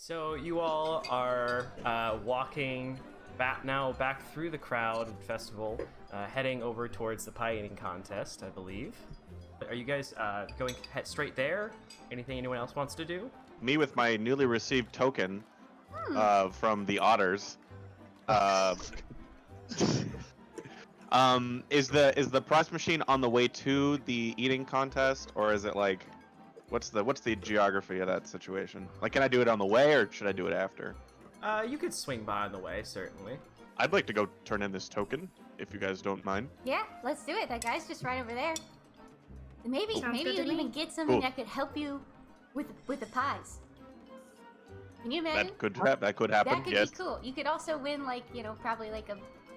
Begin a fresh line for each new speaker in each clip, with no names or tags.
So you all are walking back through the crowd festival, heading over towards the pie eating contest, I believe. Are you guys going straight there? Anything anyone else wants to do?
Me with my newly received token from the Otters. Is the prize machine on the way to the eating contest, or is it like, what's the geography of that situation? Like, can I do it on the way, or should I do it after?
You could swing by on the way, certainly.
I'd like to go turn in this token, if you guys don't mind.
Yeah, let's do it. That guy's just right over there. Maybe
Sounds good
you'll
to me.
even get something
Cool.
that could help you with the pies. Can you imagine?
That could happen.
That could
Yes.
be cool. You could also win, like, probably like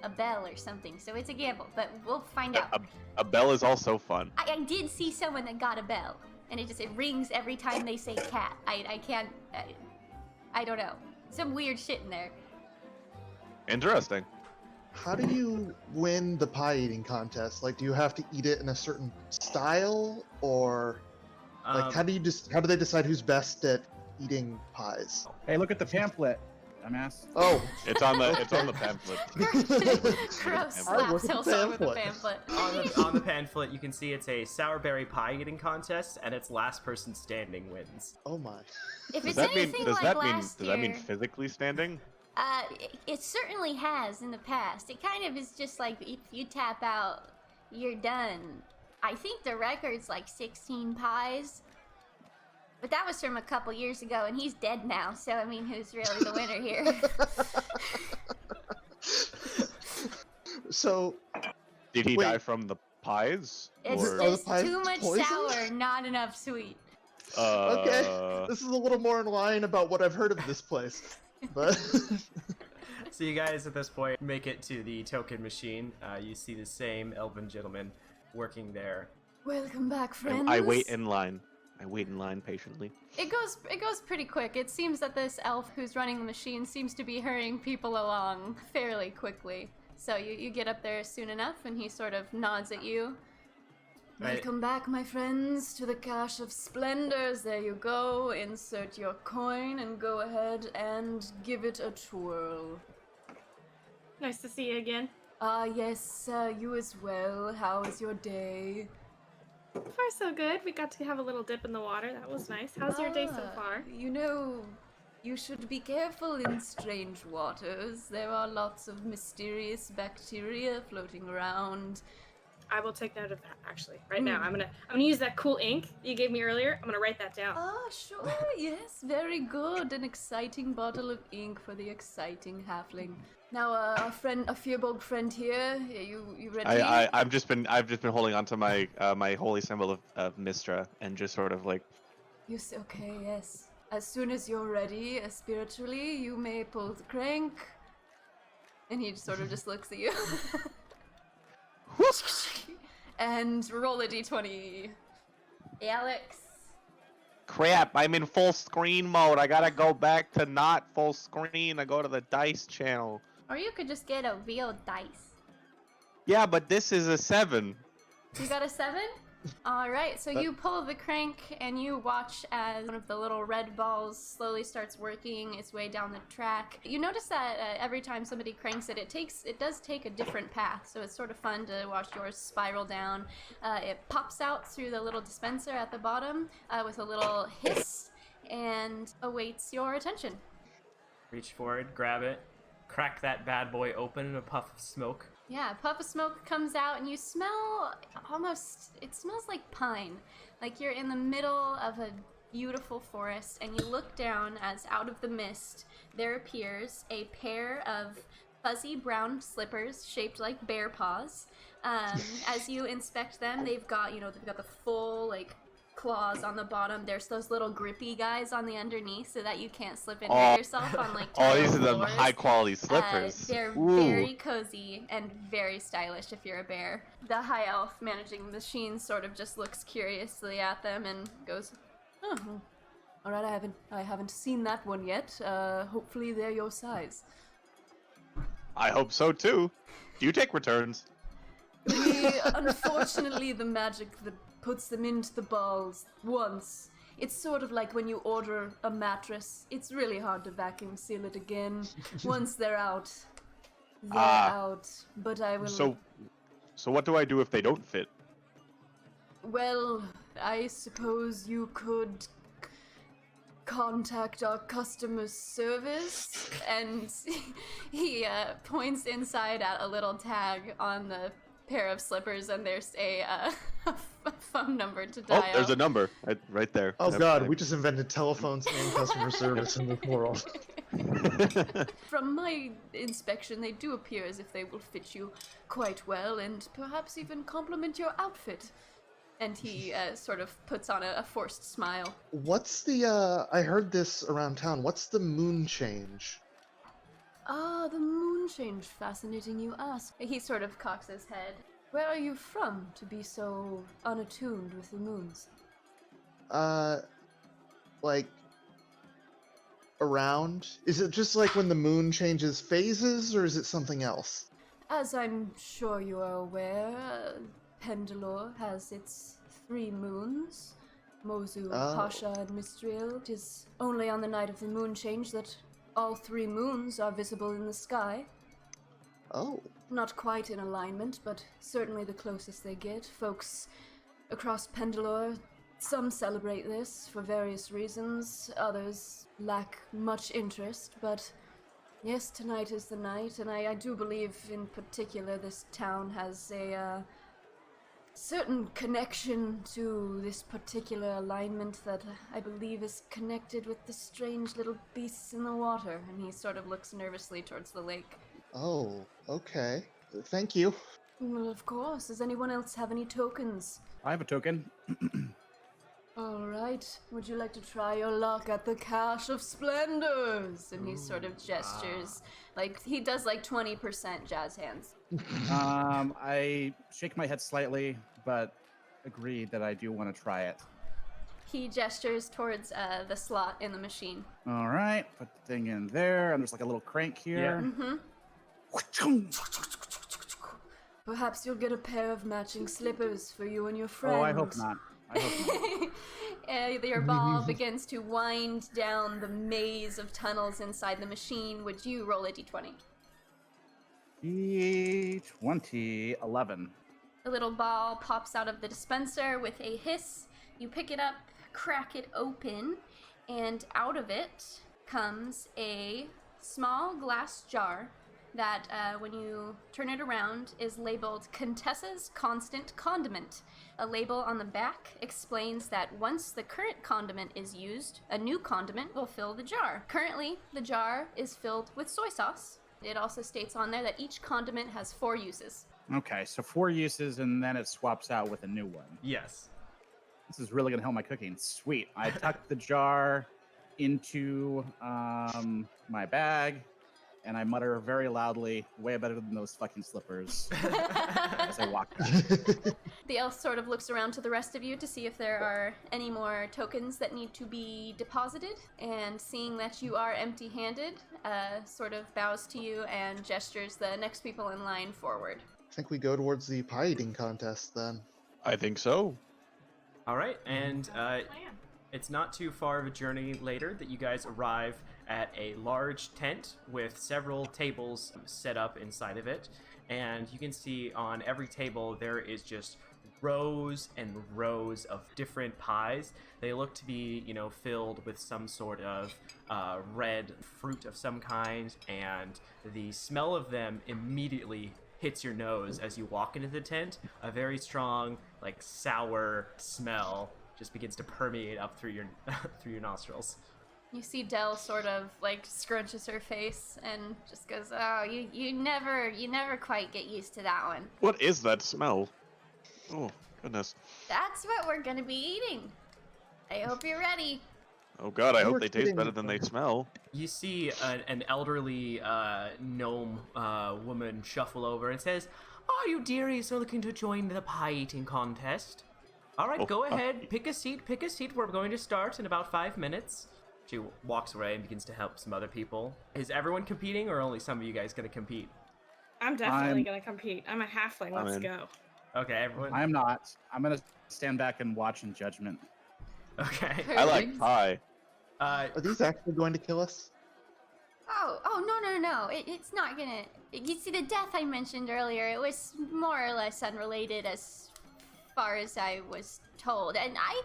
a bell or something. So it's a gamble, but we'll find out.
A bell is also fun.
I did see someone that got a bell, and it rings every time they say cat. I can't. I don't know. Some weird shit in there.
Interesting.
How do you win the pie eating contest? Like, do you have to eat it in a certain style, or like how do they decide who's best at eating pies?
Hey, look at the pamphlet, dumbass.
Oh,
It's on the pamphlet.
Gross.
I
Slaps
look at the
Hilsa with a
pamphlet.
pamphlet.
On the pamphlet, you can see it's a sourberry pie eating contest, and it's last person standing wins.
oh my.
If
Does
it's
that mean
anything
does
like
that mean
last
does
year,
that mean physically standing?
it certainly has in the past. It kind of is just like if you tap out, you're done. I think the record's like 16 pies. But that was from a couple years ago, and he's dead now, so I mean, who's really the winner here?
So,
Did he
Wait.
die from the pies?
It's
or-
the
just
pies
too much
poison?
sour, not enough sweet.
okay, this is a little more in line about what I've heard of this place, but
So you guys at this point make it to the token machine. You see the same elven gentleman working there. Welcome back, friends.
I wait in line. I wait in line patiently.
It goes pretty quick. It seems that this elf who's running the machine seems to be hurrying people along fairly quickly. So you get up there soon enough, and he sort of nods at you.
Right.
Welcome back, my friends, to the Cache of Splendors. There you go. Insert your coin and go ahead and give it a twirl.
Nice to see you again.
Yes, you as well. How is your day?
So far, so good. We got to have a little dip in the water. That was nice. How's your day so far?
You know, you should be careful in strange waters. There are lots of mysterious bacteria floating around.
I will take note of that. Actually, right now, I'm gonna use that cool ink you gave me earlier. I'm gonna write that down.
Ah, sure, yes, very good. An exciting bottle of ink for the exciting halfling. Now, a Firbolg friend here. You ready?
I've just been holding on to my my holy symbol of Mistra and just sort of like.
Okay, yes. As soon as you're ready, spiritually, you may pull the crank. And he sort of just looks at you. And roll a d20.
Alex.
Crap! I'm in full screen mode. I gotta go back to not full screen. I go to the dice channel.
Or you could just get a real dice.
Yeah, but this is a 7.
You got a 7? Alright, so you pull the crank and you watch as one of the little red balls slowly starts working its way down the track. You notice that every time somebody cranks it, it does take a different path, so it's sort of fun to watch yours spiral down. It pops out through the little dispenser at the bottom with a little hiss and awaits your attention.
Reach forward, grab it, crack that bad boy open in a puff of smoke.
Yeah, a puff of smoke comes out and you smell it smells like pine. Like you're in the middle of a beautiful forest and you look down as out of the mist there appears a pair of fuzzy brown slippers shaped like bear paws. As you inspect them, they've got the full like claws on the bottom. There's those little grippy guys on the underneath so that you can't slip and hurt yourself on like
Oh,
tile
these are the
floors.
high quality slippers.
They're
Ooh.
very cozy and very stylish if you're a bear. The high elf managing the machine sort of just looks curiously at them and goes, "Oh, all right. I haven't seen that one yet. Hopefully they're your size."
I hope so too. Do you take returns?
Unfortunately, the magic that puts them into the balls once It's sort of like when you order a mattress. It's really hard to vacuum seal it again. Once they're out, they're out. But I will...
So what do I do if they don't fit?
Well, I suppose you could contact our customer service, and he points inside at a little tag on the pair of slippers, and there's a phone number to dial.
Oh, there's a number right there.
Oh
Yep,
god,
yep.
we just invented telephones and customer service in this world.
From my inspection, they do appear as if they will fit you quite well, and perhaps even complement your outfit. And he sort of puts on a forced smile.
What's the, I heard this around town, what's the moon change?
Ah, the moon change. Fascinating you ask. He sort of cocks his head. Where are you from to be so unattuned with the moons?
Like, around? Is it just like when the moon changes phases, or is it something else?
As I'm sure you are aware, Pendalore has its 3 moons. Mozu,
Oh.
Pasha, and Mistriel. It is only on the night of the moon change that all 3 moons are visible in the sky.
Oh.
Not quite in alignment, but certainly the closest they get. Folks across Pendalore, some celebrate this for various reasons, others lack much interest, but yes, tonight is the night, and I do believe in particular this town has a certain connection to this particular alignment that I believe is connected with the strange little beasts in the water, and he sort of looks nervously towards the lake.
Oh, okay. Thank you.
Well, of course. Does anyone else have any tokens?
I have a token.
All right. Would you like to try your luck at the Cache of Splendors? And he sort of gestures, like he does like 20% jazz hands.
I shake my head slightly, but agree that I do want to try it.
He gestures towards the slot in the machine.
All right, put the thing in there, and there's like a little crank here.
Mm-hmm. Perhaps you'll get a pair of matching slippers for you and your friends.
Oh, I hope not. I hope not.
Your ball begins to wind down the maze of tunnels inside the machine. Would you roll a d20?
D20, 11.
A little ball pops out of the dispenser with a hiss. You pick it up, crack it open, and out of it comes a small glass jar that, when you turn it around, is labeled Contessa's Constant Condiment. A label on the back explains that once the current condiment is used, a new condiment will fill the jar. Currently, the jar is filled with soy sauce. It also states on there that each condiment has 4 uses.
Okay, so 4 uses, and then it swaps out with a new one.
Yes.
This is really going to help my cooking. Sweet. I tuck the jar into my bag, and I mutter very loudly, way better than those fucking slippers, as I walk back.
The elf sort of looks around to the rest of you to see if there are any more tokens that need to be deposited, and seeing that you are empty-handed, sort of bows to you and gestures the next people in line forward.
I think we go towards the pie eating contest then.
I think so.
All right, and it's not too far of a journey later that you guys arrive at a large tent with several tables set up inside of it, and you can see on every table there is just rows and rows of different pies. They look to be, filled with some sort of red fruit of some kind, and the smell of them immediately hits your nose as you walk into the tent. A very strong, sour smell just begins to permeate up through your through your nostrils.
You see Dell sort of scrunches her face and just goes, "Oh, you never quite get used to that one."
What is that smell? Oh, goodness.
That's what we're gonna be eating. I hope you're ready.
Oh god, I
You
hope
were
they taste
kidding.
better than they smell.
You see an elderly gnome woman shuffle over and says, "Are you dearies looking to join the pie eating contest? All right, go ahead, pick a seat. We're going to start in about 5 minutes." She walks away and begins to help some other people. Is everyone competing, or only some of you guys going to compete?
I'm definitely gonna compete. I'm a halfling. Let's
in.
go.
Okay, everyone.
I am not. I'm going to stand back and watch in judgment.
Okay.
I like
Perfect.
pie.
Uh,
Are these actually going to kill us?
Oh, no. It's not gonna. You see, the death I mentioned earlier, it was more or less unrelated as far as I was told. And I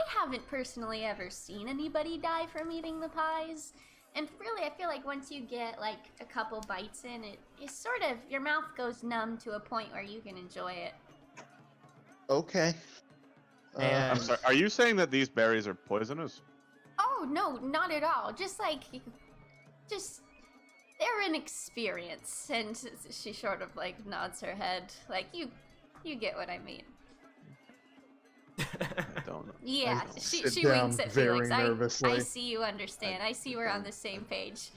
haven't personally ever seen anybody die from eating the pies. And really, I feel like once you get like a couple bites in, it's sort of, your mouth goes numb to a point where you can enjoy it.
Okay.
And-
I'm sorry. Are you saying that these berries are poisonous?
Oh, no, not at all. Just they're an experience. And she sort of like nods her head. Like, you get what I mean.
I don't know.
Yeah,
don't.
she
Sit
winks
down
at
very
Felix. I
nervously.
see you understand. I see we're on the same page.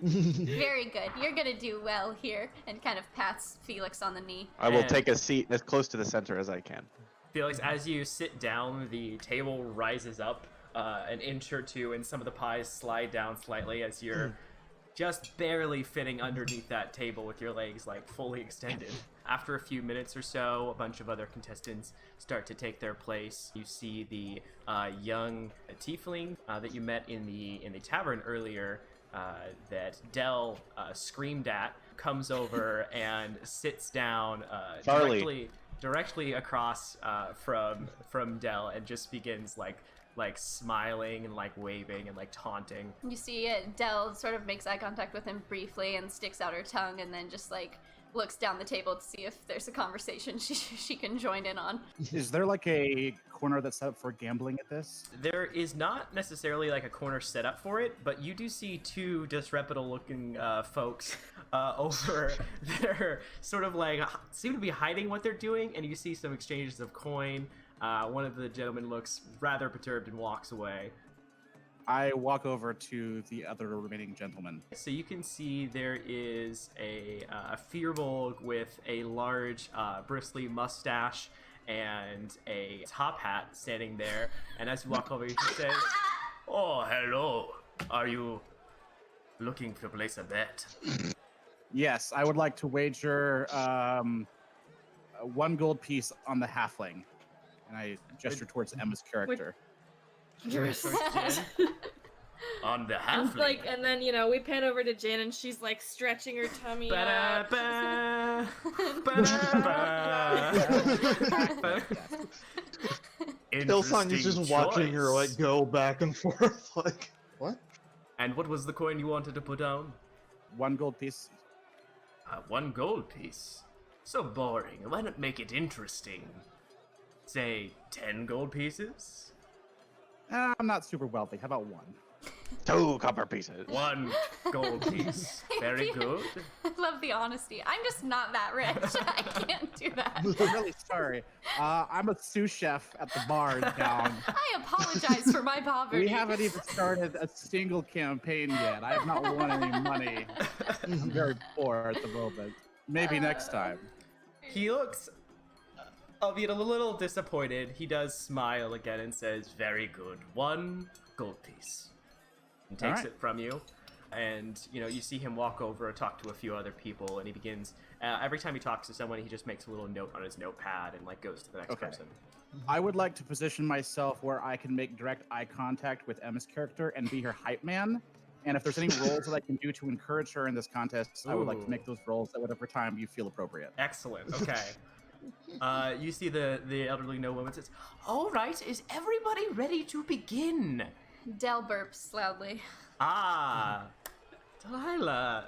Very good. You're gonna do well here. And kind of pats Felix on the knee.
I will
And-
take a seat as close to the center as I can.
Felix, as you sit down, the table rises up an inch or two, and some of the pies slide down slightly as you're just barely fitting underneath that table with your legs like fully extended. After a few minutes or so, a bunch of other contestants start to take their place. You see the young tiefling that you met in the tavern earlier that Dell screamed at, comes over and sits down
Charlie.
directly across from Dell and just begins like smiling and like waving and like taunting.
You see Dell sort of makes eye contact with him briefly and sticks out her tongue and then just like looks down the table to see if there's a conversation she can join in on.
Is there like a corner that's set up for gambling at this?
There is not necessarily like a corner set up for it, but you do see two disreputable looking folks over there sort of like seem to be hiding what they're doing, and you see some exchanges of coin. One of the gentlemen looks rather perturbed and walks away.
I walk over to the other remaining gentleman.
So you can see there is a Fearbolg with a large bristly mustache and a top hat standing there. And as you walk over, he says, "Oh, hello. Are you looking to place a bet?"
Yes, I would like to wager 1 gold piece on the halfling. And I gesture towards Emma's character.
Yes.
On the
And
halfling.
like, and then we pan over to Jen, and she's like stretching her tummy out.
Ba-da-ba, ba-da-ba.
Hillsong is just
Interesting
watching her
choice.
like go back and forth. Like, what?
And what was the coin you wanted to put down?
1 gold piece.
1 gold piece. So boring. Why not make it interesting? Say 10 gold pieces?
I'm not super wealthy. How about 1?
2 copper pieces.
1 gold piece. Very good.
I love the honesty. I'm just not that rich. I can't do that.
I'm really sorry. I'm a sous chef at the bar in town.
I apologize for my poverty.
We haven't even started a single campaign yet. I have not won any money. I'm very poor at the moment. Maybe next time.
He looks, albeit a little disappointed. He does smile again and says, "Very good. 1 gold piece." And takes
Alright.
it from you. And, you see him walk over and talk to a few other people, and he begins, every time he talks to someone, he just makes a little note on his notepad and, goes to the next
Okay.
person.
I would like to position myself where I can make direct eye contact with Emma's character and be her hype man. And if there's any roles that I can do to encourage her in this contest, I would like to make those roles at whatever time you feel appropriate.
Excellent. Okay. You see the elderly nobleman says, "All right, is everybody ready to begin?"
Dell burps loudly.
Ah, Delilah.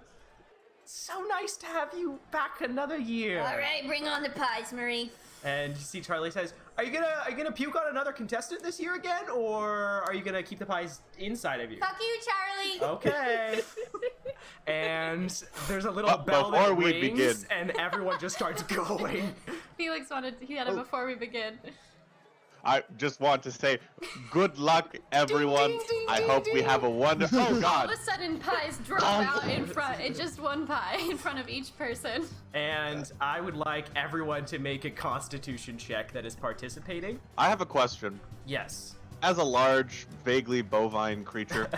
So nice to have you back another year.
All right, bring on the pies, Marie.
And you see Charlie says, Are you gonna puke on another contestant this year again, or are you gonna keep the pies inside of you?"
Fuck you, Charlie.
Okay. And there's a little
But
bell
before
that
we
rings,
begin-
and everyone just starts going.
Felix he had it before we begin.
I just want to say, good luck, everyone.
Ding, ding,
I
ding,
hope we
ding.
have a wonderful. Oh
All
God!
of a sudden, pies drop out in front. It's just 1 pie in front of each person.
And I would like everyone to make a Constitution check that is participating.
I have a question.
Yes.
As a large, vaguely bovine creature,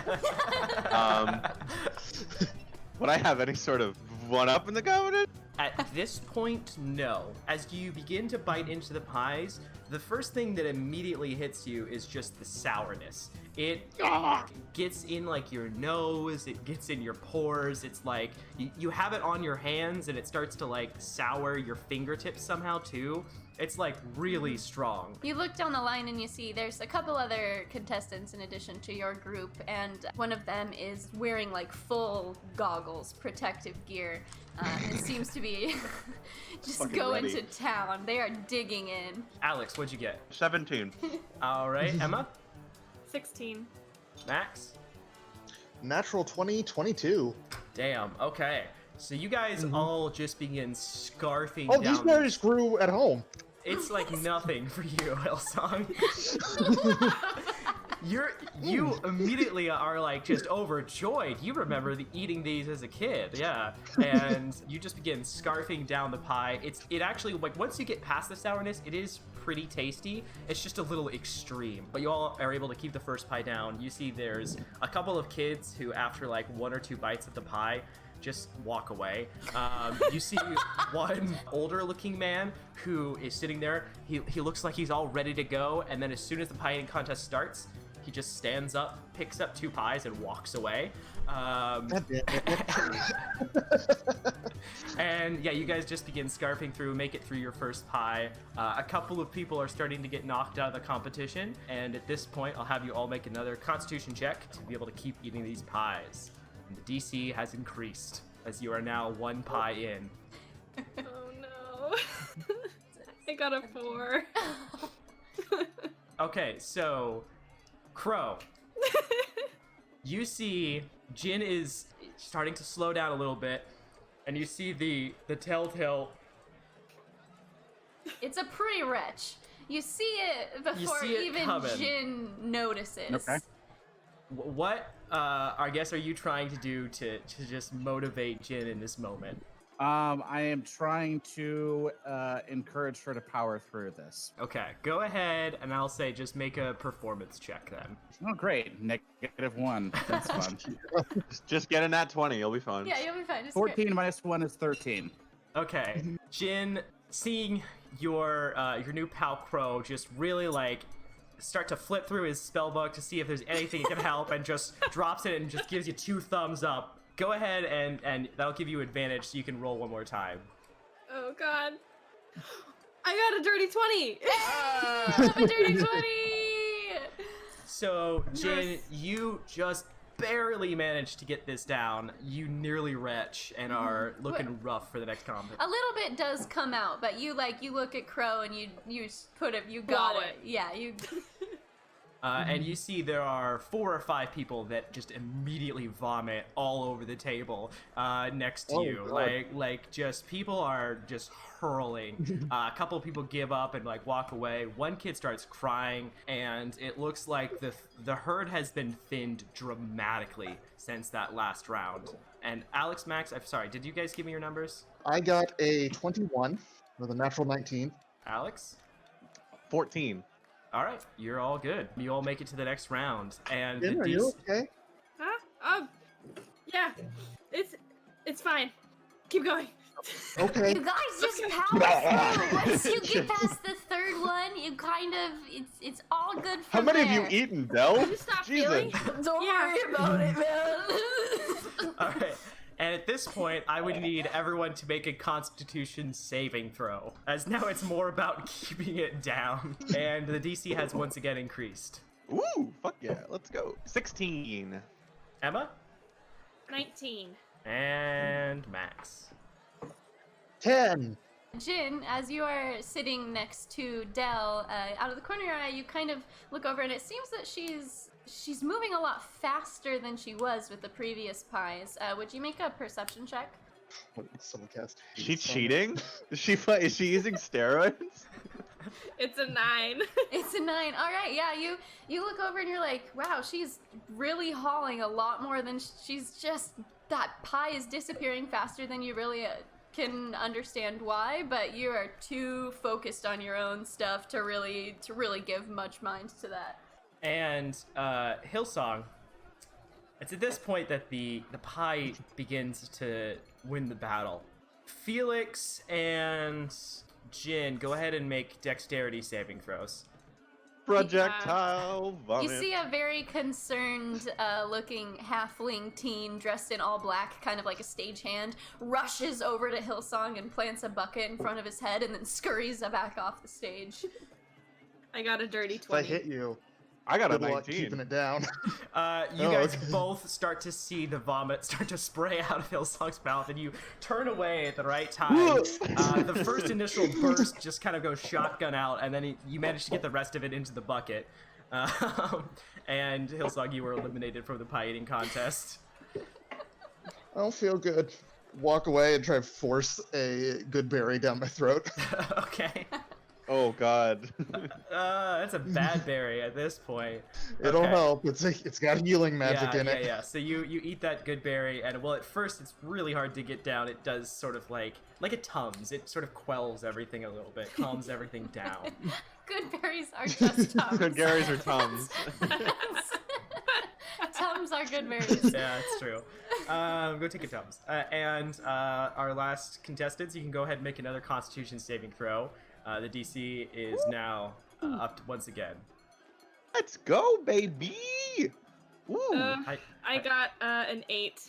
would I have any sort of one up in the covenant?
At this point, no. As you begin to bite into the pies, the first thing that immediately hits you is just the sourness. It gets in like your nose, it gets in your pores. It's like you have it on your hands and it starts to like sour your fingertips somehow too. It's like really strong.
You look down the line and you see there's a couple other contestants in addition to your group, and one of them is wearing like full goggles, protective gear. It seems to be just
Fucking
going
ready.
to town. They are digging in.
Alex, what'd you get?
17.
All right, Emma,
16.
Max.
Natural 20, 22.
Damn. Okay. So you guys all just begin scarfing
Oh,
down.
these berries grew at home.
It's like nothing for you, Hillsong. You immediately are like just overjoyed. You remember eating these as a kid, yeah. And you just begin scarfing down the pie. It actually, like, once you get past the sourness, it is pretty tasty. It's just a little extreme. But you all are able to keep the first pie down. You see there's a couple of kids who, after like 1 or 2 bites of the pie, just walk away. You see one older looking man who is sitting there. He looks like he's all ready to go, and then as soon as the pie eating contest starts, he just stands up, picks up 2 pies, and walks away.
God damn it.
And yeah, you guys just begin scarfing through, make it through your first pie. A couple of people are starting to get knocked out of the competition, and at this point, I'll have you all make another Constitution check to be able to keep eating these pies. And the DC has increased, as you are now 1 pie in.
Oh no. I got a 4.
Okay, so Crow, you see Jin is starting to slow down a little bit, and you see the telltale.
It's a pretty wretch. You see it before
see it
even
coming.
Jin notices.
Okay.
What I guess are you trying to do to just motivate Jin in this moment?
I am trying to encourage her to power through this.
Okay, go ahead, and I'll say just make a performance check then.
Oh, great. -1. That's fun.
Just get in that 20, you'll be fine.
Yeah, you'll be fine. Just
14 minus 1 is 13.
Okay, Jin, seeing your new pal Crow just really like start to flip through his spellbook to see if there's anything that can help, and just drops it and just gives you 2 thumbs up. Go ahead and that'll give you advantage, so you can roll 1 more time.
Oh god. I got a dirty 20.
A dirty 20!
So, Jin,
Yes.
you just barely managed to get this down. You nearly retch and are looking rough for the next combat.
A little bit does come out, but you look at Crow and you put it, you got
Blow
it. Yeah, you.
And you see there are 4 or 5 people that just immediately vomit all over the table next to
Oh,
you.
God.
Like just people are just hurling. A couple of people give up and like walk away. One kid starts crying, and it looks like the herd has been thinned dramatically since that last round. And Alex, Max, I'm sorry, did you guys give me your numbers?
I got a 21 with a natural 19.
Alex?
14.
All right, you're all good. You all make it to the next round, and
Jin,
the
are you
DC
okay?
Huh? Yeah. It's fine. Keep going.
Okay.
You guys just power through. Once you get past the 3rd one, you kind of it's all good
How
from
many
there.
have you eaten, Del?
You stop
Jesus.
feeling?
Don't
Yeah.
worry about it, man.
All right. And at this point, I would need everyone to make a Constitution saving throw, as now it's more about keeping it down. And the DC has once again increased.
Ooh, fuck yeah, let's go. 16.
Emma
19.
and Max.
10.
Jin, as you are sitting next to Dell, out of the corner of your eye, you kind of look over, and it seems that she's moving a lot faster than she was with the previous pies. Would you make a perception check?
Someone cast.
She cheating? Is she using steroids?
It's a 9.
It's a 9. All right, yeah. You look over and you're like, wow, she's really hauling a lot more than she's just. That pie is disappearing faster than you really can understand why, but you are too focused on your own stuff to really give much mind to that.
And Hillsong, It's at this point that the pie begins to win the battle. Felix and Jin, go ahead and make dexterity saving throws.
Projectile vomit.
You see a very concerned looking halfling teen dressed in all black, kind of like a stagehand, rushes over to Hillsong and plants a bucket in front of his head and then scurries back off the stage.
I got a dirty
If I
20.
hit you,
I got a
good luck
19.
keeping it down.
You guys both start to see the vomit start to spray out of Hillsong's mouth, and you turn away at the right time. The first initial burst just kind of goes shotgun out, and then you manage to get the rest of it into the bucket. And Hillsong, you were eliminated from the pie eating contest.
I don't feel good. Walk away and try to force a good berry down my throat.
Okay.
Oh god.
That's a bad berry at this point.
It'll
Okay.
help. It's got healing magic in it.
Yeah. So you eat that good berry, and well, at first it's really hard to get down. It does sort of like it tums. It sort of quells everything a little bit, calms everything down.
Good berries are just Tums.
Good Garys or Tums.
Tums are good berries.
Yeah, it's true. Go take a Tums. And our last contestants, you can go ahead and make another Constitution saving throw. The DC is now up once again.
Let's go, baby! Woo!
I got an 8.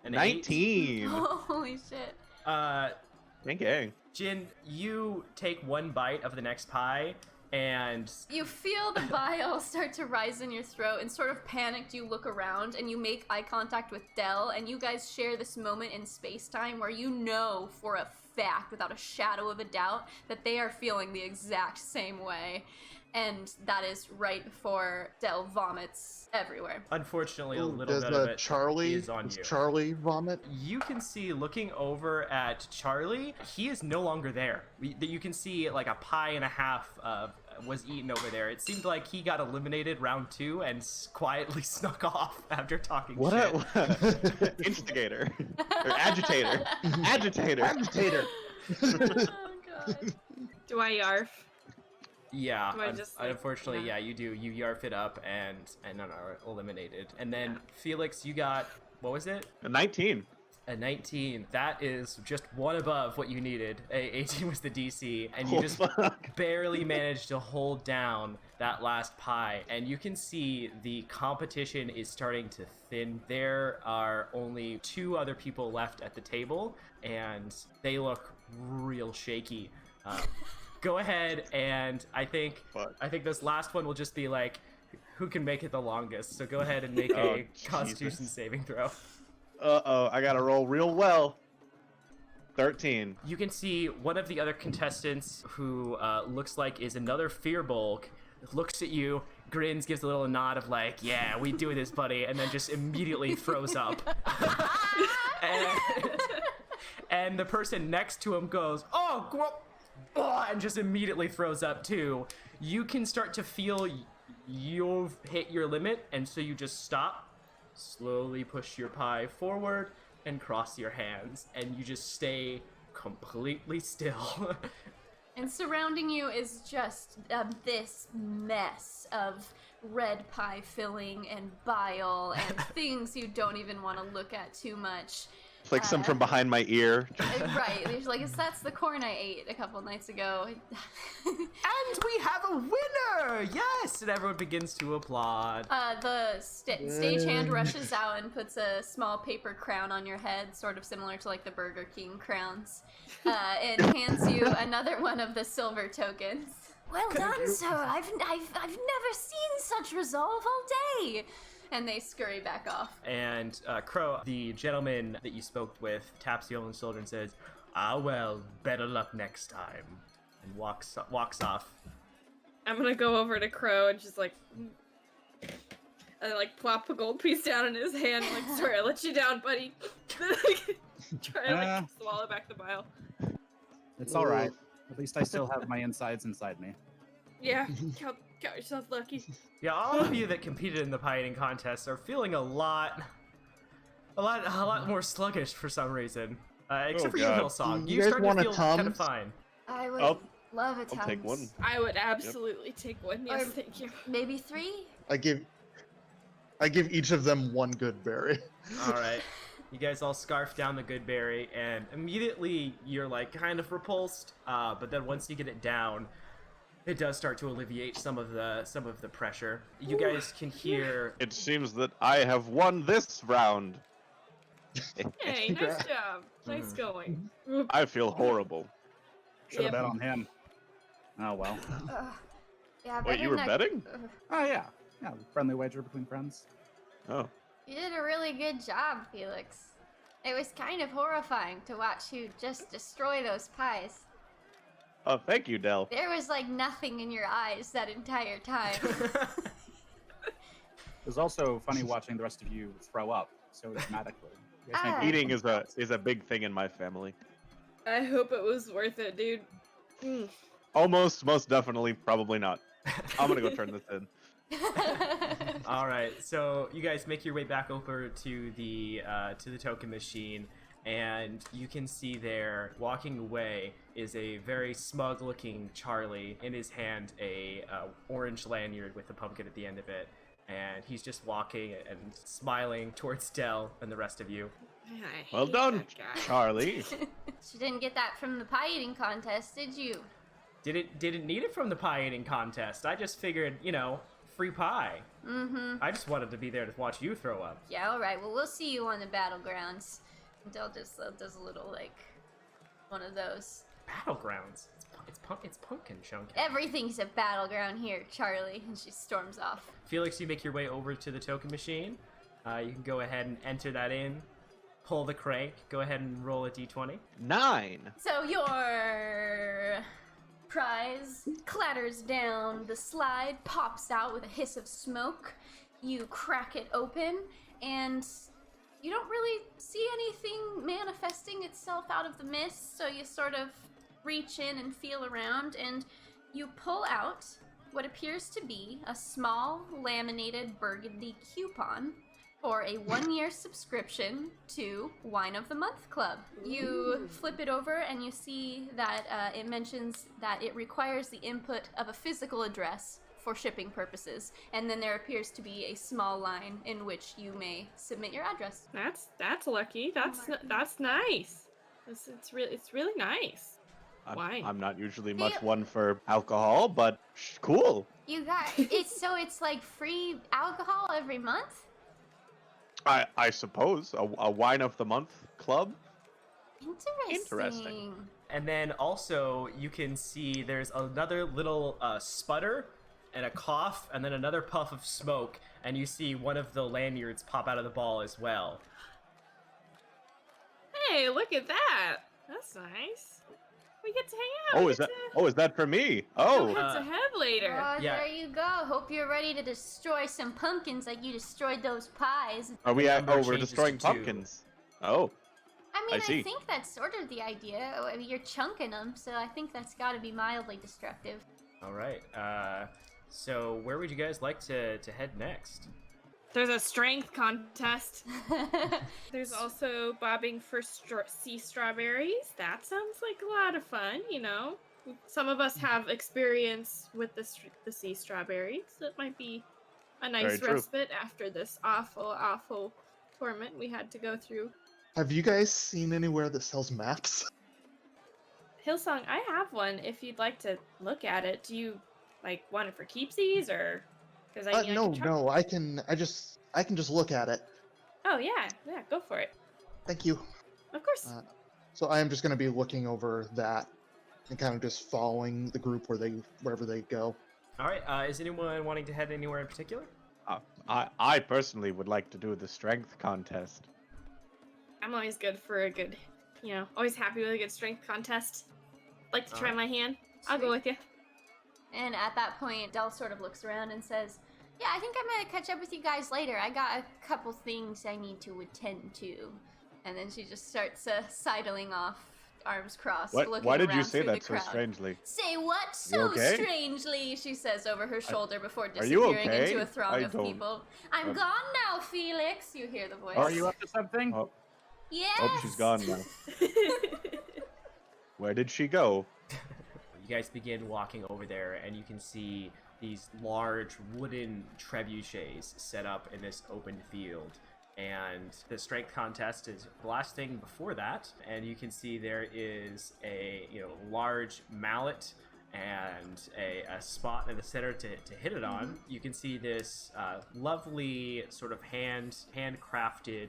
An
19.
Holy shit.
8.
Gang.
Jin, you take one bite of the next pie, and
You feel the bile start to rise in your throat, and sort of panicked, you look around and you make eye contact with Dell, and you guys share this moment in space-time where you know for a fact, without a shadow of a doubt, that they are feeling the exact same way. And that is right before Dell vomits everywhere.
unfortunately, a little
Does
bit of it
Charlie
is on
does
you.
Charlie vomit?
You can see, looking over at Charlie, he is no longer there. You can see like a pie and a half was eaten over there. It seemed like he got eliminated round 2 and quietly snuck off after talking
What
shit.
a instigator or agitator. Agitator.
Oh god.
Do I yarf?
Yeah,
Do I just, like,
unfortunately,
yeah.
yeah, you do. You yarf it up and none are eliminated. And then Felix, you got, what was it?
A 19.
A 19. That is just one above what you needed. A 18 was the DC, and you
Oh,
just
fuck.
barely managed to hold down that last pie. And you can see the competition is starting to thin. There are only 2 other people left at the table, and they look real shaky. Go ahead, and I think this last one will just be like, who can make it the longest. So go ahead and make
Oh,
a Constitution
Jesus.
saving throw.
Uh-oh, I gotta roll real well. 13.
You can see one of the other contestants who looks like is another Fearbulk, looks at you, grins, gives a little nod of like, yeah, we do this, buddy, and then just immediately throws up. and the person next to him goes, and just immediately throws up too. You can start to feel you've hit your limit, and so you just stop, slowly push your pie forward, and cross your hands, and you just stay completely still.
And surrounding you is just this mess of red pie filling and bile and things you don't even want to look at too much.
It's like some from behind my ear.
Right, there's like, that's the corn I ate a couple nights ago.
And we have a winner! Yes! And everyone begins to applaud.
The stagehand rushes out and puts a small paper crown on your head, sort of similar to like the Burger King crowns, and hands you another one of the silver tokens. Well done, sir. I've never seen such resolve all day. And they scurry back off.
And Crow, the gentleman that you spoke with, taps you on the shoulder and says, "Ah, well, better luck next time," and walks off.
I'm gonna go over to Crow and just like, and like plop a gold piece down in his hand. Like, sorry, I let you down, buddy. Try to like swallow back the bile.
It's all right. At least I still have my insides inside me.
Yeah, count yourself lucky.
Yeah, all of you that competed in the pie eating contest are feeling a lot more sluggish for some reason. Except for you,
God.
Hillsong.
You
You
guys
started
want
to
a
feel kind of
Tums?
fine.
I would
I'll-
love a
I'll
Tums.
take one.
I would absolutely take one. Yes,
Or-
thank you.
Maybe 3?
I give I give each of them one good berry.
All right. You guys all scarf down the good berry, and immediately you're like kind of repulsed. But then once you get it down, it does start to alleviate some of the pressure. You guys can hear.
It seems that I have won this round.
Hey, nice job. Nice going.
I feel horrible.
Should have
Yep.
bet on him. Oh well.
Yeah,
Wait, you were betting?
Oh yeah. Yeah, friendly wager between friends.
Oh.
You did a really good job, Felix. It was kind of horrifying to watch you just destroy those pies.
Oh, thank you, Del.
There was like nothing in your eyes that entire time.
It was also funny watching the rest of you throw up so dramatically. You guys make me
Eating
feel
is a big thing in my family.
I hope it was worth it, dude. Mm.
Almost, most definitely, probably not. I'm gonna go turn this in.
All right, so you guys make your way back over to the token machine, and you can see there, walking away, is a very smug-looking Charlie. In his hand, a orange lanyard with a pumpkin at the end of it, and he's just walking and smiling towards Del and the rest of you.
I
Well
hate
done,
that guy.
Charlie.
You didn't get that from the pie eating contest, did you?
Didn't need it from the pie eating contest. I just figured, free pie.
Mm-hmm.
I just wanted to be there to watch you throw up.
Yeah, alright. Well, we'll see you on the battlegrounds. Del just does a little, like, one of those.
Battlegrounds. It's pumpkin chunkin.
Everything's a battleground here, Charlie. And she storms off.
Felix, you make your way over to the token machine. You can go ahead and enter that in. Pull the crank. Go ahead and roll a d20.
9.
So your prize clatters down the slide, pops out with a hiss of smoke. You crack it open, and you don't really see anything manifesting itself out of the mist, so you sort of reach in and feel around, and you pull out what appears to be a small laminated burgundy coupon for a 1-year subscription to Wine of the Month Club. You flip it over and you see that it mentions that it requires the input of a physical address for shipping purposes, and then there appears to be a small line in which you may submit your address.
That's lucky. That's nice. It's really nice. Wine.
I'm not usually much one for alcohol, but cool.
You got it's like free alcohol every month?
I suppose a wine of the month club.
Interesting.
And then also, you can see there's another little sputter and a cough, and then another puff of smoke, and you see one of the lanyards pop out of the ball as well.
Hey, look at that. That's nice. We get to hang out.
Is that for me?
Go
Oh,
head to head later.
Oh,
Yeah.
there you go. Hope you're ready to destroy some pumpkins like you destroyed those pies.
are we at?
number
Oh, we're
changes
destroying
to 2.
pumpkins. Oh,
I mean,
I see.
think that's sort of the idea. I mean, you're chunking them, so I think that's got to be mildly destructive.
All right. So where would you guys like to head next?
There's a strength contest. There's also bobbing for sea strawberries. That sounds like a lot of fun, Some of us have experience with the sea strawberries. That might be a nice
Very true.
respite after this awful torment we had to go through.
Have you guys seen anywhere that sells maps?
Hillsong, I have one if you'd like to look at it. Do you want it for keepsies or? Because
No, I can just look at it.
Oh yeah, go for it.
Thank you.
Of course.
So I am just going to be looking over that and kind of just following the group wherever they go.
All right. Is anyone wanting to head anywhere in particular?
I personally would like to do the strength contest.
I'm always good for a good, always happy with a good strength contest. Like to try my hand. I'll go with you.
And at that point, Del sort of looks around and says, "Yeah, I think I'm gonna catch up with you guys later. I got a couple things I need to attend to." And then she just starts sidling off, arms crossed, looking
Why did you
around
say
through
that
the
so
crowd.
strangely?
Say what so
okay?
strangely, she says over her shoulder before
Are you
disappearing
okay?
into a throng
I
of
don't-
people. "I'm gone now, Felix," you hear the voice.
Are you up to something?
Oh,
Yes!
oh, she's gone now. Where did she go?
You guys begin walking over there, and you can see these large wooden trebuchets set up in this open field. And the strength contest is blasting before that, and you can see there is a large mallet and a spot in the center to hit it on. You can see this lovely sort of handcrafted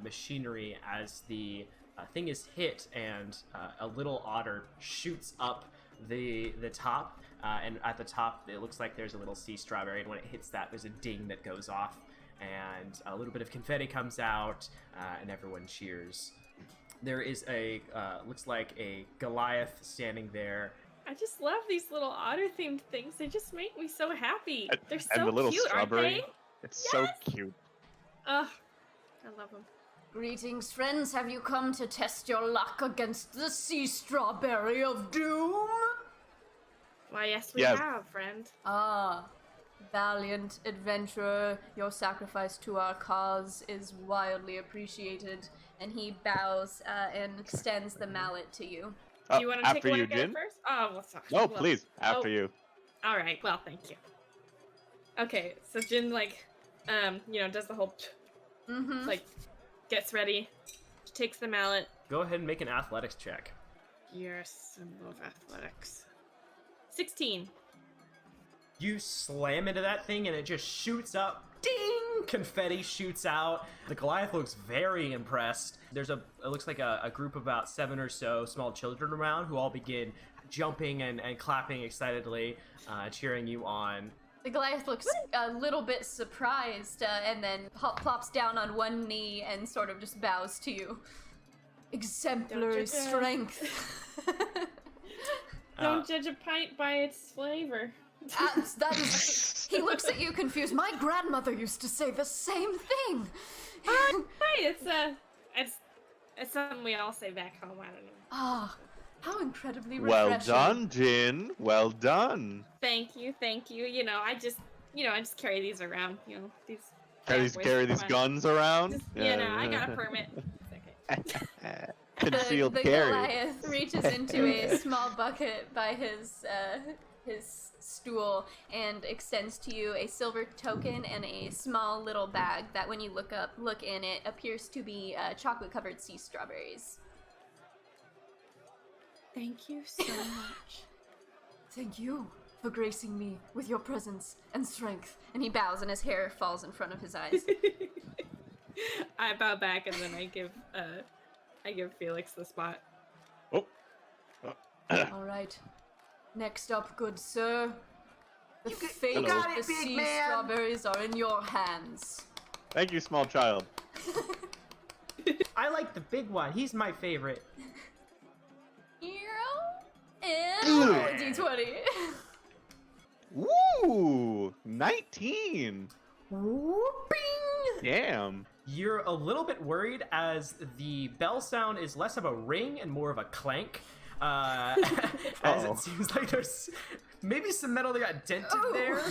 machinery as the thing is hit, and a little otter shoots up the top, and at the top it looks like there's a little sea strawberry, and when it hits that, there's a ding that goes off, and a little bit of confetti comes out, and everyone cheers. There is looks like a Goliath standing there.
I just love these little otter-themed things. They just make me so happy. They're so
and the little
cute,
strawberry.
aren't they?
It's so cute.
Ugh, I love them.
Greetings, friends. Have you come to test your luck against the sea strawberry of doom?
Why, yes, we
Yes.
have, friend.
Ah, valiant adventurer, your sacrifice to our cause is wildly appreciated. And he bows and extends the mallet to you.
Do you want to take
after
one
you,
again
Jin?
first? Oh, well, sorry.
No,
Well,
please. After
oh.
you.
All right. Well, thank you. Okay, so Jin does the whole gets ready, takes the mallet.
Go ahead and make an athletics check.
You're a symbol of athletics. 16.
You slam into that thing and it just shoots up. Ding! Confetti shoots out. The Goliath looks very impressed. It looks like a group of about 7 or so small children around who all begin jumping and clapping excitedly, cheering you on.
The Goliath looks a little bit surprised and then plops down on one knee and sort of just bows to you. Exemplary strength.
Don't judge a pint by its flavor.
He looks at you confused. My grandmother used to say the same thing.
Hey, it's something we all say back home. I don't know.
Ah, how incredibly
Well
refreshing.
done, Jin. Well done.
Thank you. I just carry these around. These.
Carry these guns around.
Just, I got a permit. It's okay.
Concealed
the
carry.
Goliath reaches into a small bucket by his stool and extends to you a silver token and a small little bag that when you look in it appears to be chocolate-covered sea strawberries.
Thank you so much.
Thank you for gracing me with your presence and strength. And he bows and his hair falls in front of his eyes.
I bow back and then I give Felix the spot.
Oh.
All right. Next up, good sir. The fate of the sea strawberries are in your hands.
Thank you, small child.
I like the big one. He's my favorite.
And roll a d20.
Woo! 19.
Whooping!
Damn.
You're a little bit worried as the bell sound is less of a ring and more of a clank. As it seems like there's maybe some metal that got dented there.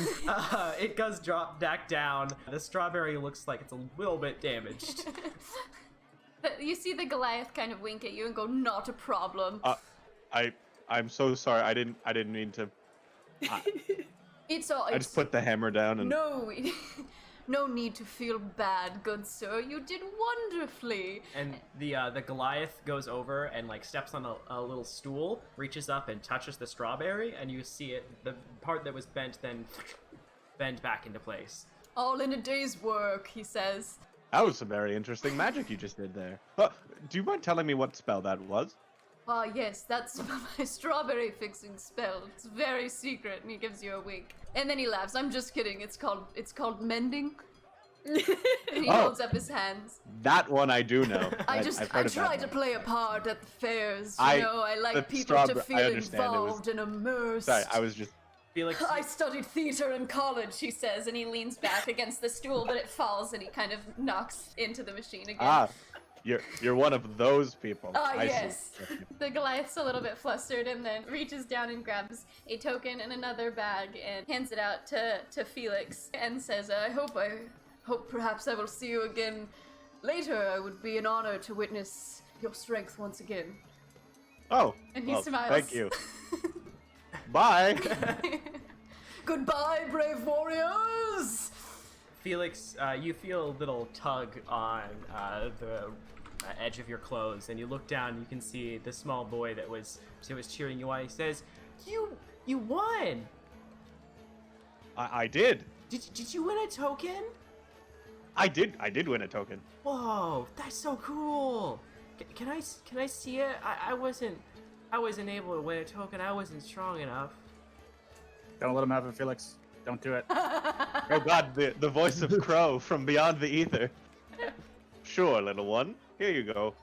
It does drop back down. The strawberry looks like it's a little bit damaged.
You see the Goliath kind of wink at you and go, "Not a problem."
I'm so sorry. I didn't mean to.
It's all.
I just put the hammer down and.
No need to feel bad, good sir. You did wonderfully.
And the Goliath goes over and steps on a little stool, reaches up and touches the strawberry, and you see it. The part that was bent then bend back into place.
All in a day's work, he says.
That was some very interesting magic you just did there. Do you mind telling me what spell that was?
Yes, that's my strawberry fixing spell. It's very secret, and he gives you a wink. And then he laughs. I'm just kidding. It's called mending. And he holds up his hands.
That one I do know.
I try to play a part at the fairs. I like people to feel involved and immersed.
Sorry, I was just.
Felix,
I studied theater in college, he says, and he leans back against the stool, but it falls, and he kind of knocks into the machine again.
You're one of those people.
Yes. The Goliath's a little bit flustered and then reaches down and grabs a token in another bag and hands it out to Felix and says, I hope perhaps I will see you again later. It would be an honor to witness your strength once again.
Oh.
And he smiles.
Thank you. Bye.
Goodbye, brave warriors!
Felix, you feel a little tug on the edge of your clothes, and you look down. You can see the small boy that was cheering you on. He says, "You won!
I did.
Did you win a token?
I did win a token.
Whoa, that's so cool! Can I see it? I wasn't able to win a token. I wasn't strong enough."
Don't let him have it, Felix. Don't do it.
Oh God, the voice of Crow from beyond the ether. Sure, little one. Here you go.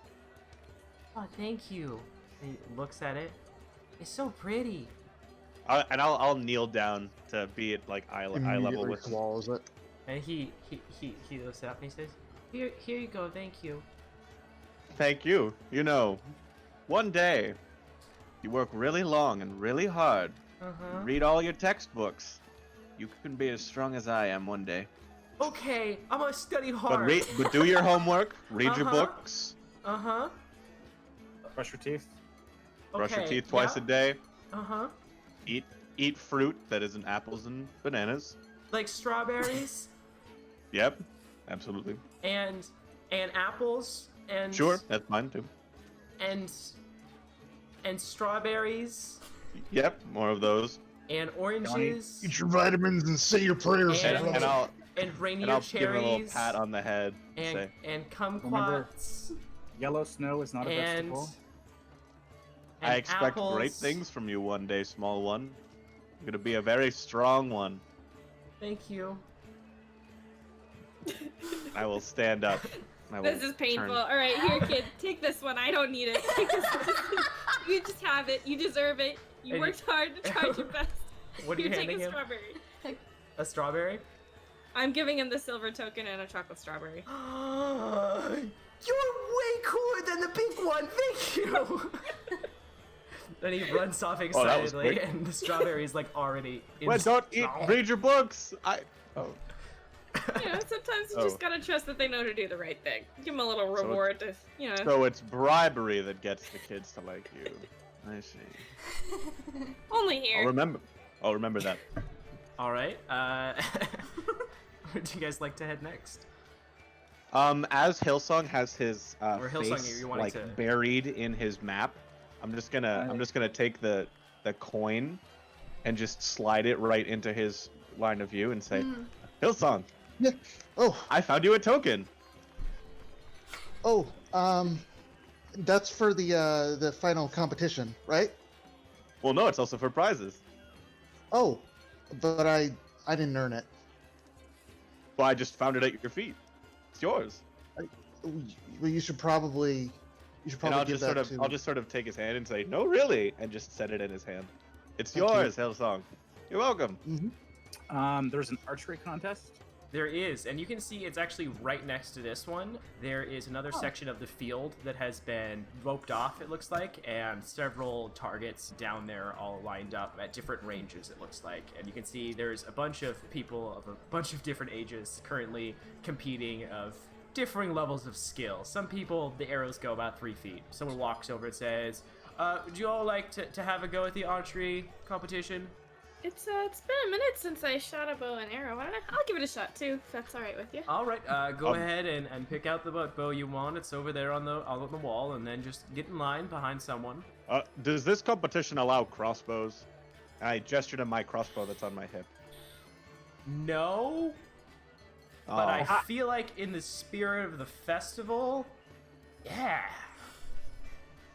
Oh, thank you. He looks at it. It's so pretty.
I'll kneel down to be at like eye level
Immediately
with him.
swallows it.
And he looks up and he says, Here you go. Thank you."
Thank you. You know, one day, you work really long and really hard. Read all your textbooks. You can be as strong as I am one day.
Okay, I'm gonna study hard.
But do your homework. Read your books.
Brush your teeth.
Brush your
Okay,
teeth twice
yeah.
a day.
Uh-huh.
Eat fruit that isn't apples and bananas.
Like strawberries
Yep, absolutely.
and apples and
Sure, that's mine too.
and strawberries
Yep, more of those.
and oranges
Eat your vitamins and say your prayers.
And-
brother.
And I'll
and
give him a little
cherries
pat on the head.
and
Say,
kumquats
Yellow snow is not a
and
vegetable.
I expect great
apples.
things from you one day, small one. You're gonna be a very strong one.
Thank you.
I will stand up. I will
This is painful.
turn-
All right, here, kid. Take this one. I don't need it. Take this one. You just have it. You deserve it. You
And
worked hard to try your best.
What are you
Here, take
handing
a
him?
strawberry.
A strawberry?
I'm giving him the silver token and a chocolate strawberry.
You're way cooler than the big one. Thank you. Then he runs off
Oh, that was
excitedly,
quick.
and the strawberry is like already. In
Well, don't eat.
mouth.
Read your books. Oh.
You know, sometimes you
Oh.
just gotta trust that they know to do the right thing. Give them a little
So
reward to, you know.
So it's bribery that gets the kids to like you. I see.
Only here.
I'll remember that.
All right. Where do you guys like to head next?
As Hillsong has his
Or Hillsong,
face
you wanted
like
to-
buried in his map, I'm just gonna take the coin and just slide it right into his line of view and say, Hillsong,
Yeah. Oh,
I found you a token.
that's for the final competition, right?
Well, no, it's also for prizes.
Oh, but I didn't earn it.
Well, I just found it at your feet. It's yours.
Well, you should probably
And I'll
give
just
that
sort of take his hand and say, "No, really," and just set it in his hand. It's
Thank you.
yours, Hillsong. You're welcome.
There's an archery contest.
There is, and you can see it's actually right next to this one. There is another section of the field that has been roped off, it looks like, and several targets down there all lined up at different ranges, it looks like. And you can see there's a bunch of people of a bunch of different ages currently competing of differing levels of skill. Some people, the arrows go about 3 feet. Someone walks over and says, would you all like to have a go at the archery competition?
It's been a minute since I shot a bow and arrow. Why don't I'll give it a shot too, if that's alright with you.
All right, go ahead and pick out the bow you want. It's over there on the wall, and then just get in line behind someone.
Does this competition allow crossbows? I gesture to my crossbow that's on my hip.
No, but
Oh.
I feel like in the spirit of the festival, yeah.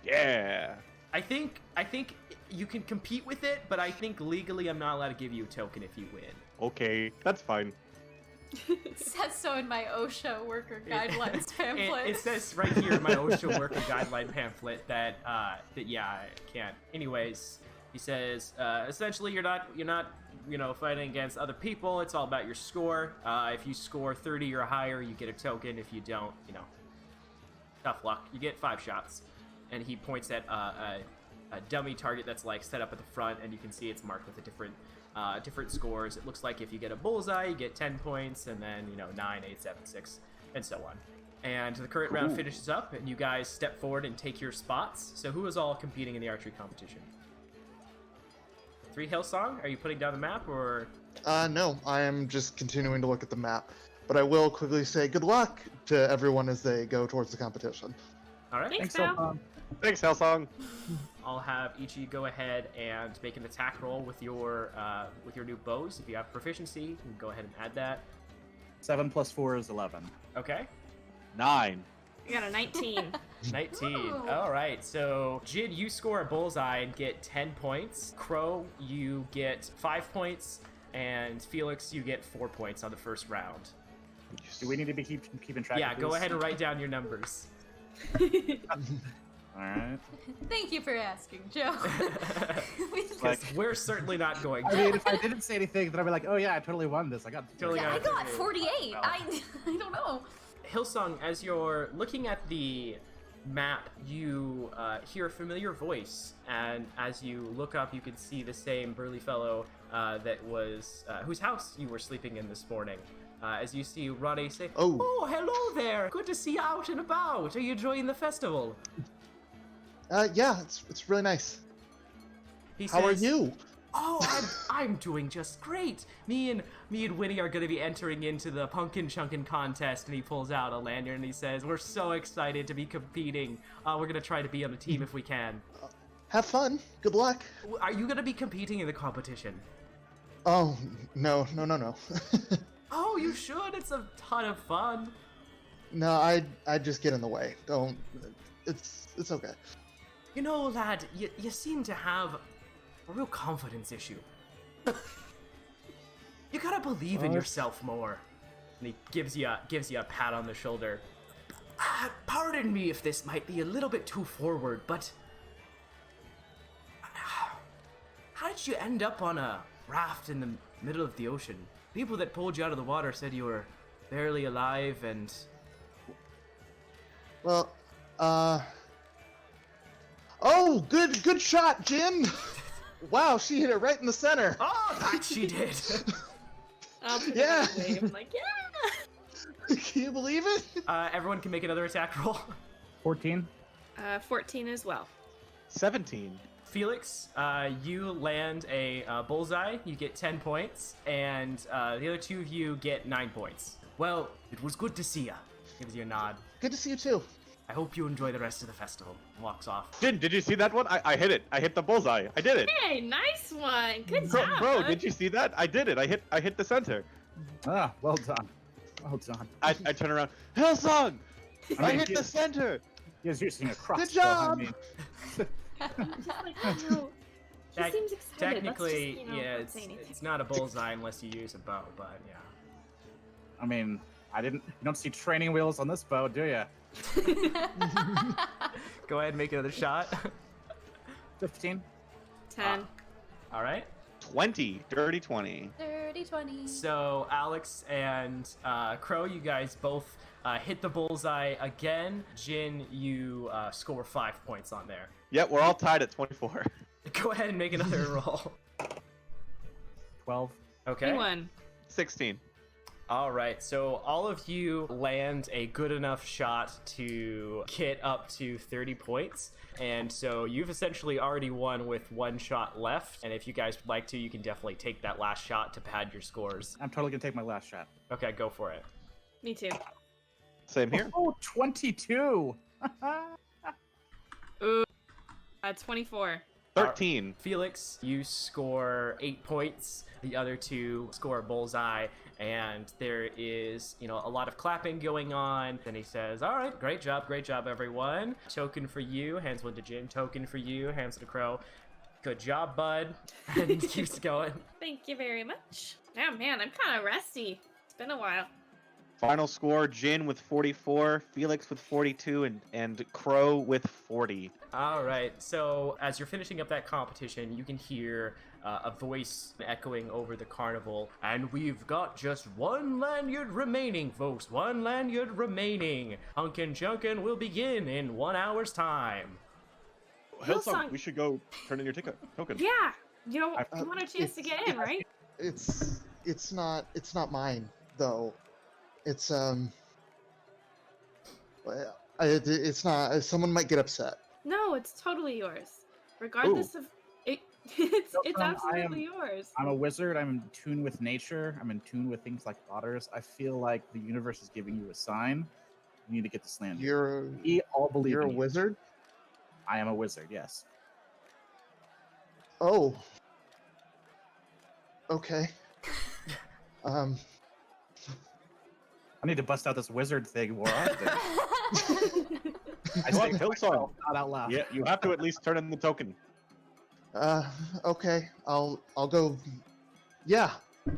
Yeah.
I think you can compete with it, but I think legally I'm not allowed to give you a token if you win.
Okay, that's fine.
It says so in my OSHA worker guidelines pamphlet.
It says right here in my OSHA worker guideline pamphlet that yeah, I can't. Anyways, he says essentially you're not fighting against other people. It's all about your score. If you score 30 or higher, you get a token. If you don't, tough luck. You get 5 shots. And he points at a dummy target that's like set up at the front, and you can see it's marked with a different scores. It looks like if you get a bullseye, you get 10 points, and then 9, 8, 7, 6, and so on. And the current round finishes up, and you guys step forward and take your spots. So who is all competing in the archery competition? 3 Hillsong, are you putting down the map or?
No, I am just continuing to look at the map. But I will quickly say good luck to everyone as they go towards the competition.
All right.
Thanks,
Thanks,
Hal.
Thanks, Hellsong.
I'll have each of you go ahead and make an attack roll with your new bows. If you have proficiency, you can go ahead and add that.
7 plus 4 is 11.
Okay.
9.
You got a 19.
19.
Ooh.
All right. So, Jid, you score a bullseye and get 10 points. Crow, you get 5 points. And Felix, you get 4 points on the first round.
Do we need to be keeping track
Yeah,
of
go
these?
ahead and write down your numbers.
All right.
Thank you for asking, Joe.
Because we're certainly not going
I
to.
mean, if I didn't say anything, then I'd be like, oh yeah, I totally won this. I got
Totally
I
got
got
it.
48. I don't know.
Hillsong, as you're looking at the map, you hear a familiar voice, and as you look up, you can see the same burly fellow that was whose house you were sleeping in this morning. As you see Roddy say,
Oh.
Hello there! Good to see you out and about. Are you enjoying the festival?"
Yeah, it's really nice.
He
How are
says,
you?
"Oh, I'm doing just great. Me and Winnie are going to be entering into the punkin chunkin contest." And he pulls out a lanyard and he says, "We're so excited to be competing. We're going to try to be on the team if we can."
Have fun. Good luck.
Are you going to be competing in the competition?
Oh, no.
Oh, you should. It's a ton of fun.
No, I just get in the way. Don't. It's okay.
You know, lad, you seem to have a real confidence issue. You gotta believe in yourself more. And he gives you a pat on the shoulder. Pardon me if this might be a little bit too forward, but how did you end up on a raft in the middle of the ocean? People that pulled you out of the water said you were barely alive and...
Well, Oh, good shot, Jin! Wow, she hit it right in the center.
Oh, that she did!
I'll put
Yeah.
it on the wave. I'm like, yeah!
Can you believe it?
Everyone can make another attack roll.
14.
14 as well.
17.
Felix, you land a bullseye. You get 10 points, and the other two of you get 9 points. Well, it was good to see ya. Gives you a nod.
Good to see you too.
I hope you enjoy the rest of the festival. Walks off.
Did you see that one? I hit it. I hit the bullseye. I did it.
Hey, nice one. Good
Bro,
job.
bro,
bud.
did you see that? I did it. I hit the center.
Ah, well done. Well done.
I turn around. Hillsong! I
mean,
hit the center.
He was using a crossbow.
Good job!
I mean,
Just like, oh, no. He
Tec-
seems excited.
Technically,
Let's just,
yeah,
not say anything.
it's not a bullseye unless you use a bow, but yeah.
I mean, you don't see training wheels on this bow, do you?
Go ahead and make another shot.
15.
10.
All right.
20. Dirty 20.
Dirty 20.
So Alex and Crow, you guys both hit the bullseye again. Jin, you score 5 points on there.
Yep, we're all tied at 24.
Go ahead and make another roll.
12.
Okay.
21.
16.
All right. So all of you land a good enough shot to get up to 30 points. And so you've essentially already won with one shot left. And if you guys would like to, you can definitely take that last shot to pad your scores.
I'm totally gonna take my last shot.
Okay, go for it.
Me too.
Same here.
Oh, 22.
24.
13.
Felix, you score 8 points. The other two score a bullseye, and there is, a lot of clapping going on. Then he says, "All right, great job, everyone. Token for you." Hands one to Jin. Token for you. Hands to Crow. Good job, bud. And he keeps going.
Thank you very much. Oh man, I'm kind of rusty. It's been a while.
Final score, Jin with 44, Felix with 42, and Crow with 40.
All right. So as you're finishing up that competition, you can hear a voice echoing over the carnival. "And we've got just one lanyard remaining, folks. One lanyard remaining. Punkin Chunkin will begin in 1 hour's time."
Hillsong-
we should go turn in your token.
Yeah. You want a chance to get in,
yeah.
right?
It's not mine though. It's it's not. Someone might get upset.
No, it's totally yours. Regardless of it, It's
I
absolutely
am-
yours.
I'm a wizard. I'm in tune with nature. I'm in tune with things like otters. I feel like the universe is giving you a sign. You need to get this land. We all believe
You're
in
a
you.
wizard?
I am a wizard, yes.
Oh. Okay.
I need to bust out this wizard thing more often. I say to myself, not out loud.
Yeah, you have to at least turn in the token.
Okay. I'll go. Yeah,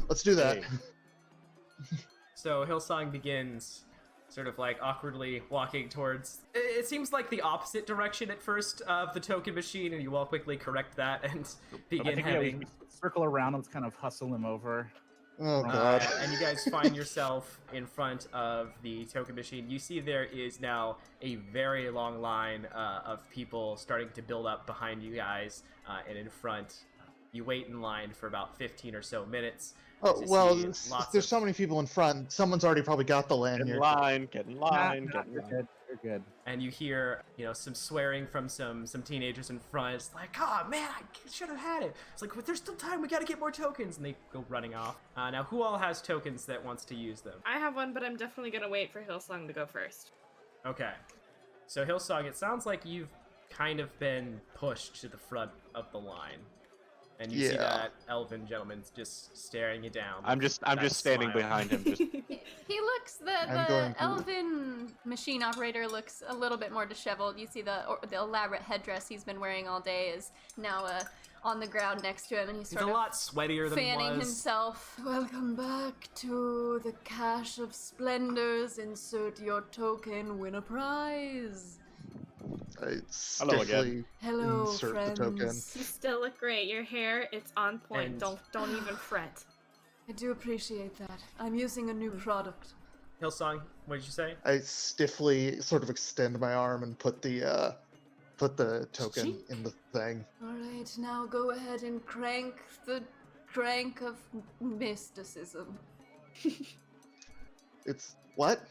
let's do that.
Hey.
So Hillsong begins sort of like awkwardly walking towards, it seems like the opposite direction at first of the token machine, and you all quickly correct that and begin heading.
We circle around and kind of hustle him over.
Oh god.
And you guys find yourself in front of the token machine. You see there is now a very long line of people starting to build up behind you guys and in front. You wait in line for about 15 or so minutes.
Oh
to
well,
see
there's
lots
so many people in front. Someone's already probably got the
Get in
lanyard.
line, get in line, get in
You're
line.
good. You're good.
and you hear, some swearing from some teenagers in front. It's like, oh man, I should have had it. It's like, well, there's still time. We got to get more tokens, and they go running off. Now, who all has tokens that wants to use them?
I have one, but I'm definitely gonna wait for Hillsong to go first.
Okay. So Hillsong, it sounds like you've kind of been pushed to the front of the line. And you see
Yeah.
that elven gentleman's just staring you down.
I'm just
that
standing
smile.
behind him. Just
He looks
I'm
the
going to-
elven machine operator looks a little bit more disheveled. You see the elaborate headdress he's been wearing all day is now on the ground next to him, and he's
He's
sort
a
of
lot sweatier than he
fanning
was.
himself.
Welcome back to the Cache of Splendors. Insert your token, win a prize.
I
Hello again.
stiffly
Hello,
insert
friends.
the token.
You still look great. Your hair, it's on point.
And-
Don't even fret.
I do appreciate that. I'm using a new product.
Hillsong, what did you say?
I stiffly sort of extend my arm and put the token
Chink.
in the thing.
All right, now go ahead and crank the crank of mysticism.
It's what?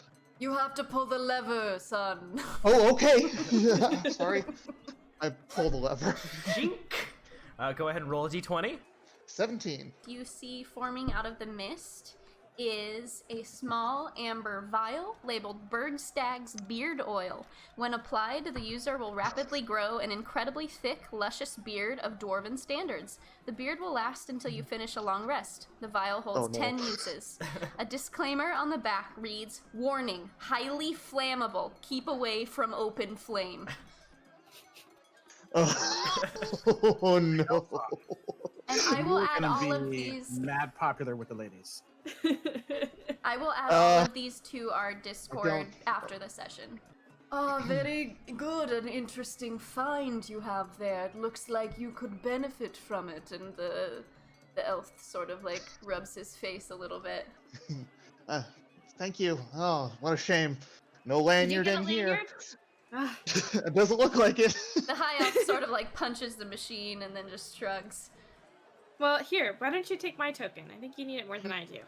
You have to pull the lever, son.
Oh, okay. Sorry. I pull the lever.
Jink! Go ahead and roll a d20.
17.
You see forming out of the mist is a small amber vial labeled Bird Stag's Beard Oil. When applied, the user will rapidly grow an incredibly thick, luscious beard of dwarven standards. The beard will last until you finish a long rest. The vial holds
Oh, no.
10 uses. A disclaimer on the back reads, "Warning, highly flammable. Keep away from open flame."
Oh no.
And I will
You're
add
gonna
all of
be
these.
mad popular with the ladies.
I will add all
Uh,
of these to our Discord
don't-
after the session.
Ah, very good. An interesting find you have there. It looks like you could benefit from it.
And the elf sort of like rubs his face a little bit.
Thank you. Oh, what a shame. No
Did you
lanyard
get a
in here.
lanyard? Ah,
It doesn't look like it.
The high elf sort of like punches the machine and then just shrugs.
well, here. Why don't you take my token? I think you need it more than I do.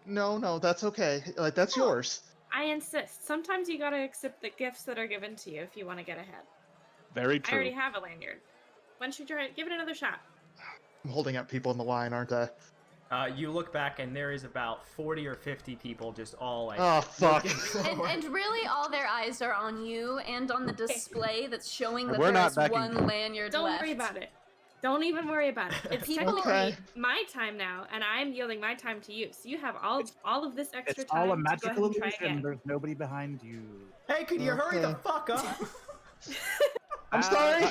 No, that's okay. Like that's yours.
I insist. Sometimes you gotta accept the gifts that are given to you if you want to get ahead.
very
I already
true.
have a lanyard. Why don't you try it? Give it another shot.
I'm holding up people in the line, aren't I?
You look back, and there is about 40 or 50 people just all like.
Oh fuck.
looking
And,
forward.
and really, all their eyes are on you and on the display that's showing that
We're
there
not
is
backing
one
you.
lanyard
Don't
left.
worry about it. Don't even worry about it. It's
People-
technically
Okay.
my time now, and I'm yielding my time to you. So you have all of this extra
It's
time
all a
to go ahead
magical
and try
illusion.
again.
There's nobody behind you.
Hey, could you hurry the
Okay.
fuck up?
I'm sorry.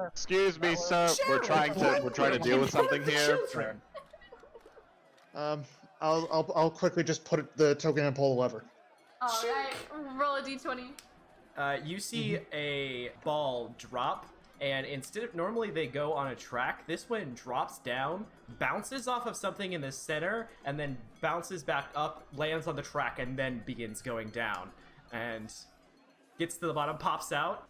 Excuse me, sir. We're trying to deal with something here.
Children.
I'll quickly just put the token and pull the lever.
Alright, roll a d20.
You see a ball drop, and instead of normally they go on a track, this one drops down, bounces off of something in the center, and then bounces back up, lands on the track, and then begins going down. And gets to the bottom, pops out.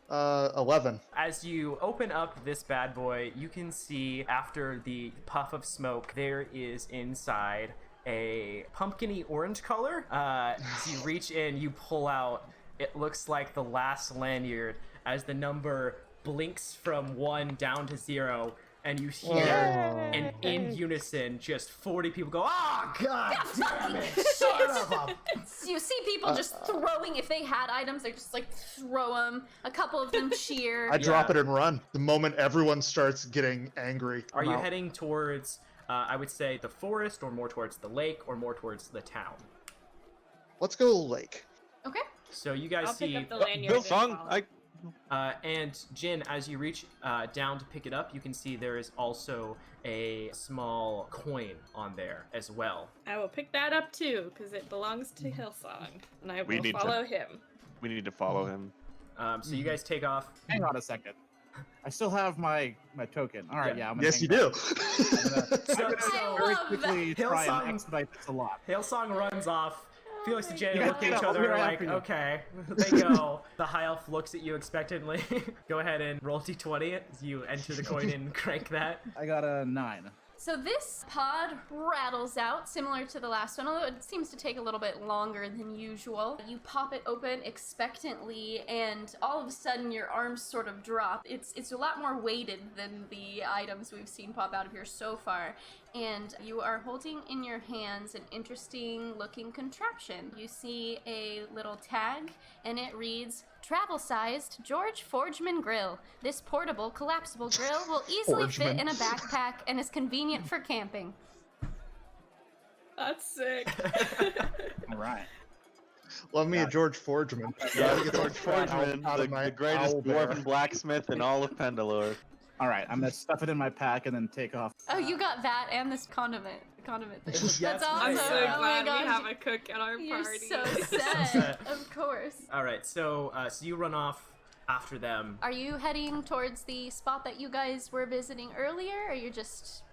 11.
As you open up this bad boy, you can see after the puff of smoke, there is inside a pumpkin-y orange color. As you reach in, you pull out, it looks like the last lanyard as the number blinks from 1 down to 0. and you hear, and in unison, just 40 people go, "Ah, god damn it, son of a..."
You see people just throwing, if they had items, they just like throw them. A couple of them cheer.
I drop it and run. The moment everyone starts getting angry.
Are
I'm
you
out.
heading towards, I would say, the forest, or more towards the lake, or more towards the town?
Let's go lake.
Okay.
So you guys
I'll
see,
pick up the lanyard. and
Hillsong,
follow.
and Jin, as you reach down to pick it up, you can see there is also a small coin on there as well.
I will pick that up too, because it belongs to Hillsong, and I
We
will
need to-
follow him.
we need to follow him.
So you guys take off.
Hang on a second. I still have my token. All right, yeah. I'm gonna
Yes,
hang
you
back.
do.
So,
I
Very
love
quickly
that.
try
Hillsong-
and expedite this a lot.
Hailsong runs off. Felix and Jay
You guys
look at
get
each
up,
other
we'll be right
like,
after you.
okay. They go. The high elf looks at you expectantly. Go ahead and roll d20 as you enter the coin and crank that.
I got a 9.
So this pod rattles out, similar to the last one, although it seems to take a little bit longer than usual. You pop it open expectantly, and all of a sudden your arms sort of drop. It's a lot more weighted than the items we've seen pop out of here so far. And you are holding in your hands an interesting looking contraption. You see a little tag, and it reads, "Travel-sized George Forgeman Grill. This portable, collapsible grill will easily fit in a backpack and is convenient for camping."
That's sick.
All right.
Love me a George Forgeman.
Yeah,
Get
George Forgeman,
out of my
the greatest
owl bear.
dwarven blacksmith in all of Pendalore.
All right. I'm gonna stuff it in my pack and then take off.
Oh, you got that and this condiment thing.
Yes,
That's awesome.
I'm so
Oh my
glad
gosh.
we have a cook at our
You're
party.
so
set.
set. Of course.
All right, so you run off after them.
Are you heading towards the spot that you guys were visiting earlier, or you're just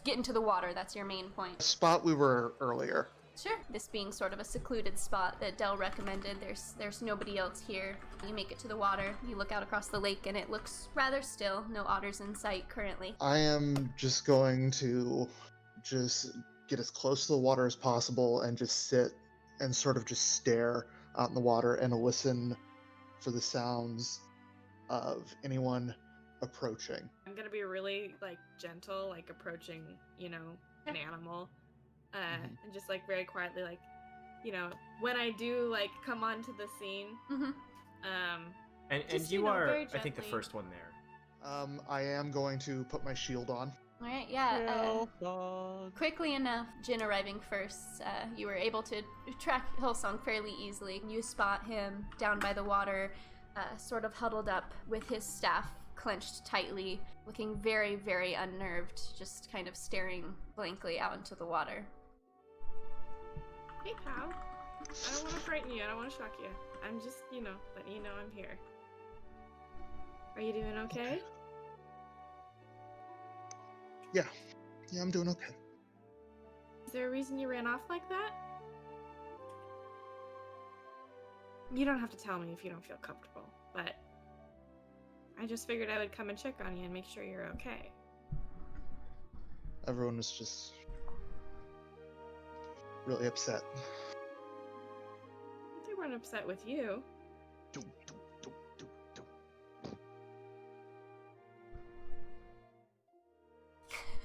getting to the water? That's your main point.
Spot we were earlier.
Sure. This being sort of a secluded spot that Dell recommended, there's nobody else here. You make it to the water, you look out across the lake, and it looks rather still. No otters in sight currently.
I am just going to just get as close to the water as possible and just sit and sort of just stare out in the water and listen for the sounds of anyone approaching.
I'm gonna be really like gentle, like approaching, an animal, and just like very quietly, like, when I do like come onto the scene,
Mm-hmm.
And
Just,
you are,
very
I think, the
gently.
first one there.
I am going to put my shield on.
All right, yeah. Quickly enough, Jin arriving first, you were able to track Hillsong fairly easily. You spot him down by the water, sort of huddled up with his staff clenched tightly, looking very, very unnerved, just kind of staring blankly out into the water.
Hey, pal. I don't want to frighten you. I don't want to shock you. I'm just, letting you know I'm here. Are you doing okay?
Yeah, I'm doing okay.
Is there a reason you ran off like that? You don't have to tell me if you don't feel comfortable, but I just figured I would come and check on you and make sure you're okay.
Everyone was just really upset.
They weren't upset with you.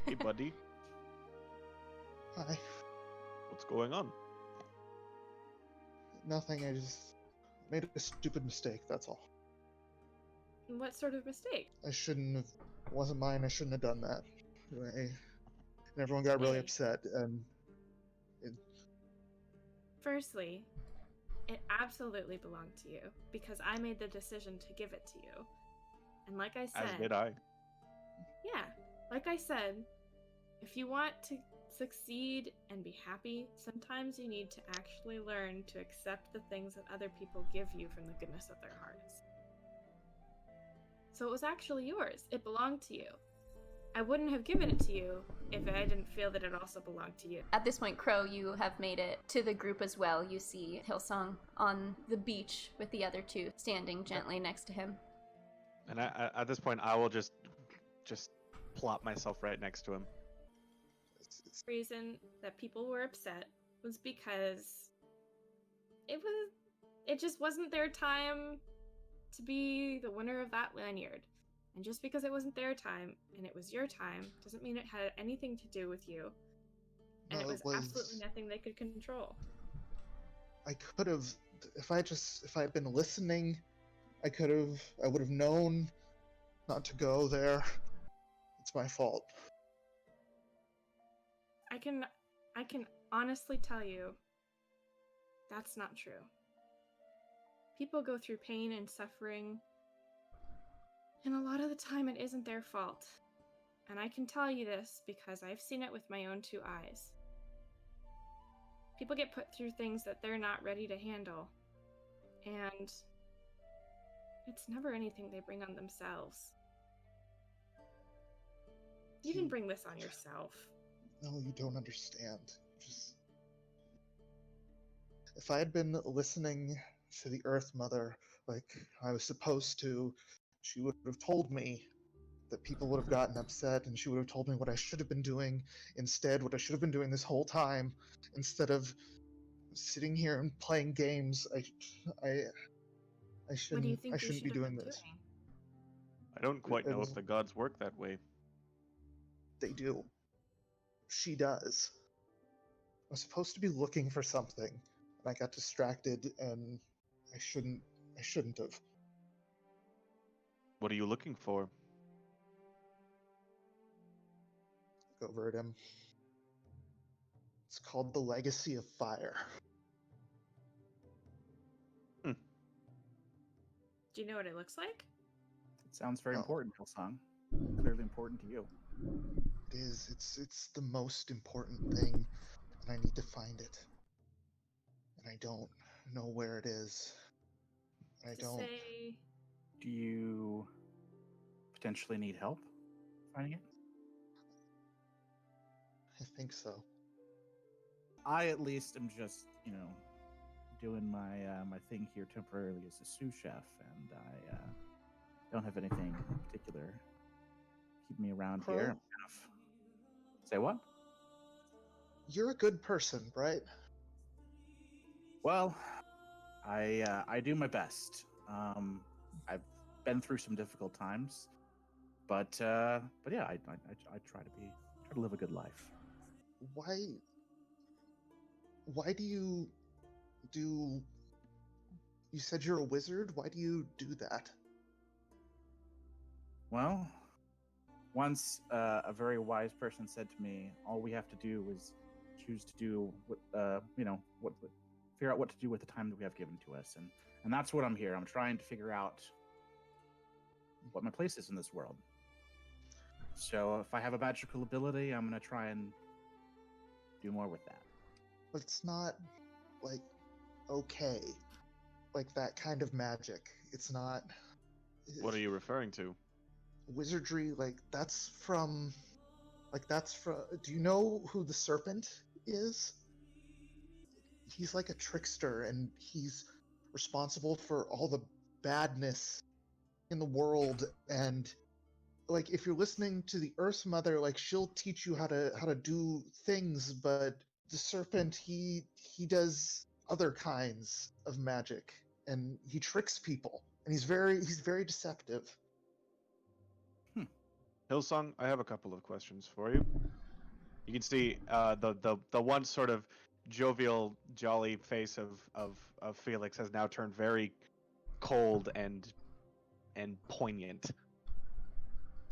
Hey, buddy.
Hi.
What's going on?
Nothing, I just made a stupid mistake, that's all.
What sort of mistake?
I shouldn't have, it wasn't mine, I shouldn't have done that. And everyone got really
Hey.
upset, and
Firstly, it absolutely belonged to you because I made the decision to give it to you. And like I said,
As did I.
yeah, like I said, if you want to succeed and be happy, sometimes you need to actually learn to accept the things that other people give you from the goodness of their hearts. So it was actually yours. It belonged to you. I wouldn't have given it to you if I didn't feel that it also belonged to you.
At this point, Crow, you have made it to the group as well. You see Hillsong on the beach with the other two, standing gently next to him.
And at this point, I will just plop myself right next to him.
The reason that people were upset was because it just wasn't their time to be the winner of that lanyard. And just because it wasn't their time and it was your time doesn't mean it had anything to do with you. And
No,
it was absolutely nothing they could control.
I could have, if I had been listening, I would have known not to go there. It's my fault.
I can honestly tell you that's not true. People go through pain and suffering, and a lot of the time it isn't their fault. And I can tell you this because I've seen it with my own two eyes. People get put through things that they're not ready to handle, and it's never anything they bring on themselves. You didn't bring this on yourself.
No, you don't understand. If I had been listening to the Earth Mother like I was supposed to, she would have told me that people would have gotten upset, and she would have told me what I should have been doing instead, what I should have been doing this whole time, instead of sitting here and playing games. I shouldn't.
What do you think
I
you
shouldn't be
should have
doing
been
this.
doing?
I don't quite know
was-
if the gods work that way.
They do. She does. I was supposed to be looking for something, and I got distracted, and I shouldn't have.
What are you looking for?
Look over at him. It's called the Legacy of Fire.
Do you know what it looks like?
It sounds very
No.
important, Hillsong. Clearly important to you.
It is. It's the most important thing, and I need to find it. And I don't know where it is. I
To
don't.
say,
Do you potentially need help finding it?
I think so.
I at least am just, doing my thing here temporarily as a sous chef, and I don't have anything in particular keep me around
Crow?
here. I'm kind of... Say what?
You're a good person, right?
Well, I do my best. I've been through some difficult times, but yeah, I try to live a good life.
Why do you do? You said you're a wizard. Why do you do that?
Well, once a very wise person said to me, all we have to do is choose to do what figure out what to do with the time that we have given to us, and that's what I'm here. I'm trying to figure out what my place is in this world. So if I have a magical ability, I'm gonna try and do more with that.
But it's not like okay, like that kind of magic. It's not.
What are you referring to?
Wizardry? That's from. Do you know who the serpent is? He's like a trickster, and he's responsible for all the badness in the world. And if you're listening to the Earth Mother, she'll teach you how to do things, but the serpent, he does other kinds of magic, and he tricks people, and he's very deceptive.
Hillsong, I have a couple of questions for you. You can see the one sort of jovial, jolly face of Felix has now turned very cold and poignant,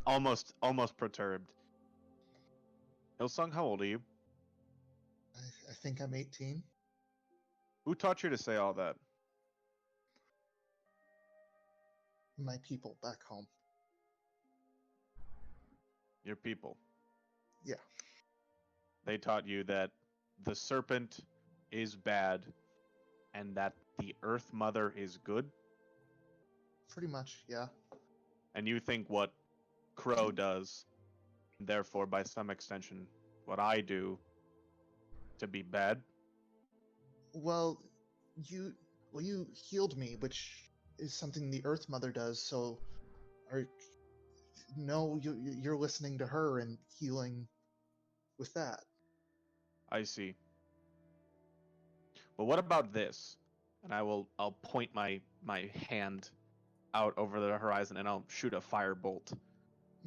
almost perturbed. Hillsong, how old are you?
I think I'm 18.
Who taught you to say all that?
My people back home.
Your people.
Yeah.
They taught you that the serpent is bad and that the Earth Mother is good?
Pretty much, yeah.
And you think what Crow does, and therefore by some extension what I do, to be bad?
Well, you healed me, which is something the Earth Mother does. So, you're listening to her and healing with that.
I see. But what about this? And I'll point my hand out over the horizon, and I'll shoot a firebolt,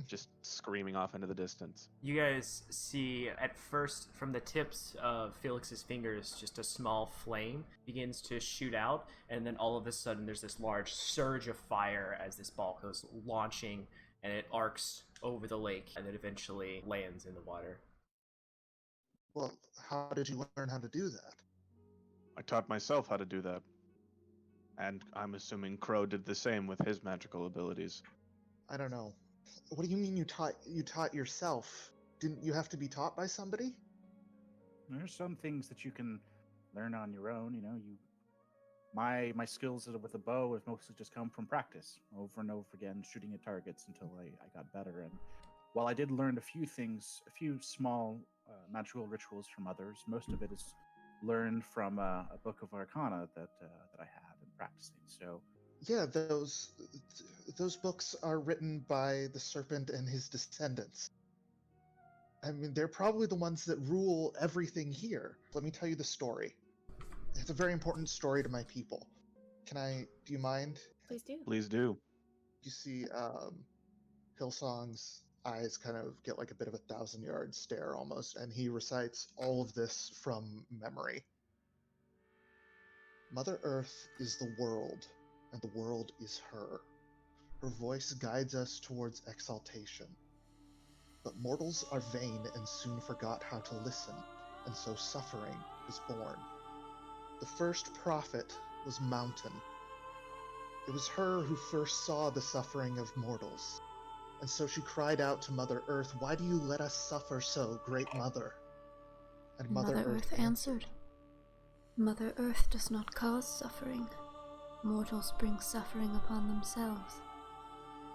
just screaming off into the distance.
You guys see at first from the tips of Felix's fingers just a small flame begins to shoot out, and then all of a sudden there's this large surge of fire as this ball goes launching, and it arcs over the lake and it eventually lands in the water.
Well, how did you learn how to do that?
I taught myself how to do that. And I'm assuming Crow did the same with his magical abilities.
I don't know. What do you mean you taught yourself? Didn't you have to be taught by somebody?
There's some things that you can learn on your own. You know, my skills with a bow have mostly just come from practice, over and over again, shooting at targets until I got better. And while I did learn a few small magical rituals from others, most of it is learned from a book of Arcana that I have in practicing. So
Yeah, those books are written by the serpent and his descendants. I mean, they're probably the ones that rule everything here. Let me tell you the story. It's a very important story to my people. Do you mind?
Please do.
Please do.
You see, Hillsong's eyes kind of get like a bit of a 1,000-yard stare almost, and he recites all of this from memory. Mother Earth is the world, and the world is her. Her voice guides us towards exaltation. But mortals are vain and soon forgot how to listen, and so suffering is born. The first prophet was Mountain. It was her who first saw the suffering of mortals, and so she cried out to Mother Earth, "Why do you let us suffer so, Great Mother?" And Mother Earth
answered, "Mother Earth does not cause suffering. Mortals bring suffering upon themselves."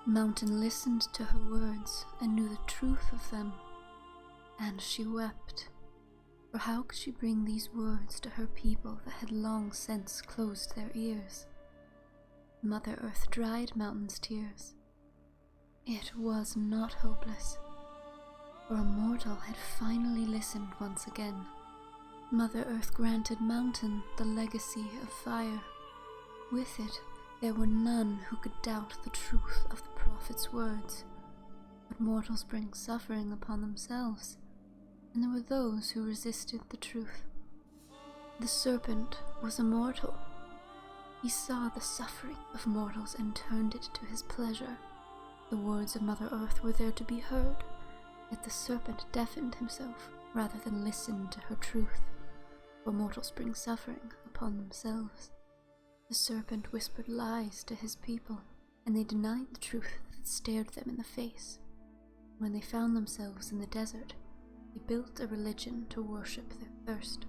Mountain listened to her words and knew the truth of them, and she wept. For how could she bring these words to her people that had long since closed their ears? Mother Earth dried Mountain's tears. It was not hopeless, for a mortal had finally listened once again. Mother Earth granted Mountain the legacy of fire. With it, there were none who could doubt the truth of the prophet's words. But mortals bring suffering upon themselves, and there were those who resisted the truth. The serpent was immortal. He saw the suffering of mortals and turned it to his pleasure. The words of Mother Earth were there to be heard, yet the serpent deafened himself rather than listen to her truth, for mortals bring suffering upon themselves. The serpent whispered lies to his people, and they denied the truth that stared them in the face. When they found themselves in the desert, they built a religion to worship their thirst.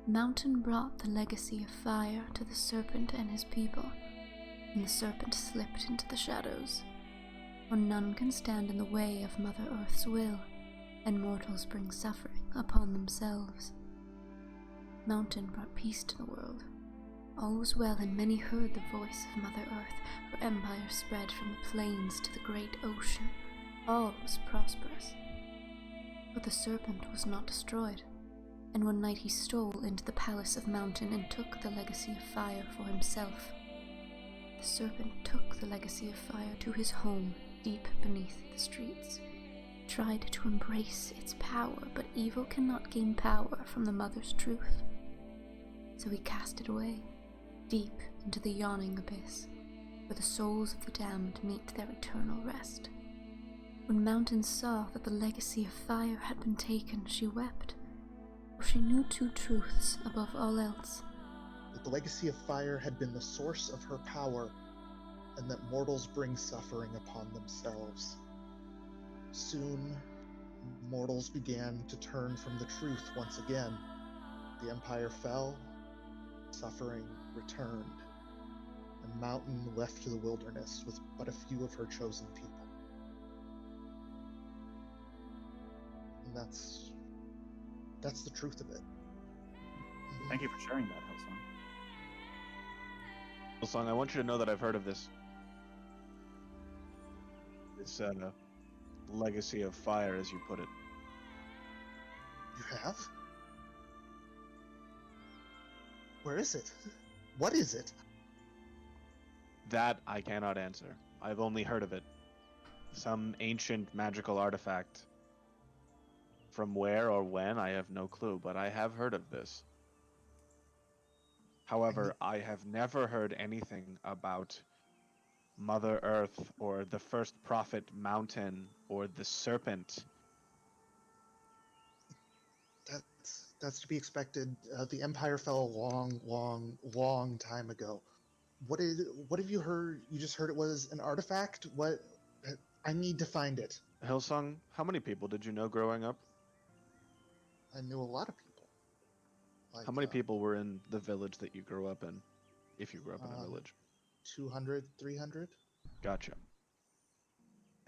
Mountain brought the legacy of fire to the serpent and his people, and the serpent slipped into the shadows. For none can stand in the way of Mother Earth's will, and mortals bring suffering upon themselves. Mountain brought peace to the world. All was well, and many heard the voice of Mother Earth. Her empire spread from the plains to the great ocean. All was prosperous. But the serpent was not destroyed, and one night he stole into the palace of Mountain and took the legacy of fire for himself. The serpent took the legacy of fire to his home deep beneath the streets. He tried to embrace its power, but evil cannot gain power from the mother's truth. So he cast it away, deep into the yawning abyss, where the souls of the damned meet their eternal rest. When Mountain saw that the legacy of fire had been taken, she wept, for she knew two truths above all else.
That the legacy of fire had been the source of her power, and that mortals bring suffering upon themselves. Soon, mortals began to turn from the truth once again. The empire fell, suffering returned, and Mountain left to the wilderness with but a few of her chosen people. And that's the truth of it.
Thank you for sharing that, Hillsong.
Hillsong, I want you to know that I've heard of this. This legacy of fire, as you put it.
You have? Where is it? What is it?
That I cannot answer. I've only heard of it. Some ancient magical artifact. From where or when, I have no clue, but I have heard of this. However, I have never heard anything about Mother Earth or the First Prophet Mountain or the Serpent.
That's to be expected. The Empire fell a long time ago. What have you heard? You just heard it was an artifact? What? I need to find it.
Hillsong, how many people did you know growing up?
I knew a lot of people. Like,
How many people were in the village that you grew up in? If you grew up in a village.
200, 300?
Gotcha.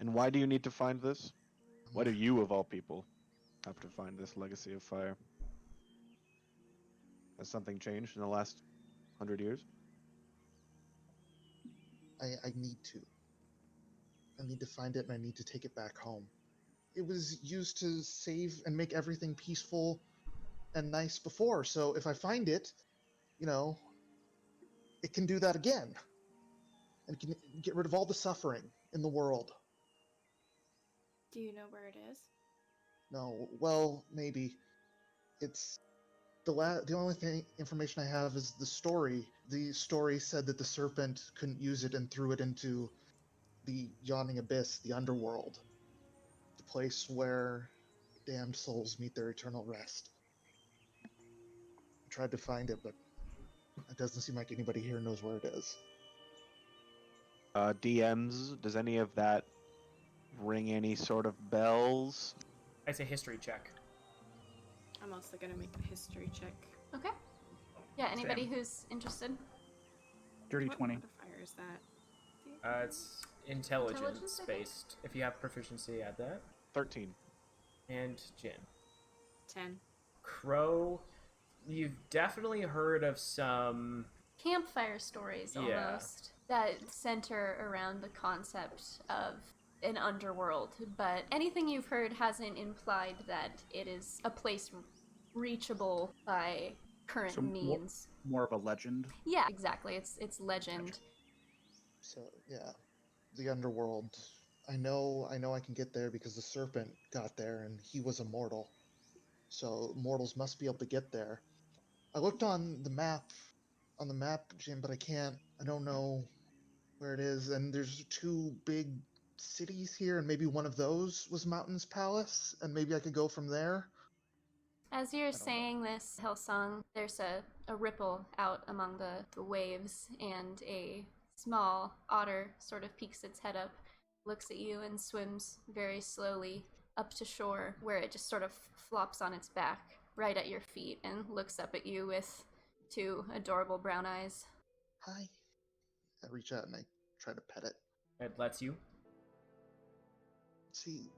And why do you need to find this? Why do you, of all people, have to find this legacy of fire? Has something changed in the last 100 years?
I need to. I need to find it and I need to take it back home. It was used to save and make everything peaceful and nice before, so if I find it, you know, it can do that again. And can get rid of all the suffering in the world.
Do you know where it is?
No, well, maybe. It's the only information I have is the story. The story said that the serpent couldn't use it and threw it into the yawning abyss, the underworld, the place where damned souls meet their eternal rest. I tried to find it, but it doesn't seem like anybody here knows where it is.
DMs, does any of that ring any sort of bells?
I say history check.
I'm also gonna make a history check.
Okay. Yeah, anybody who's interested?
Dirty
What
20.
modifier is that?
It's intelligence
Intelligence, I think?
based. If you have proficiency, add that.
13.
And Jin.
10.
Crow, you've definitely heard of some.
Campfire stories
Yeah.
almost that center around the concept of an underworld, but anything you've heard hasn't implied that it is a place reachable by current
So
means.
More of a legend.
Yeah, exactly. It's legend.
So yeah, the underworld. I know I can get there because the serpent got there and he was immortal. So mortals must be able to get there. I looked on the map, Jim, but I don't know where it is. And there's two big cities here, and maybe one of those was Mountain's Palace, and maybe I could go from there.
As you're
don't know.
saying this, Hillsong, there's a ripple out among the waves, and a small otter sort of peeks its head up, looks at you, and swims very slowly up to shore, where it just sort of flops on its back right at your feet and looks up at you with two adorable brown eyes.
Hi. I reach out and I try to pet it.
It lets you.
See,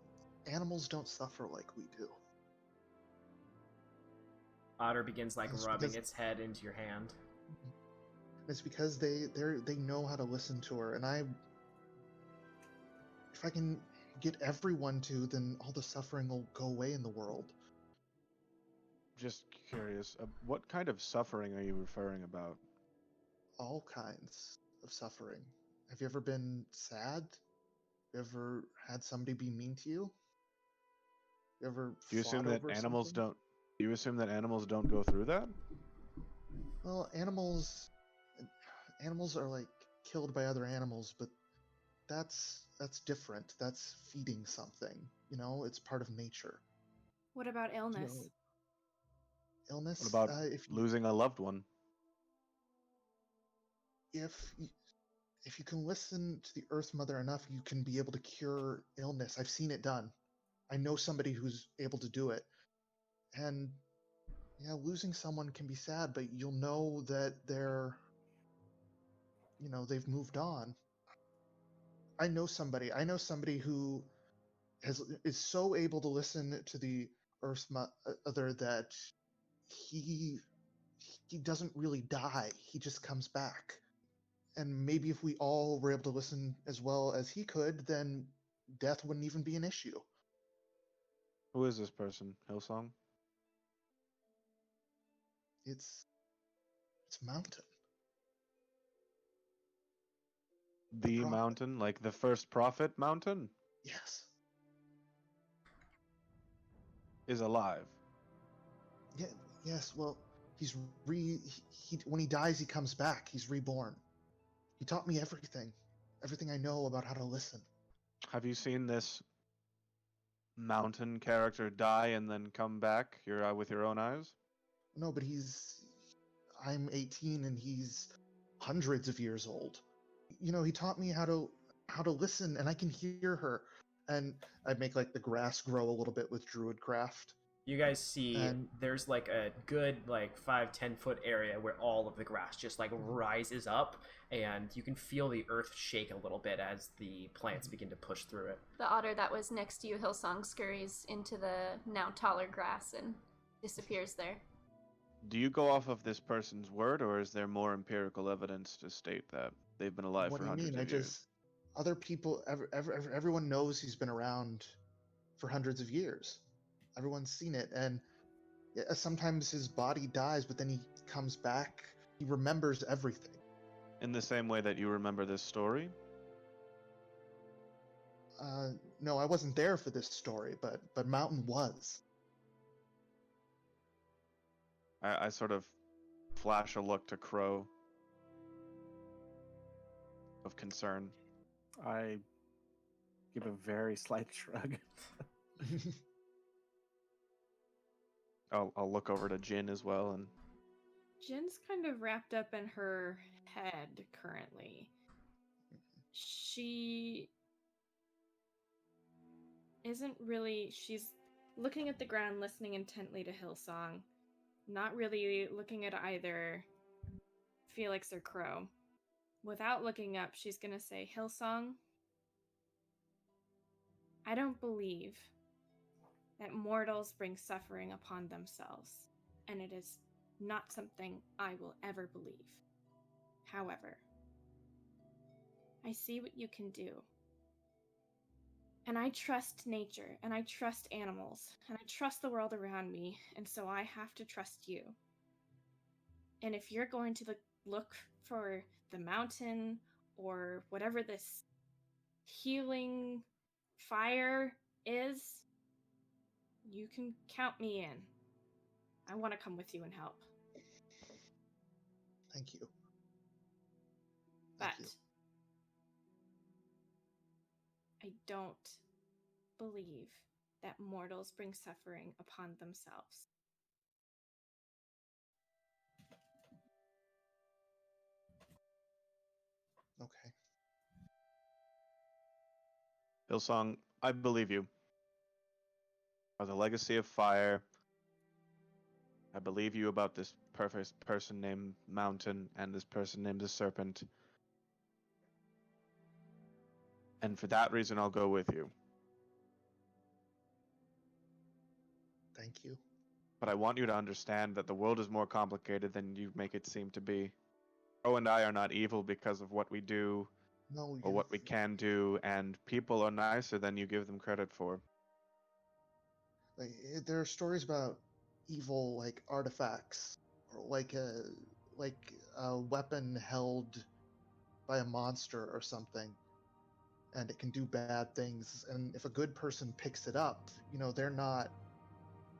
animals don't suffer like we do.
Otter begins like
It's
rubbing
because-
its head into your hand.
It's because they know how to listen to her, and if I can get everyone to, then all the suffering will go away in the world.
Just curious, what kind of suffering are you referring about?
All kinds of suffering. Have you ever been sad? You ever had somebody be mean to you? You ever
Do you
fought
assume that
over
animals
something?
don't? Do you assume that animals don't go through that?
Well, animals are like killed by other animals, but that's different. That's feeding something. You know, it's part of nature.
What about
You
illness?
know, illness.
What about
if
losing a loved one?
if you can listen to the Earth Mother enough, you can be able to cure illness. I've seen it done. I know somebody who's able to do it. And yeah, losing someone can be sad, but you'll know that they've moved on. I know somebody who is so able to listen to the Earth Mother that he doesn't really die. He just comes back. And maybe if we all were able to listen as well as he could, then death wouldn't even be an issue.
Who is this person? Hillsong?
It's Mountain.
The
Prophet.
mountain, like the first prophet mountain,
Yes.
is alive.
Yeah. Yes. Well, he's he when he dies, he comes back. He's reborn. He taught me everything I know about how to listen.
Have you seen this mountain character die and then come back with your own eyes?
No, but I'm 18 and he's hundreds of years old. You know, he taught me how to listen, and I can hear her. And I make like the grass grow a little bit with Druidcraft.
You guys see
And
there's like a good like 5-10 foot area where all of the grass just like rises up, and you can feel the earth shake a little bit as the plants begin to push through it.
The otter that was next to you, Hillsong, scurries into the now taller grass and disappears there.
Do you go off of this person's word, or is there more empirical evidence to state that they've been alive
what
for
do you
hundreds
mean?
of years?
Other people, everyone knows he's been around for hundreds of years. Everyone's seen it, and sometimes his body dies, but then he comes back. He remembers everything.
In the same way that you remember this story?
No, I wasn't there for this story, but Mountain was.
I sort of flash a look to Crow of concern.
I give a very slight shrug.
I'll look over to Jin as well, and
Jin's kind of wrapped up in her head currently. She isn't really. She's looking at the ground, listening intently to Hillsong, not really looking at either Felix or Crow. Without looking up, she's gonna say, Hillsong, I don't believe that mortals bring suffering upon themselves, and it is not something I will ever believe. However, I see what you can do. And I trust nature, and I trust animals, and I trust the world around me, and so I have to trust you. And if you're going to look for the mountain or whatever this healing fire is, you can count me in. I want to come with you and help.
Thank you.
But
Thank you.
I don't believe that mortals bring suffering upon themselves.
Okay.
Hillsong, I believe you. By the legacy of fire, I believe you about this perfect person named Mountain and this person named the Serpent. And for that reason, I'll go with you.
Thank you.
But I want you to understand that the world is more complicated than you make it seem to be. Crow and I are not evil because of what we do
No,
or what we can do, and people are nicer than you give them credit for.
like, there are stories about evil like artifacts, or like a weapon held by a monster or something, and it can do bad things. And if a good person picks it up, they're not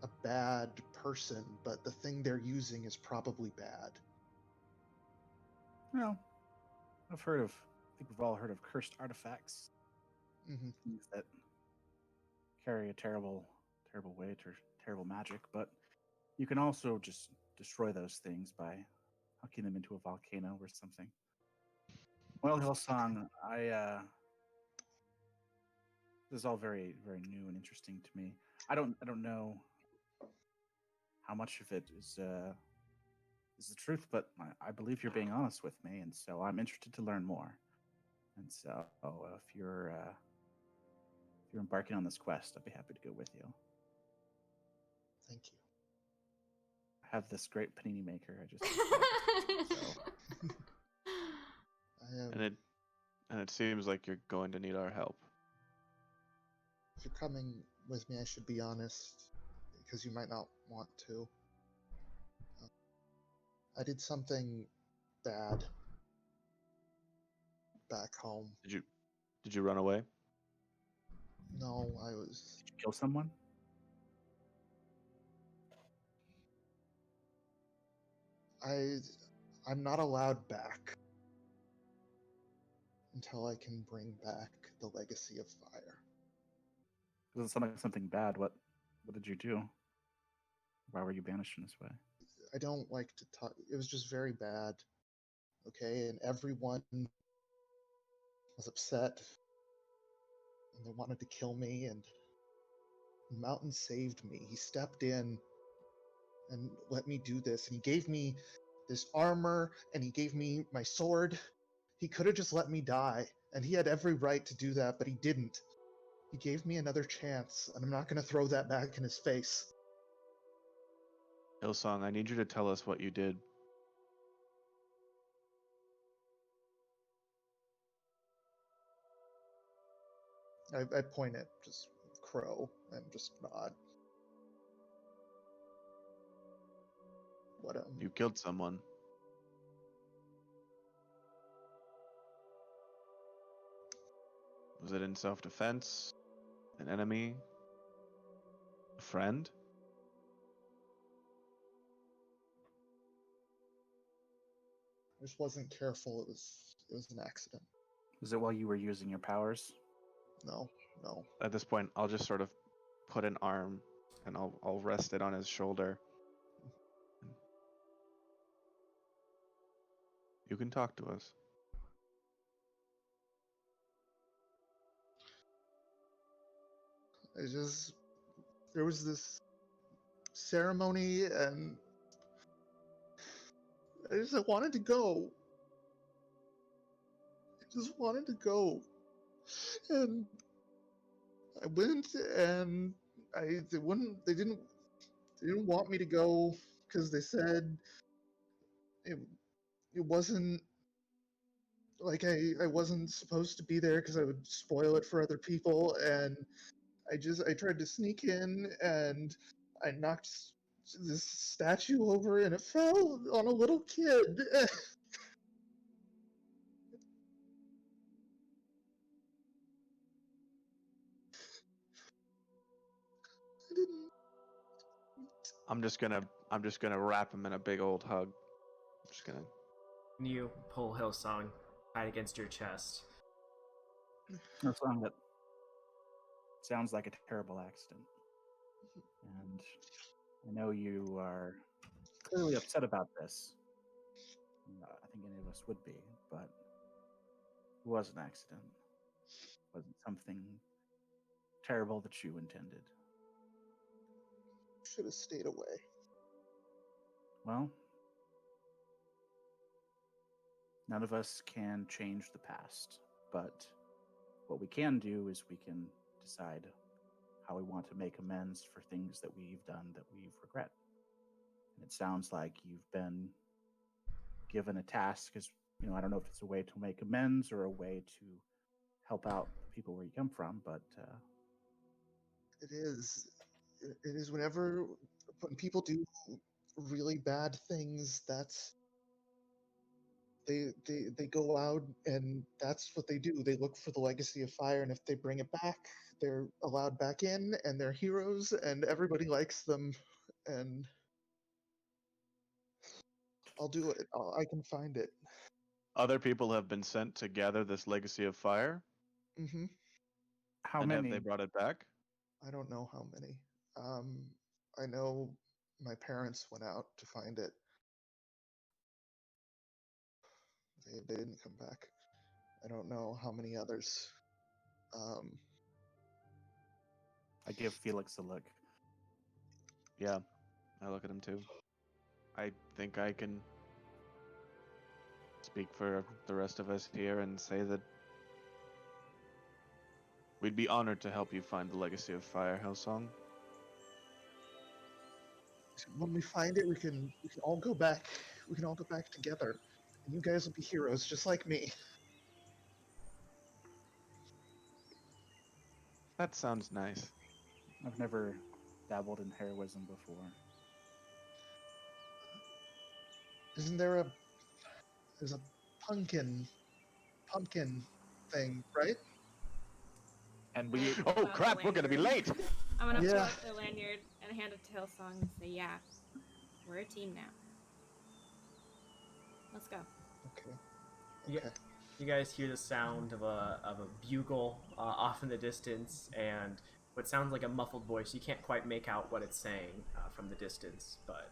a bad person, but the thing they're using is probably bad.
Well, I think we've all heard of cursed artifacts.
Mm-hmm.
Things that carry a terrible weight or terrible magic, but you can also just destroy those things by hucking them into a volcano or something. Well, Hillsong, this is all very, very new and interesting to me. I don't know how much of it is the truth, but I believe you're being honest with me, and so I'm interested to learn more. And so, if you're embarking on this quest, I'd be happy to go with you.
Thank you.
I have this great panini maker. I just
And it seems like you're going to need our help.
If you're coming with me, I should be honest, because you might not want to. I did something bad. back home.
Did you run away?
No, I was.
Did you kill someone?
I'm not allowed back until I can bring back the legacy of fire.
It doesn't sound like something bad. What did you do? Why were you banished in this way?
I don't like to talk. It was just very bad. Okay, and everyone was upset, and they wanted to kill me. And Mountain saved me. He stepped in and let me do this. And he gave me this armor, and he gave me my sword. He could have just let me die, and he had every right to do that, but he didn't. He gave me another chance, and I'm not going to throw that back in his face.
Hillsong, I need you to tell us what you did.
I point at just Crow and just nod. What
You killed someone. Was it in self-defense? An enemy? A friend?
I just wasn't careful. It was an accident.
Was it while you were using your powers?
No.
At this point, I'll just sort of put an arm and I'll rest it on his shoulder. You can talk to us.
There was this ceremony, and I wanted to go. I just wanted to go. And I went, and they didn't want me to go because they said it wasn't like I wasn't supposed to be there because I would spoil it for other people, and I tried to sneak in, and I knocked this statue over, and it fell on a little kid. I didn't.
I'm just gonna wrap him in a big old hug. I'm just gonna.
You pull Hillsong tight against your chest.
No song that sounds like a terrible accident. And I know you are clearly upset about this. I think any of us would be, but it was an accident. It wasn't something terrible that you intended.
Should have stayed away.
Well, none of us can change the past, but what we can do is we can decide how we want to make amends for things that we've done that we've regret. And it sounds like you've been given a task, as I don't know if it's a way to make amends or a way to help out the people where you come from, but
It is when people do really bad things, that's they go out, and that's what they do. They look for the legacy of fire, and if they bring it back, they're allowed back in, and they're heroes, and everybody likes them. And I'll do it. I can find it.
Other people have been sent to gather this legacy of fire.
Mm-hmm.
how
And
many?
have they brought it back?
I don't know how many. I know my parents went out to find it. They didn't come back. I don't know how many others.
I give Felix a look.
Yeah, I look at him too. I think I can speak for the rest of us here and say that we'd be honored to help you find the legacy of fire, Hillsong.
When we find it, we can all go back. We can all go back together, and you guys will be heroes just like me.
That sounds nice.
I've never dabbled in heroism before.
There's a punkin pumpkin thing, right?
And we.
Pull
Oh
out the
crap! We're gonna be
lanyard.
late.
I'm gonna pull
Yeah.
out the lanyard and hand it to Hillsong and say, "Yeah, we're a team now. Let's go."
Okay.
Yeah.
Okay.
You guys hear the sound of a bugle off in the distance, and what sounds like a muffled voice. You can't quite make out what it's saying from the distance, but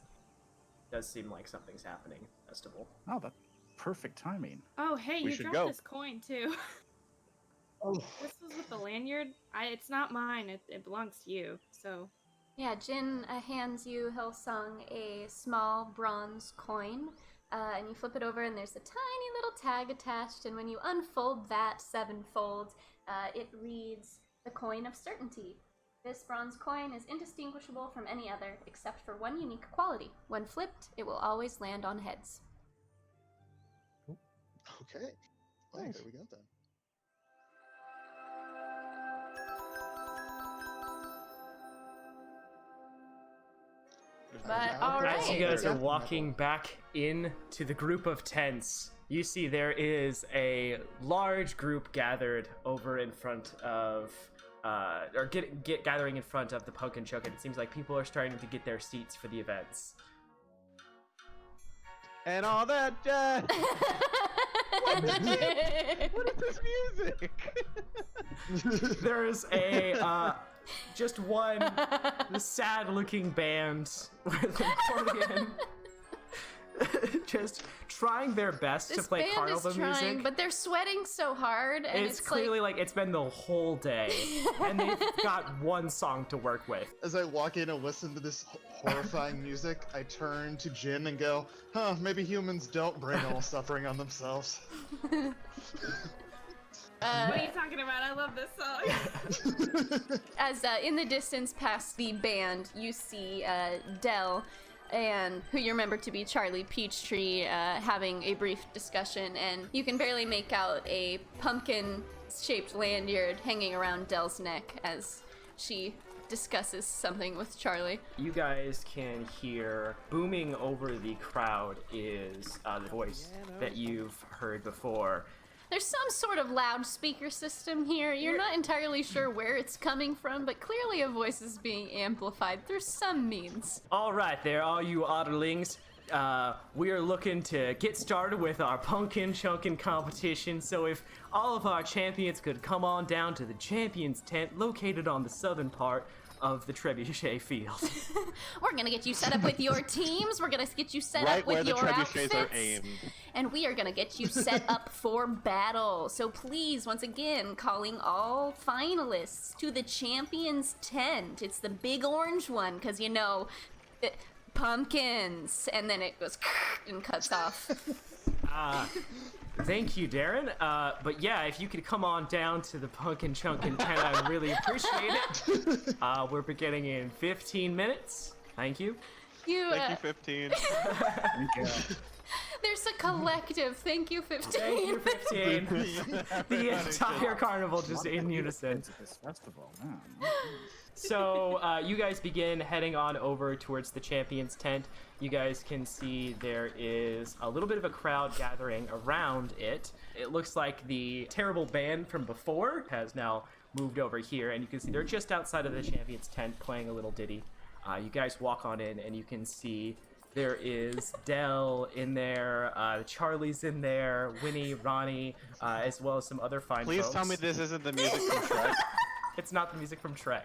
it does seem like something's happening. Festival.
Oh, that's perfect timing.
Oh, hey,
We
you
should
dropped
go.
this coin too.
Oh,
This was with the lanyard. It's not mine. It belongs to you. So
Yeah, Jin hands you, Hillsong, a small bronze coin, and you flip it over, and there's a tiny little tag attached, and when you unfold that sevenfold, it reads, "The Coin of Certainty. This bronze coin is indistinguishable from any other, except for one unique quality. When flipped, it will always land on heads."
okay. Well,
Nice.
there we go then.
But,
Okay.
all right.
As you guys
Yeah.
are walking back into the group of tents, you see there is a large group gathered over in front of, gathering in front of the Punkin Chunkin. It seems like people are starting to get their seats for the events.
And all that jazz. What is this music?
There's a just one sad-looking band with accordion, just trying their best
This
to play
band
carnival
is trying,
music.
but they're sweating so hard, and
It's clearly like it's been the whole day, and they've got one song to work with.
As I walk in and listen to this horrifying music, I turn to Jin and go, maybe humans don't bring all suffering on themselves.
what are you talking about? I love this song.
As in the distance past the band, you see Dell and who you remember to be Charlie Peachtree having a brief discussion, and you can barely make out a pumpkin-shaped lanyard hanging around Dell's neck as she discusses something with Charlie.
You guys can hear booming over the crowd is the voice that you've heard before.
There's some sort of loudspeaker system here. You're not entirely sure where it's coming from, but clearly a voice is being amplified through some means.
All right, there, all you Otterlings. We are looking to get started with our Punkin Chunkin competition, so if all of our champions could come on down to the champions tent located on the southern part of the Trebuchet field.
We're gonna get you set up with your teams. We're gonna get you set
Right
up with
where the
your
trebuchets are
outfits.
aimed.
And we are gonna get you set up for battle. So please, once again, calling all finalists to the champions tent. It's the big orange one, because you know, pumpkins. And then it goes and cuts off.
Thank you, Darren. But yeah, if you could come on down to the Punkin Chunkin tent, I'd really appreciate it. We're beginning in 15 minutes. Thank you.
Thank you, 15.
Thank you.
There's a collective thank you 15.
Thank you, 15. The entire carnival just in unison.
At this festival, man.
So you guys begin heading on over towards the champions tent. You guys can see there is a little bit of a crowd gathering around it. It looks like the terrible band from before has now moved over here, and you can see they're just outside of the champions tent playing a little ditty. You guys walk on in, and you can see there is Dell in there, Charlie's in there, Winnie, Ronnie, as well as some other fine
Please
folks.
tell me this isn't the music from Shrek.
It's not the music from Shrek.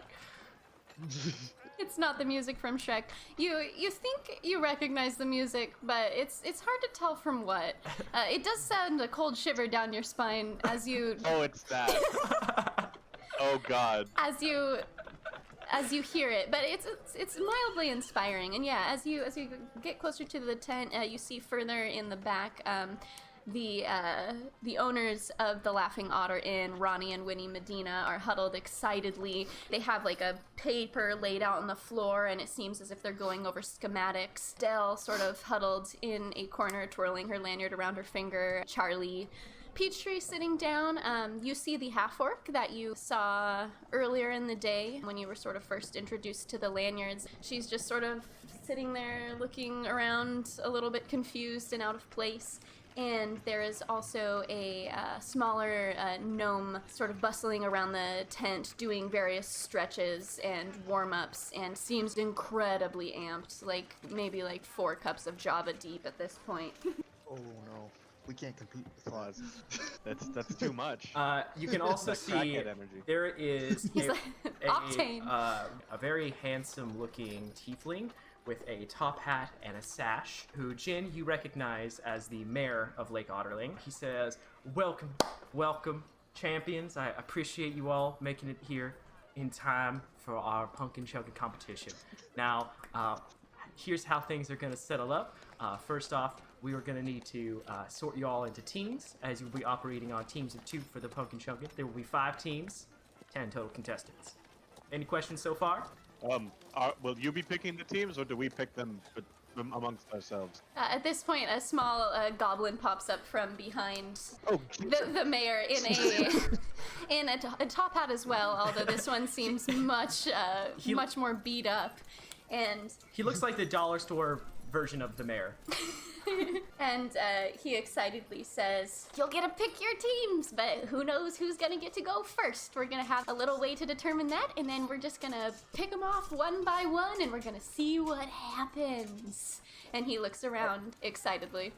It's not the music from Shrek. You think you recognize the music, but it's hard to tell from what. It does send a cold shiver down your spine as you
Oh, it's that. Oh God.
as you hear it, but it's mildly inspiring. And yeah, as you get closer to the tent, you see further in the back the owners of the Laughing Otter Inn, Ronnie and Winnie Medina, are huddled excitedly. They have like a paper laid out on the floor, and it seems as if they're going over schematics. Dell sort of huddled in a corner, twirling her lanyard around her finger. Charlie Peachtree sitting down. You see the half-orc that you saw earlier in the day when you were sort of first introduced to the lanyards. She's just sort of sitting there looking around a little bit confused and out of place. And there is also a smaller gnome sort of bustling around the tent, doing various stretches and warm-ups, and seems incredibly amped, like maybe like 4 cups of Java deep at this point.
Oh no, we can't compete with
Pause. That's too much.
You can also
That
see
crackhead energy.
there is
He's like, Octane.
a very handsome-looking tiefling with a top hat and a sash, who, Jin, you recognize as the mayor of Lake Otterling. He says, welcome, champions. I appreciate you all making it here in time for our pumpkin chunkin competition. Now, here's how things are going to settle up. First off, we are going to need to sort you all into teams, as you'll be operating on teams of 2 for the pumpkin chunkin. There will be 5 teams, 10 total contestants. Any questions so far?
Will you be picking the teams, or do we pick them amongst ourselves?
At this point, a small goblin pops up from behind the mayor in a top hat as well, although this one seems much more beat up. And
he looks like the dollar store version of the mayor.
And he excitedly says, "You'll get to pick your teams, but who knows who's gonna get to go first? We're gonna have a little way to determine that, and then we're just gonna pick them off one by one, and we're gonna see what happens." And he looks around excitedly.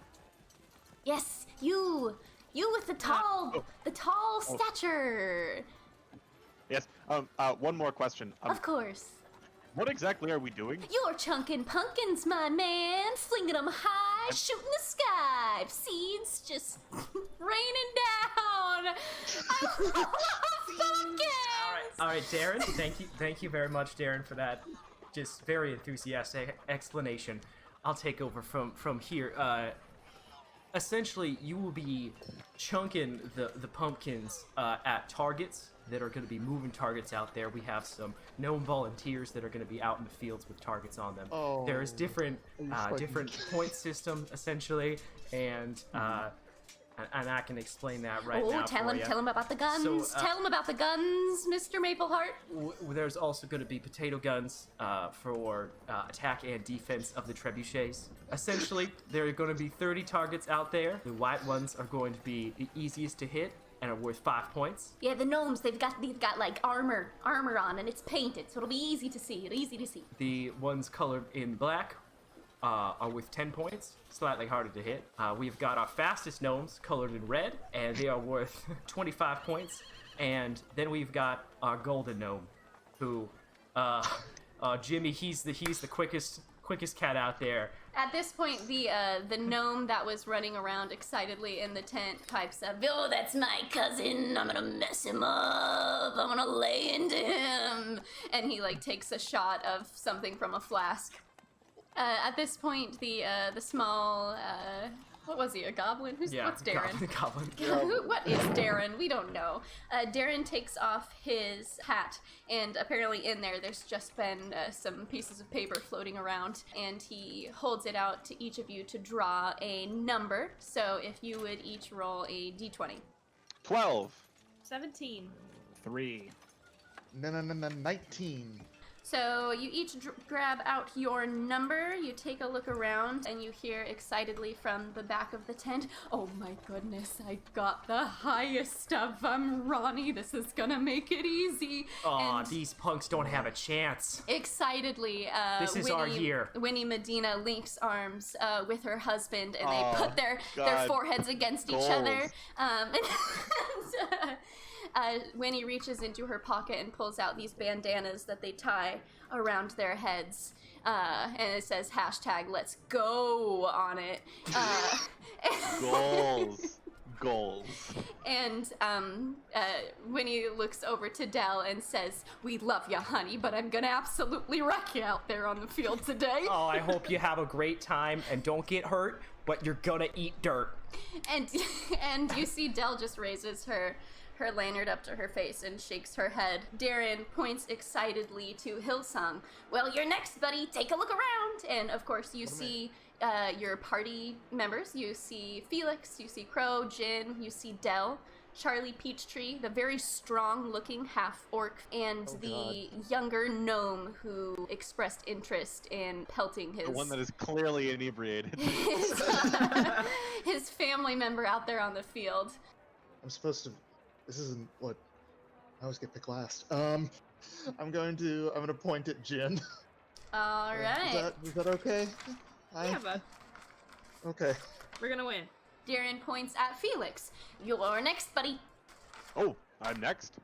"Yes, you with the tall stature."
Yes. One more question.
Of course.
What exactly are we doing?
You're chunkin' pumpkins, my man, flinging them high, shooting the sky, seeds just raining down. I love pumpkins!
All right, Darren. Thank you very much, Darren, for that just very enthusiastic explanation. I'll take over from here. Essentially, you will be chunking the pumpkins at targets that are going to be moving targets out there. We have some gnome volunteers that are going to be out in the fields with targets on them.
Oh,
There's different point system essentially, and I can explain that right now.
Tell him about the guns.
So,
tell him about the guns, Mr. Mapleheart.
There's also going to be potato guns for attack and defense of the trebuchets. Essentially, there are going to be 30 targets out there. The white ones are going to be the easiest to hit and are worth 5 points.
Yeah, the gnomes, they've got like armor on, and it's painted, so it'll be easy to see.
The ones colored in black are worth 10 points, slightly harder to hit. We've got our fastest gnomes colored in red, and they are worth 25 points. And then we've got our golden gnome, who, Jimmy, he's the quickest cat out there.
At this point, the gnome that was running around excitedly in the tent pipes up, "Oh, that's my cousin. I'm gonna mess him up. I'm gonna lay into him." And he like takes a shot of something from a flask. At this point, the small what was he, a goblin? What's Darren?
Goblin.
What is Darren? We don't know. Darren takes off his hat, and apparently in there's just been some pieces of paper floating around, and he holds it out to each of you to draw a number. So if you would each roll a d20.
12.
17.
3.
19.
So you each grab out your number, you take a look around, and you hear excitedly from the back of the tent, "Oh my goodness, I got the highest of them, Ronnie. This is gonna make it easy."
Aw, these punks don't have a chance.
Excitedly,
this is our year.
Winnie Medina links arms with her husband, and they put their foreheads against each other. Winnie reaches into her pocket and pulls out these bandanas that they tie around their heads, and it says #let's go on it.
Goals.
And Winnie looks over to Dell and says, "We love you, honey, but I'm gonna absolutely wreck you out there on the field today."
Oh, I hope you have a great time and don't get hurt, but you're gonna eat dirt.
And you see Dell just raises her lanyard up to her face and shakes her head. Darren points excitedly to Hillsong. "Well, you're next, buddy. Take a look around." And of course, you see your party members. You see Felix, you see Crow, Jin, you see Dell. Charlie Peachtree, the very strong-looking half-orc, and the younger gnome who expressed interest in pelting his...
The one that is clearly inebriated.
his family member out there on the field.
I'm supposed to... This isn't what... I always get picked last. I'm gonna point at Jin.
All right.
Is that okay?
Yeah, bud.
Okay.
We're gonna win.
Darren points at Felix. You're next, buddy.
Oh, I'm next.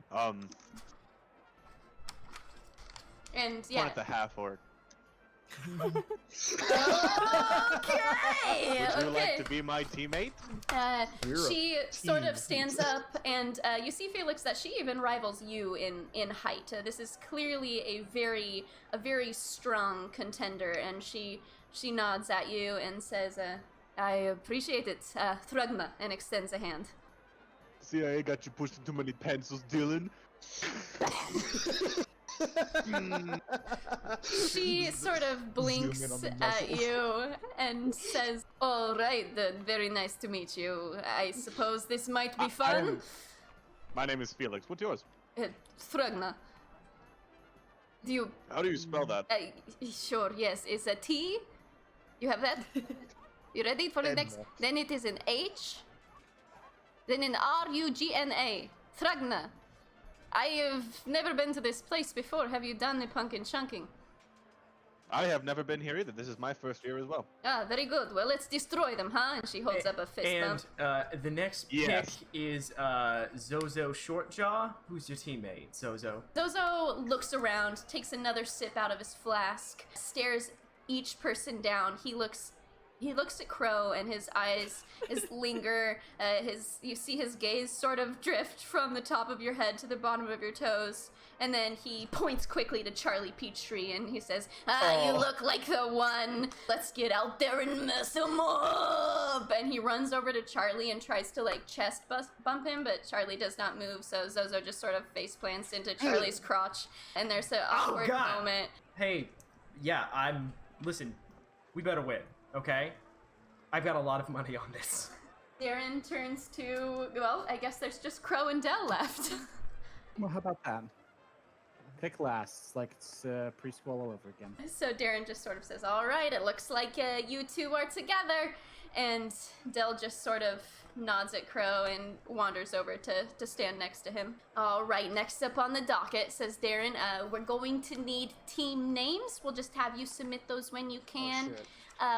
And yeah.
Point at the half orc.
Okay.
Would you like to be my teammate?
She sort of stands up, and you see, Felix, that she even rivals you in height. This is clearly a very strong contender, and she nods at you and says, "I appreciate it, Thrugma," and extends a hand.
CIA got you pushing too many pencils, Dylan.
She sort of blinks at you and says, "All right, then, very nice to meet you. I suppose this might be fun."
My name is Felix. What's yours?
Thrugna. Do you...
How do you spell that?
Sure, yes. It's a T. You have that? You ready for the next? Then it is an H. Then an R-U-G-N-A. Thrugna. I have never been to this place before. Have you done the punkin chunking?
I have never been here either. This is my first year as well.
Ah, very good. Well, let's destroy them, huh? And she holds up a fist bump.
And the next pick is Zozo Shortjaw. Who's your teammate, Zozo?
Zozo looks around, takes another sip out of his flask, stares each person down. He looks at Crow, and his eyes linger. You see his gaze sort of drift from the top of your head to the bottom of your toes, and then he points quickly to Charlie Peachtree, and he says, "You look like the one. Let's get out there and mess him up." And he runs over to Charlie and tries to chest bump him, but Charlie does not move. So Zozo just sort of face plants into Charlie's crotch, and there's an awkward moment.
Hey, yeah, listen, we better win. Okay? I've got a lot of money on this.
Darren turns to, well, I guess there's just Crow and Dell left.
Well, how about that? Pick last. It's like it's preschool all over again.
So Darren just sort of says, "All right, it looks like you two are together." And Dell just sort of nods at Crow and wanders over to stand next to him. "All right, next up on the docket," says Darren, "we're going to need team names. We'll just have you submit those when you can.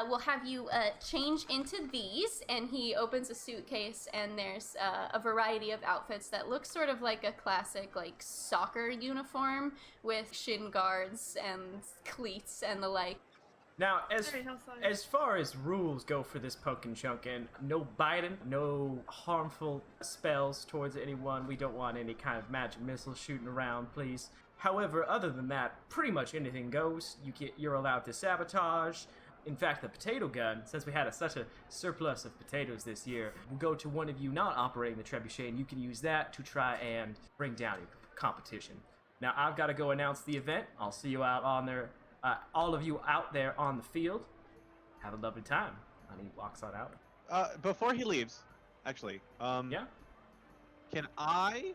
We'll have you change into these," and he opens a suitcase, and there's a variety of outfits that look sort of like a classic soccer uniform with shin guards and cleats and the like.
Now, as far as rules go for this punkin chunkin, no biting, no harmful spells towards anyone. We don't want any kind of magic missiles shooting around, please. However, other than that, pretty much anything goes. You're allowed to sabotage. In fact, the potato gun, since we had such a surplus of potatoes this year, will go to one of you not operating the trebuchet, and you can use that to try and bring down your competition. Now, I've got to go announce the event. I'll see you out on there, all of you out there on the field. Have a lovely time. And he walks on out.
Before he leaves, actually,
yeah?
Can I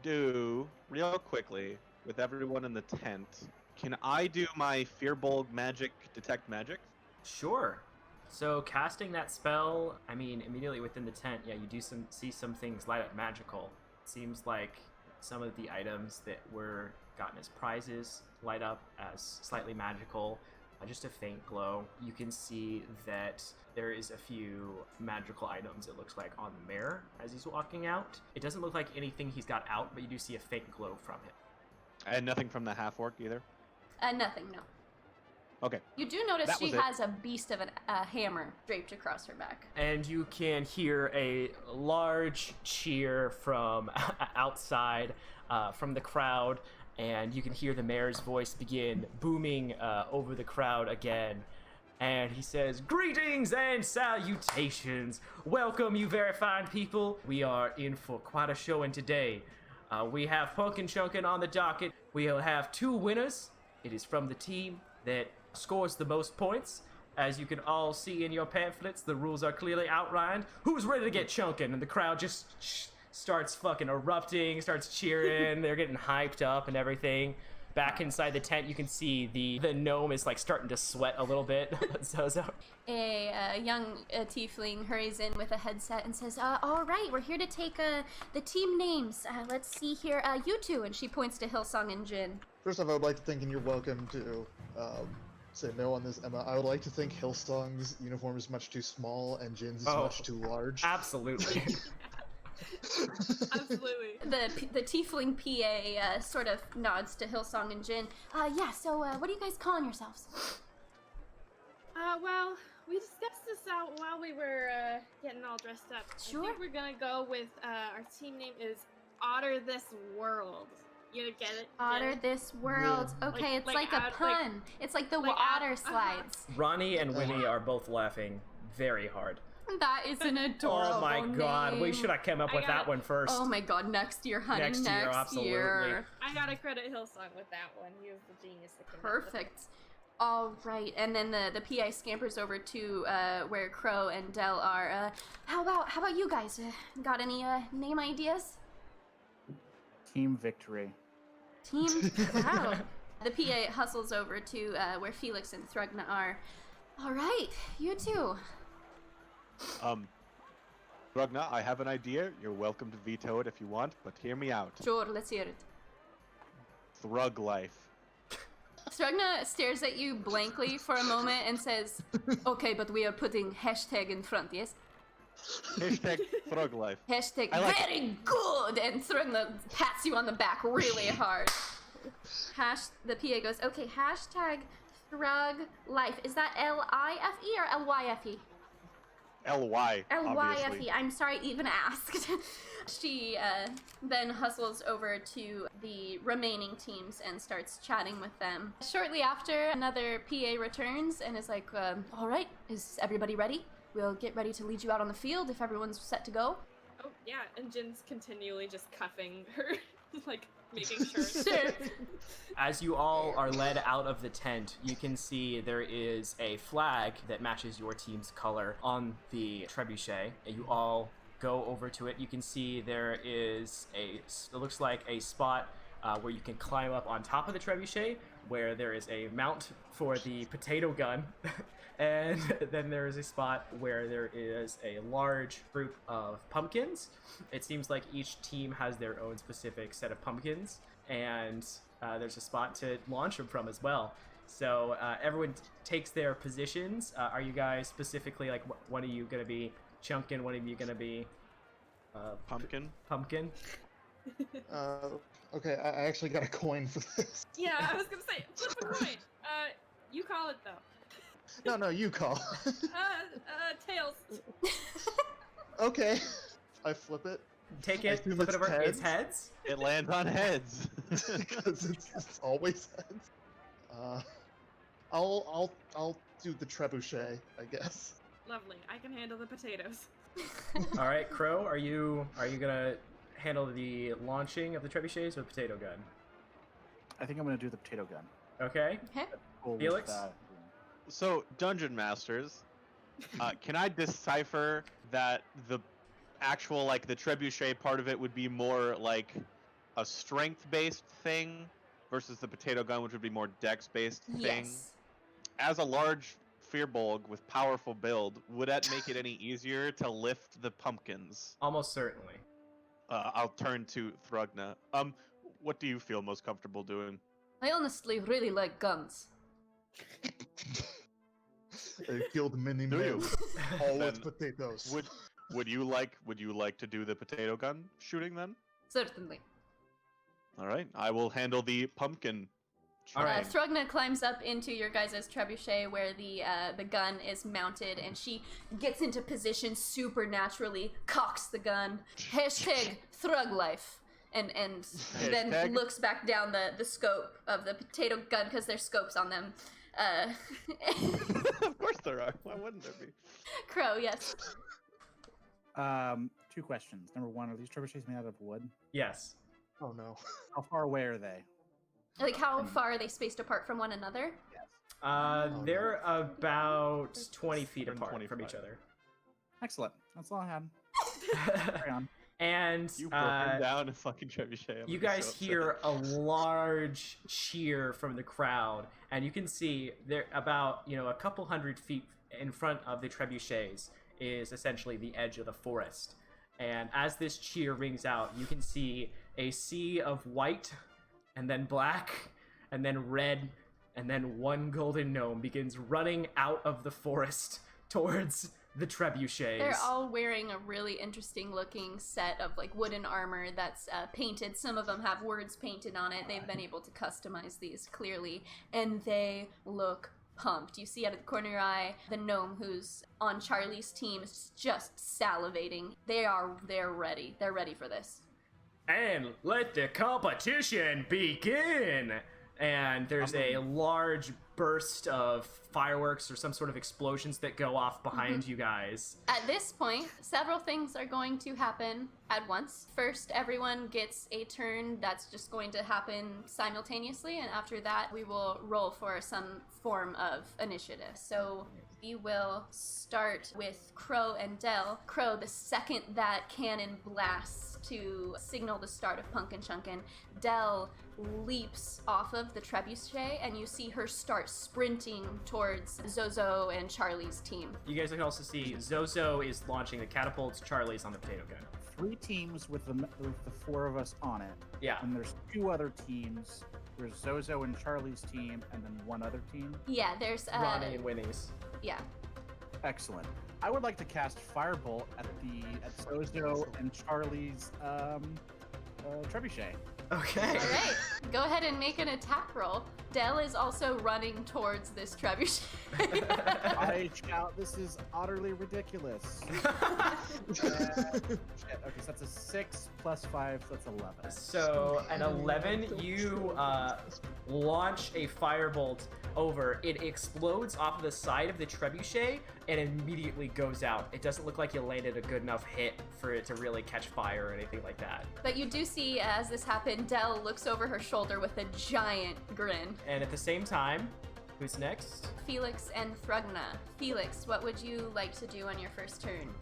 do, real quickly, with everyone in the tent, can I do my Fearbold magic, detect magic?
Sure. So casting that spell, I mean, immediately within the tent, yeah, you do see some things light up magical. It seems like some of the items that were gotten as prizes light up as slightly magical, just a faint glow. You can see that there is a few magical items, it looks like, on the mirror as he's walking out. It doesn't look like anything he's got out, but you do see a faint glow from him.
And nothing from the half-orc either?
Nothing, no.
Okay.
You do notice she has a beast of a hammer draped across her back.
And you can hear a large cheer from outside, from the crowd, and you can hear the mayor's voice begin booming over the crowd again. And he says, "Greetings and salutations. Welcome, you very fine people. We are in for quite a showing today. We have punkin chunkin on the docket. We'll have 2 winners. It is from the team that scores the most points. As you can all see in your pamphlets, the rules are clearly outlined. Who's ready to get chunkin?" And the crowd just starts fucking erupting, starts cheering. They're getting hyped up and everything. Back inside the tent, you can see the gnome is like starting to sweat a little bit. so.
A young tiefling hurries in with a headset and says, all right, we're here to take the team names. Let's see here. You two. And she points to Hillsong and Jin.
First off, I would like to think, and you're welcome to say no on this, Emma. I would like to think Hillsong's uniform is much too small and Jin's is much too large.
Absolutely.
Absolutely.
The tiefling PA sort of nods to Hillsong and Jin. So what are you guys calling yourselves?
Well, we discussed this out while we were getting all dressed up.
Sure.
I think we're gonna go with our team name is Otter This World. You get it?
Otter This World.
Yeah.
Okay, it's like a pun. It's like the
like
otter slides.
Ronnie and Winnie are both laughing very hard.
That is an adorable
Oh my god, we
name.
should have come up with that one first.
Oh my god, next year, honey.
Next year, absolutely.
I gotta credit Hillsong with that one. He was the genius that came up with it.
Perfect. All right, and then the PI scampers over to where Crow and Del are. How about you guys? Got any name ideas?
Team Victory.
Team. Wow. The PA hustles over to where Felix and Thrugna are. All right, you two.
Ragna, I have an idea. You're welcome to veto it if you want, but hear me out.
Sure, let's hear it.
Thrug life.
Thrugna stares at you blankly for a moment and says, "Okay, but we are putting hashtag in front, yes?"
Hashtag Thrug life.
Hashtag
I like
very good, and Thrugna pats you on the back really hard. The PA goes, "Okay, hashtag Thrug life. Is that L-I-F-E or L-Y-F-E?"
L-Y,
L-Y-F-E.
obviously.
I'm sorry, I even asked. She then hustles over to the remaining teams and starts chatting with them. Shortly after, another PA returns and is like, all right, is everybody ready? We'll get ready to lead you out on the field if everyone's set to go.
Oh, yeah, and Jin's continually just cuffing her, like, making sure.
As you all are led out of the tent, you can see there is a flag that matches your team's color on the trebuchet. You all go over to it. You can see there is it looks like a spot where you can climb up on top of the trebuchet, where there is a mount for the potato gun. And then there is a spot where there is a large group of pumpkins. It seems like each team has their own specific set of pumpkins, and there's a spot to launch them from as well. So everyone takes their positions. Are you guys specifically, like, one of you going to be chunkin, one of you going to be
Pumpkin?
Pumpkin?
Okay, I actually got a coin for this.
Yeah, I was gonna say, flip a coin. You call it, though.
No, you call.
Tails.
Okay. I flip it.
Take
I
it,
assume
flip it
it's
over. It's
heads?
heads.
It lands on heads.
Because it's always heads. I'll do the trebuchet, I guess.
Lovely. I can handle the potatoes.
All right, Crow, are you gonna handle the launching of the trebuchets or the potato gun?
I think I'm gonna do the potato gun.
Okay.
Okay.
Cool with
Felix?
that.
So, Dungeon Masters, can I decipher that the actual, like, the trebuchet part of it would be more like a strength-based thing versus the potato gun, which would be more dex-based thing?
Yes.
As a large Fearbolg with powerful build, would that make it any easier to lift the pumpkins?
Almost certainly.
I'll turn to Thrugna. What do you feel most comfortable doing?
I honestly really like guns.
I killed many
Do
men.
you?
All
Then
with potatoes.
Would you like to do the potato gun shooting then?
Certainly.
All right, I will handle the pumpkin.
All right.
Thrugna climbs up into your guys' trebuchet where the gun is mounted, and she gets into position supernaturally, cocks the gun, hashtag Thrug life, and then
Hashtag?
looks back down the scope of the potato gun because there's scopes on them.
Of course there are. Why wouldn't there be?
Crow, yes.
2 questions. Number 1, are these trebuchets made out of wood?
Yes.
Oh no.
How far away are they?
Like, how far are they spaced apart from one another?
They're about 20 feet
They're
apart from each
25.
other.
Excellent. That's all I had. Carry on.
And
You burn down a fucking trebuchet.
you guys hear a large cheer from the crowd, and you can see there about a couple 100 feet in front of the trebuchets is essentially the edge of the forest. And as this cheer rings out, you can see a sea of white, and then black, and then red, and then one golden gnome begins running out of the forest towards the trebuchets.
They're all wearing a really interesting looking set of like wooden armor that's painted. Some of them have words painted on it. They've been able to customize these clearly, and they look pumped. You see out of the corner of your eye the gnome who's on Charlie's team is just salivating. They're ready. They're ready for this.
And let the competition begin! And there's a large burst of fireworks or some sort of explosions that go off behind you guys.
At this point, several things are going to happen at once. First, everyone gets a turn that's just going to happen simultaneously, and after that, we will roll for some form of initiative. So we will start with Crow and Del. Crow, the second that cannon blasts to signal the start of punkin chunkin, Del leaps off of the trebuchet, and you see her start sprinting towards Zozo and Charlie's team.
You guys can also see Zozo is launching the catapults, Charlie's on the potato gun.
3 teams with the 4 of us on it.
Yeah.
And there's 2 other teams. There's Zozo and Charlie's team, and then 1 other team.
Yeah, there's
Ronnie and Winnie's.
Yeah.
Excellent. I would like to cast Firebolt at Zozo and Charlie's trebuchet.
Okay.
All right, go ahead and make an attack roll. Del is also running towards this trebuchet.
I shout, this is utterly ridiculous. Shit. Okay, so that's a 6 plus 5, so that's 11.
So an 11, you launch a firebolt over. It explodes off of the side of the trebuchet and immediately goes out. It doesn't look like you landed a good enough hit for it to really catch fire or anything like that.
But you do see, as this happened, Del looks over her shoulder with a giant grin.
And at the same time, who's next?
Felix and Thrugna. Felix, what would you like to do on your first turn?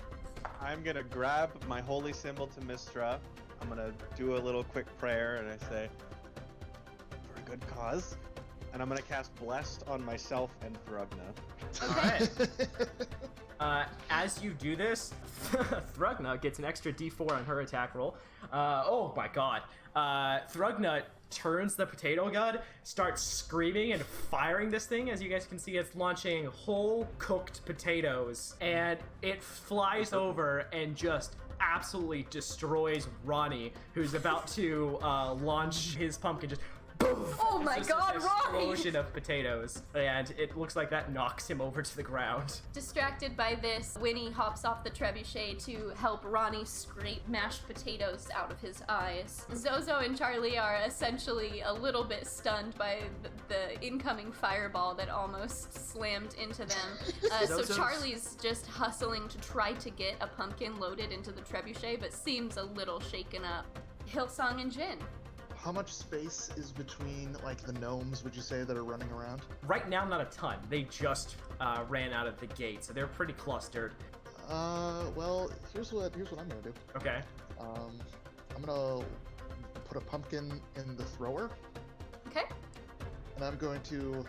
I'm gonna grab my holy symbol to Mistra. I'm gonna do a little quick prayer, and I say, for a good cause. And I'm gonna cast Blessed on myself and Thrugna.
Alright. As you do this, Thrugna gets an extra d4 on her attack roll. Oh my god. Thrugna turns the potato gun, starts screaming and firing this thing. As you guys can see, it's launching whole cooked potatoes, and it flies over and just absolutely destroys Ronnie, who's about to launch his pumpkin. Just boom!
Oh my
It's just
god,
this
Ronnie!
explosion of potatoes, and it looks like that knocks him over to the ground.
Distracted by this, Winnie hops off the trebuchet to help Ronnie scrape mashed potatoes out of his eyes. Zozo and Charlie are essentially a little bit stunned by the incoming fireball that almost slammed into them. So
Zozo's-
Charlie's just hustling to try to get a pumpkin loaded into the trebuchet, but seems a little shaken up. Hillsong and Jin.
How much space is between, like, the gnomes, would you say, that are running around?
Right now, not a ton. They just ran out of the gate, so they're pretty clustered.
Well, here's what I'm gonna do.
Okay.
I'm gonna put a pumpkin in the thrower,
Okay.
and I'm going to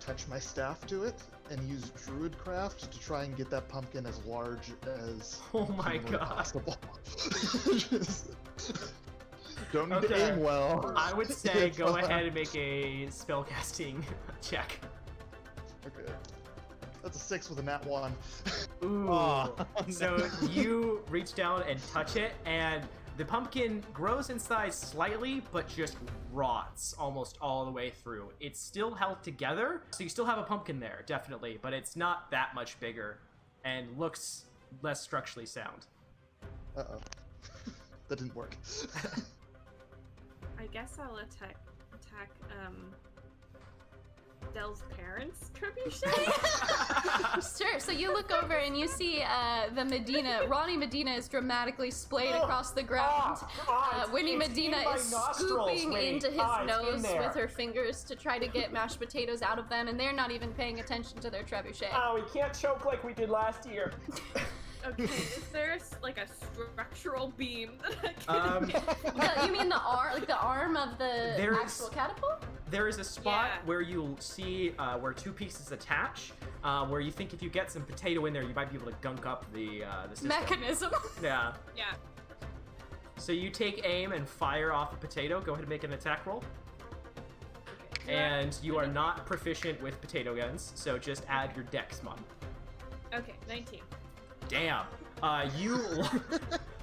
touch my staff to it and use Druidcraft to try and get that pumpkin as large as
Oh my
humanly
god.
possible. Don't need to
Okay.
aim well.
I would say go ahead and make a spellcasting check.
Okay. That's a 6 with a nat 1.
Ooh.
Oh,
So you reach down and touch it, and the pumpkin grows in size slightly, but just rots almost all the way through. It's still held together, so you still have a pumpkin there, definitely, but it's not that much bigger and looks less structurally sound.
Uh-oh. That didn't work.
Adele's parents' trebuchet?
Sure. So you look over and you see the Medina. Ronnie Medina is dramatically splayed across the ground. Winnie Medina is scooping into his nose with her fingers to try to get mashed potatoes out of them, and they're not even paying attention to their trebuchet.
Oh, we can't choke like we did last year.
Okay, is there like a structural beam that I can
You mean the arm of the actual catapult?
There is a spot where you'll see where two pieces attach, where you think if you get some potato in there, you might be able to gunk up the system.
Mechanism.
Yeah.
Yeah.
So you take aim and fire off a potato. Go ahead and make an attack roll.
Okay.
And you are not proficient with potato guns, so just add your dex mod.
Okay, 19.
Damn. You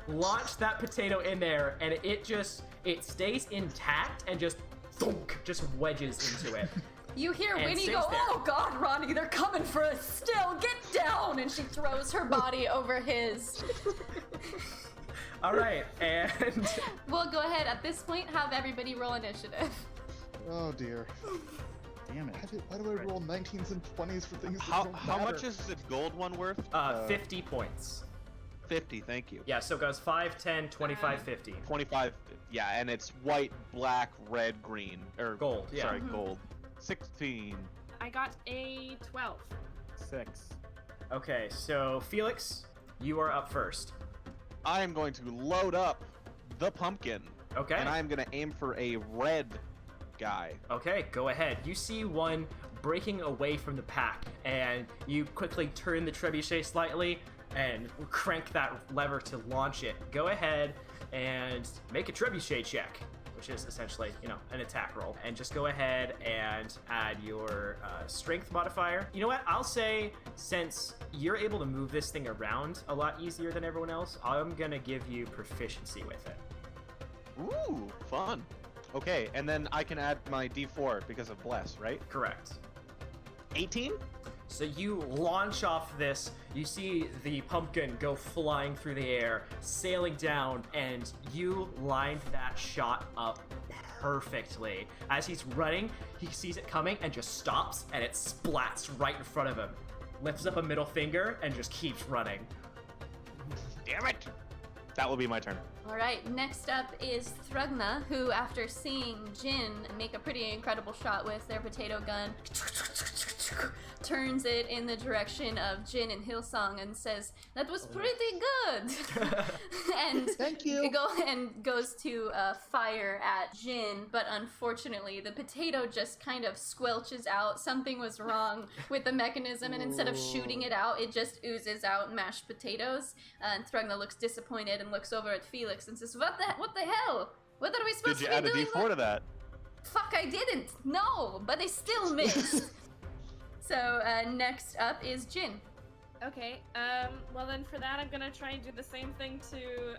launch that potato in there, and it stays intact and just thunk, just wedges into it.
You hear
And
Winnie
stays
go,
there.
"Oh God, Ronnie, they're coming for us still! Get down!" And she throws her body over his.
All right, and
We'll go ahead at this point. Have everybody roll initiative.
Oh dear.
Damn it.
Why do I roll 19s and 20s for things that
How
don't matter?
much is the gold one worth?
50 points.
50, thank you.
Yeah, so it goes 5, 10, 25, 50.
25, yeah, and it's white, black, red, green. Or
Gold, yeah.
Sorry, gold. 16.
I got a 12.
6.
Okay, so Felix, you are up first.
I am going to load up the pumpkin.
Okay.
And I am going to aim for a red guy.
Okay, go ahead. You see one breaking away from the pack, and you quickly turn the trebuchet slightly and crank that lever to launch it. Go ahead and make a trebuchet check, which is essentially, an attack roll. And just go ahead and add your strength modifier. You know what? I'll say, since you're able to move this thing around a lot easier than everyone else, I'm gonna give you proficiency with it.
Ooh, fun. Okay, and then I can add my D4 because of Bless, right?
Correct.
18?
So you launch off this, you see the pumpkin go flying through the air, sailing down, and you lined that shot up perfectly. As he's running, he sees it coming and just stops, and it splats right in front of him. Lifts up a middle finger and just keeps running.
Damn it! That will be my turn.
All right, next up is Thrugna, who, after seeing Jin make a pretty incredible shot with their potato gun, turns it in the direction of Jin and Hillsong and says, "That was pretty good." And
Thank you.
goes to fire at Jin, but unfortunately, the potato just kind of squelches out. Something was wrong with the mechanism, and instead of shooting it out, it just oozes out mashed potatoes. And Thrugna looks disappointed and looks over at Felix and says, "What the hell? What are we supposed
Did you
to
add
be
a
doing?"
D4 to that?
Fuck, I didn't. No, but I still missed. So next up is Jin.
Okay, well then for that I'm gonna try and do the same thing to,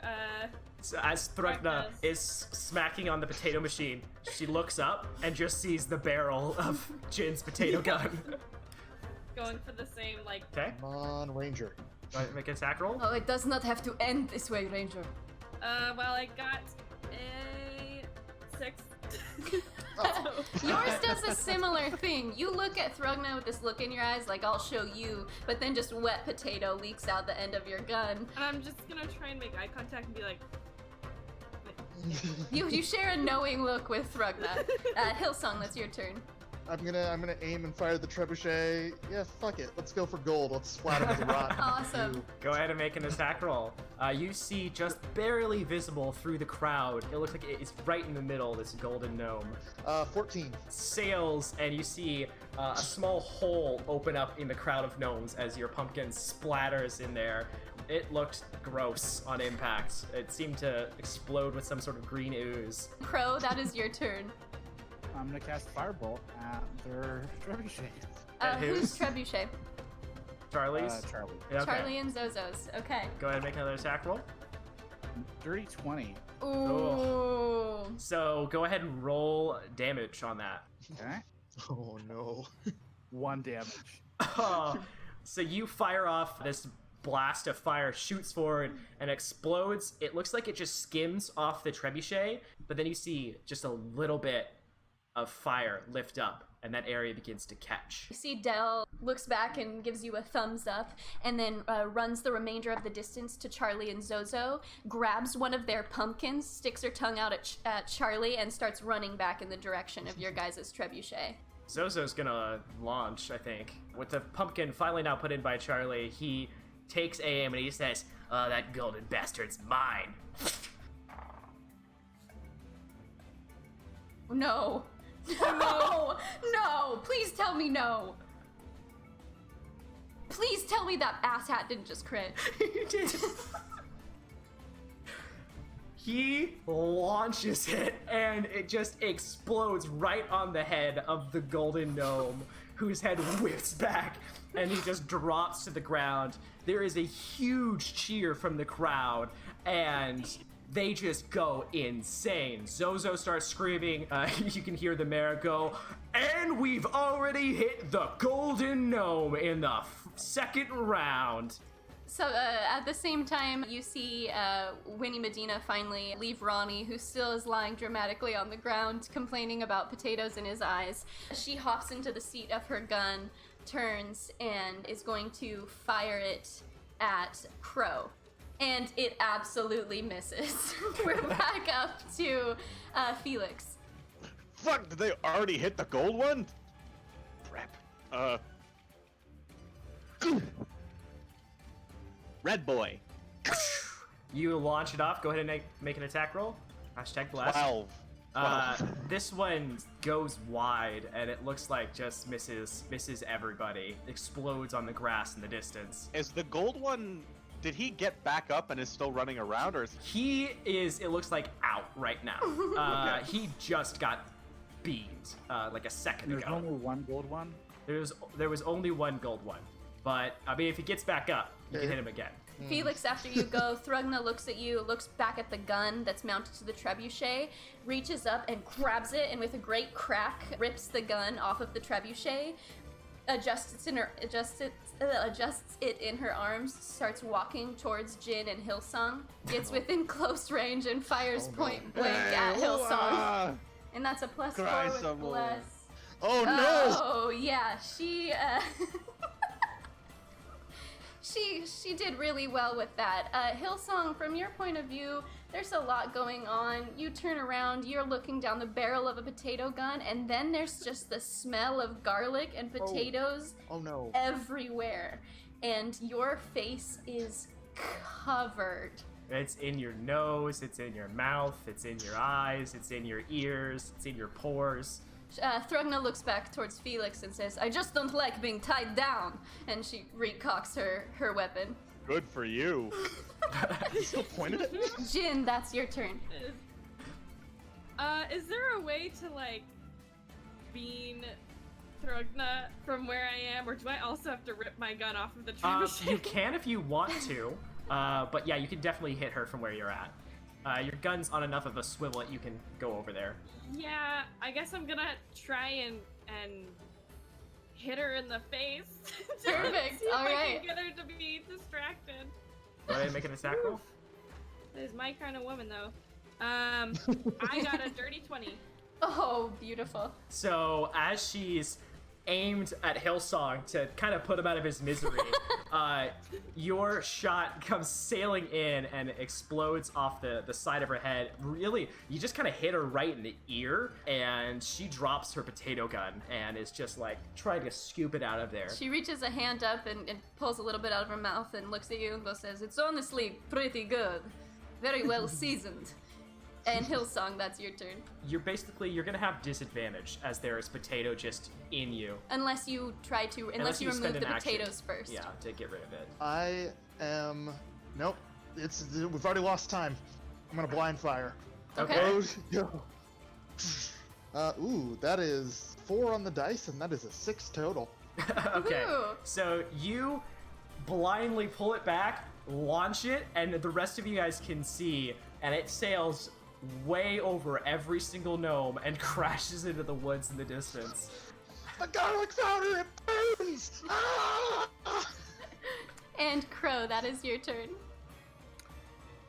So as Thrugna is smacking on the potato machine, she looks up and just sees the barrel of Jin's potato gun.
going for the same, like,
Okay,
Come on, Ranger.
go ahead and make an attack roll.
Oh, it does not have to end this way, Ranger.
well I got a 6.
Yours does a similar thing. You look at Thrugna with this look in your eyes like, "I'll show you," but then just wet potato leaks out the end of your gun.
And I'm just gonna try and make eye contact and be like,
You share a knowing look with Thrugna. Hillsong, that's your turn.
I'm gonna aim and fire the trebuchet. Yeah, fuck it. Let's go for gold. Let's splat him with a rock.
Awesome.
Go ahead and make an attack roll. You see just barely visible through the crowd. It looks like it's right in the middle, this golden gnome.
14.
Sails, and you see a small hole open up in the crowd of gnomes as your pumpkin splatters in there. It looked gross on impact. It seemed to explode with some sort of green ooze.
Crow, that is your turn.
I'm gonna cast Firebolt at their trebuchet.
At
Who's
whose?
Trebuchet?
Charlie's?
Charlie.
Yeah, okay.
Charlie and Zozo's. Okay.
Go ahead and make another attack roll.
Dirty 20.
Ooh.
So go ahead and roll damage on that.
Okay.
Oh no.
1 damage.
So you fire off this blast of fire, shoots forward and explodes. It looks like it just skims off the trebuchet, but then you see just a little bit of fire lift up and that area begins to catch.
You see Del looks back and gives you a thumbs up, and then runs the remainder of the distance to Charlie and Zozo, grabs one of their pumpkins, sticks her tongue out at Charlie, and starts running back in the direction of your guys' trebuchet.
Zozo's gonna launch, I think. With the pumpkin finally now put in by Charlie, he takes aim and he says, that golden bastard's mine.
No. No! No! Please tell me no! Please tell me that asshat didn't just crit.
He did. He launches it, and it just explodes right on the head of the golden gnome, whose head whips back, and he just drops to the ground. There is a huge cheer from the crowd, and they just go insane. Zozo starts screaming. You can hear the mayor go, and we've already hit the golden gnome in the second round.
So at the same time, you see Winnie Medina finally leave Ronnie, who still is lying dramatically on the ground, complaining about potatoes in his eyes. She hops into the seat of her gun, turns, and is going to fire it at Crow. And it absolutely misses. We're back up to Felix.
Fuck, did they already hit the gold one? Crap. Red boy.
You launch it off. Go ahead and make an attack roll. Hashtag blast.
12.
This one goes wide, and it looks like just misses everybody. Explodes on the grass in the distance.
Is the gold one... Did he get back up and is still running around, or is
he is? It looks like out right now.
Okay.
He just got beamed like a second ago.
There's only one gold one?
There was only one gold one, but I mean, if he gets back up, you can hit him again.
Felix, after you go, Thrugna looks at you, looks back at the gun that's mounted to the trebuchet, reaches up and grabs it, and with a great crack, rips the gun off of the trebuchet, adjusts it in her arms, starts walking towards Jin and Hillsong, gets within close range, and fires point blank at Hillsong. And that's a +4 with
someone.
bless.
Oh no!
Oh yeah, she did really well with that. Hillsong, from your point of view, there's a lot going on. You turn around, you're looking down the barrel of a potato gun, and then there's just the smell of garlic and potatoes
Oh no.
everywhere. And your face is covered.
It's in your nose, it's in your mouth, it's in your eyes, it's in your ears, it's in your pores.
Thrugna looks back towards Felix and says, I just don't like being tied down. And she recocks her weapon.
good for you?
He still pointed at me?
Jin, that's your turn.
Is there a way to, like, bean Thrugna from where I am, or do I also have to rip my gun off of the trebuchet?
You can if you want to, but yeah, you can definitely hit her from where you're at. Your gun's on enough of a swivel that you can go over there.
Yeah, I guess I'm gonna try and hit her in the face.
Perfect,
See if I
alright.
can get her to be distracted.
Go ahead and make an attack roll.
That is my kind of woman, though. I got a dirty 20.
Oh, beautiful.
So as she's aimed at Hillsong to kind of put him out of his misery, your shot comes sailing in and explodes off the side of her head. Really, you just kind of hit her right in the ear, and she drops her potato gun and is just like trying to scoop it out of there.
She reaches a hand up and pulls a little bit out of her mouth and looks at you and says, it's honestly pretty good. Very well seasoned. And Hillsong, that's your turn.
You're gonna have disadvantage as there is potato just in you.
Unless you remove
spend
the
an action.
potatoes first.
Yeah, to get rid of it.
I am. Nope. We've already lost time. I'm gonna blind fire.
Okay.
Go. Ooh, that is 4 on the dice, and that is a 6 total.
Okay.
Woohoo.
So you blindly pull it back, launch it, and the rest of you guys can see, and it sails way over every single gnome and crashes into the woods in the distance.
The garlic powder, it burns! Ah!
And Crow, that is your turn.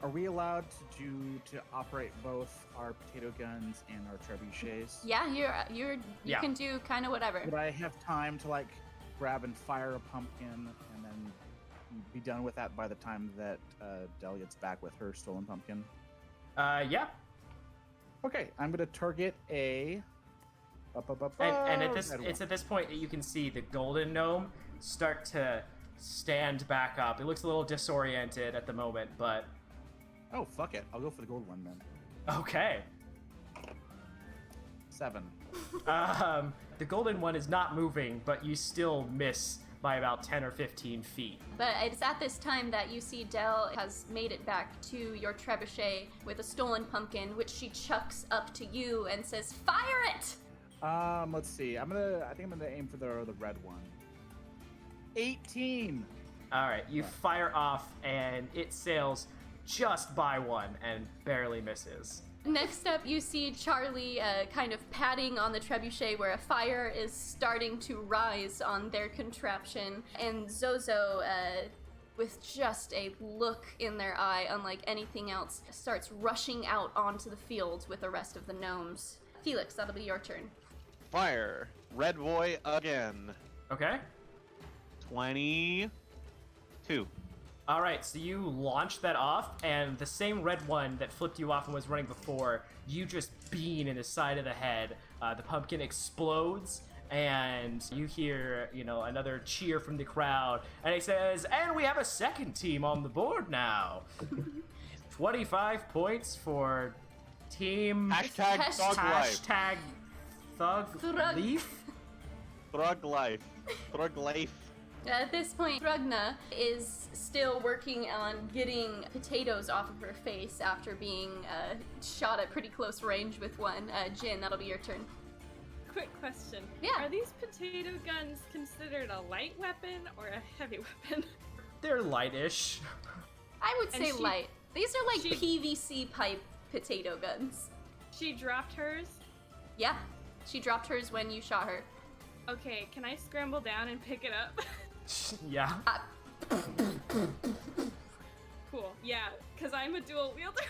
Are we allowed to operate both our potato guns and our trebuchets?
Yeah, you
Yeah.
can do kind of whatever.
Would I have time to like grab and fire a pumpkin and then be done with that by the time that Dell gets back with her stolen pumpkin?
Yeah.
Okay, I'm gonna target a.
And it's at this point that you can see the golden gnome start to stand back up. It looks a little disoriented at the moment, but
Oh, fuck it. I'll go for the gold one then.
okay.
7.
The golden one is not moving, but you still miss by about 10 or 15 feet.
But it's at this time that you see Dell has made it back to your trebuchet with a stolen pumpkin, which she chucks up to you and says, "Fire it!"
Let's see. I think I'm gonna aim for the red one. 18.
All right, you fire off, and it sails just by one and barely misses.
Next up, you see Charlie kind of patting on the trebuchet where a fire is starting to rise on their contraption, and Zozo, with just a look in their eye unlike anything else, starts rushing out onto the field with the rest of the gnomes. Felix, that'll be your turn.
Fire. Red boy again.
Okay.
22.
All right, so you launch that off, and the same red one that flipped you off and was running before, you just bean in the side of the head. The pumpkin explodes, and you hear, another cheer from the crowd, and it says, "And we have a second team on the board now." 25 points for team...
Hashtag thug life.
Hashtag thug leaf?
Thug life. Thug life.
At this point, Rugna is still working on getting potatoes off of her face after being shot at pretty close range with one. Jin, that'll be your turn.
Quick question.
Yeah.
Are these potato guns considered a light weapon or a heavy weapon?
They're lightish.
I would
And
say
she-
light. These are like
she-
PVC pipe potato guns.
She dropped hers.
Yeah, she dropped hers when you shot her.
Okay, can I scramble down and pick it up?
Yeah.
Cool. Yeah, because I'm a dual wielder,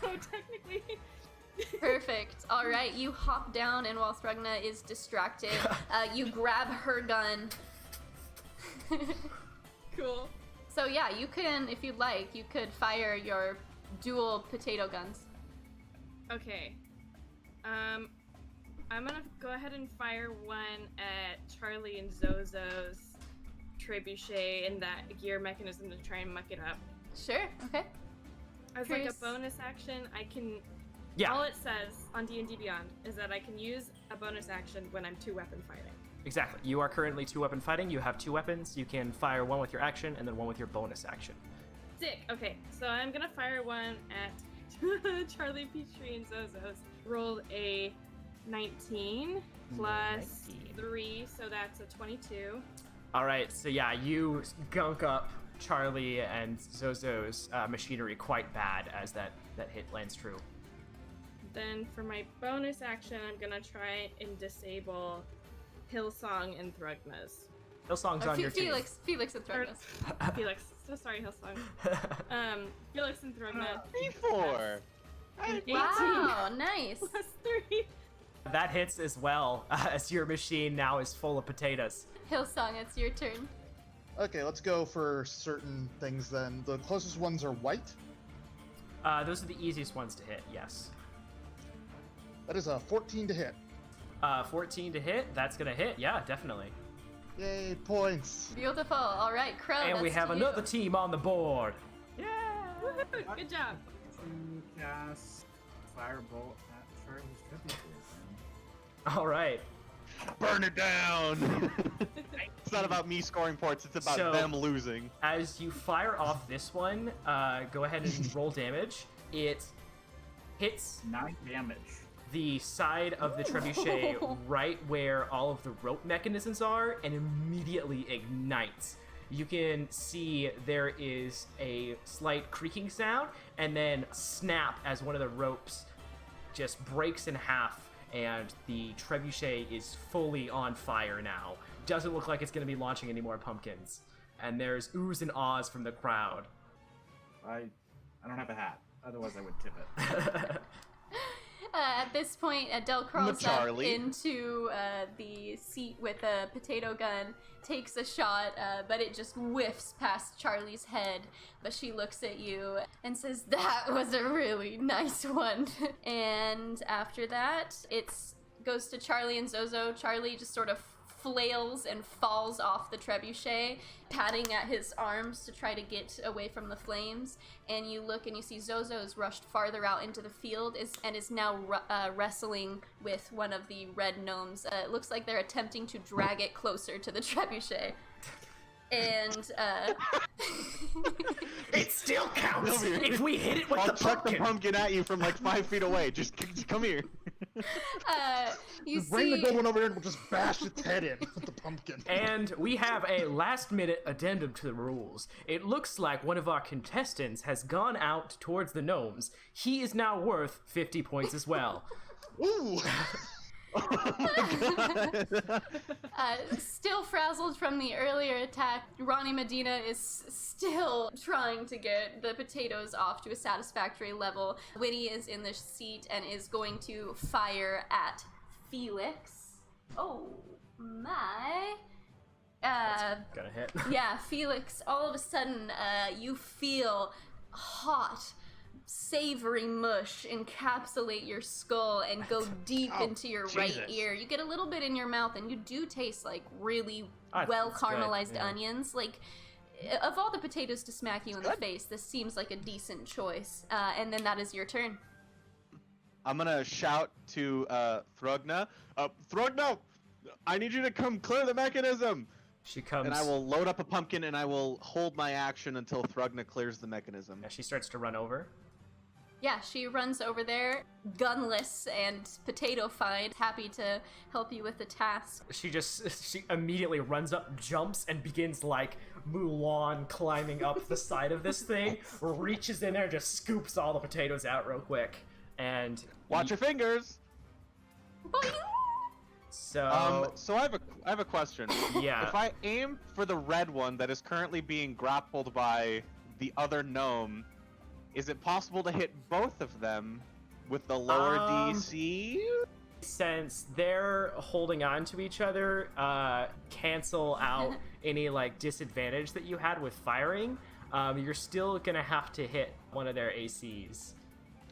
so technically.
Perfect. All right, you hop down, and while Thrugna is distracted, you grab her gun.
Cool.
So yeah, you can, if you'd like, you could fire your dual potato guns.
Okay. I'm gonna go ahead and fire one at Charlie and Zozo's trebuchet and that gear mechanism to try and muck it up.
Sure. Okay.
As like a
Chris?
bonus action, I can.
Yeah.
All it says on D&D Beyond is that I can use a bonus action when I'm 2-weapon fighting.
Exactly. You are currently 2-weapon fighting. You have 2 weapons. You can fire one with your action and then one with your bonus action.
Sick. Okay, so I'm gonna fire one at Charlie, Peachtree, and Zozo's. Rolled a 19 plus
19.
3, so that's a 22.
All right. So yeah, you gunk up Charlie and Zozo's machinery quite bad as that hit lands true.
Then for my bonus action, I'm gonna try and disable Hillsong and Thrugna's.
Hillsong's on your team.
Felix and Thrugna's.
Felix, so sorry, Hillsong. Felix and Thrugna.
24.
18
Wow, nice.
plus 3.
That hits as well, as your machine now is full of potatoes.
Hillsong, it's your turn.
Okay, let's go for certain things then. The closest ones are white.
Those are the easiest ones to hit, yes.
That is a 14 to hit.
14 to hit, that's gonna hit, yeah, definitely.
Yay, points.
Beautiful. All right, Crow.
And we
that's
have
to you.
another team on the board.
Woohoo! Good job.
To cast Firebolt at Charlie's trebuchet.
All right.
Burn it down. It's not about me scoring points. It's about
So-
them losing.
As you fire off this one, go ahead and roll damage. It hits
9 damage.
the side of the trebuchet right where all of the rope mechanisms are and immediately ignites. You can see there is a slight creaking sound and then snap as one of the ropes just breaks in half and the trebuchet is fully on fire now. Doesn't look like it's going to be launching any more pumpkins. And there's oohs and ahs from the crowd.
I I don't have a hat. Otherwise, I would tip it.
At this point, Adele crawls up into the seat with a potato gun, takes a shot, but it just whiffs past Charlie's head. But she looks at you and says, "That was a really nice one." And after that, it goes to Charlie and Zozo. Charlie just sort of flails and falls off the trebuchet, patting at his arms to try to get away from the flames. And you look and you see Zozo's rushed farther out into the field and is now wrestling with one of the red gnomes. It looks like they're attempting to drag it closer to the trebuchet. And
it still counts if we hit it with
I'll
the
chuck
pumpkin.
the pumpkin at you from like 5 feet away. Just come here.
You
Bring the
see,
gold one over here and we'll just bash its head in with the pumpkin.
And we have a last-minute addendum to the rules. It looks like one of our contestants has gone out towards the gnomes. He is now worth 50 points as well.
Ooh!
Still frazzled from the earlier attack, Ronnie Medina is still trying to get the potatoes off to a satisfactory level. Winnie is in the seat and is going to fire at Felix. Oh my.
Gonna hit.
Yeah, Felix, all of a sudden, you feel hot, savory mush encapsulate your skull and go deep into your right ear. You get a little bit in your mouth, and you do taste like really well caramelized onions. Like, of all the potatoes to smack you in the face, this seems like a decent choice. And then that is your turn.
I'm gonna shout to Thrugna. Thrugna, I need you to come clear the mechanism.
She comes.
And I will load up a pumpkin and I will hold my action until Thrugna clears the mechanism.
Yeah, she starts to run over.
Yeah, she runs over there, gunless and potato-fied, happy to help you with the task.
She immediately runs up, jumps, and begins like Mulan climbing up the side of this thing, reaches in there, just scoops all the potatoes out real quick, and
watch your fingers.
So
I have a question.
Yeah.
If I aim for the red one that is currently being grappled by the other gnome, is it possible to hit both of them with the lower DC?
Since they're holding on to each other, cancel out any like disadvantage that you had with firing. You're still gonna have to hit one of their ACs.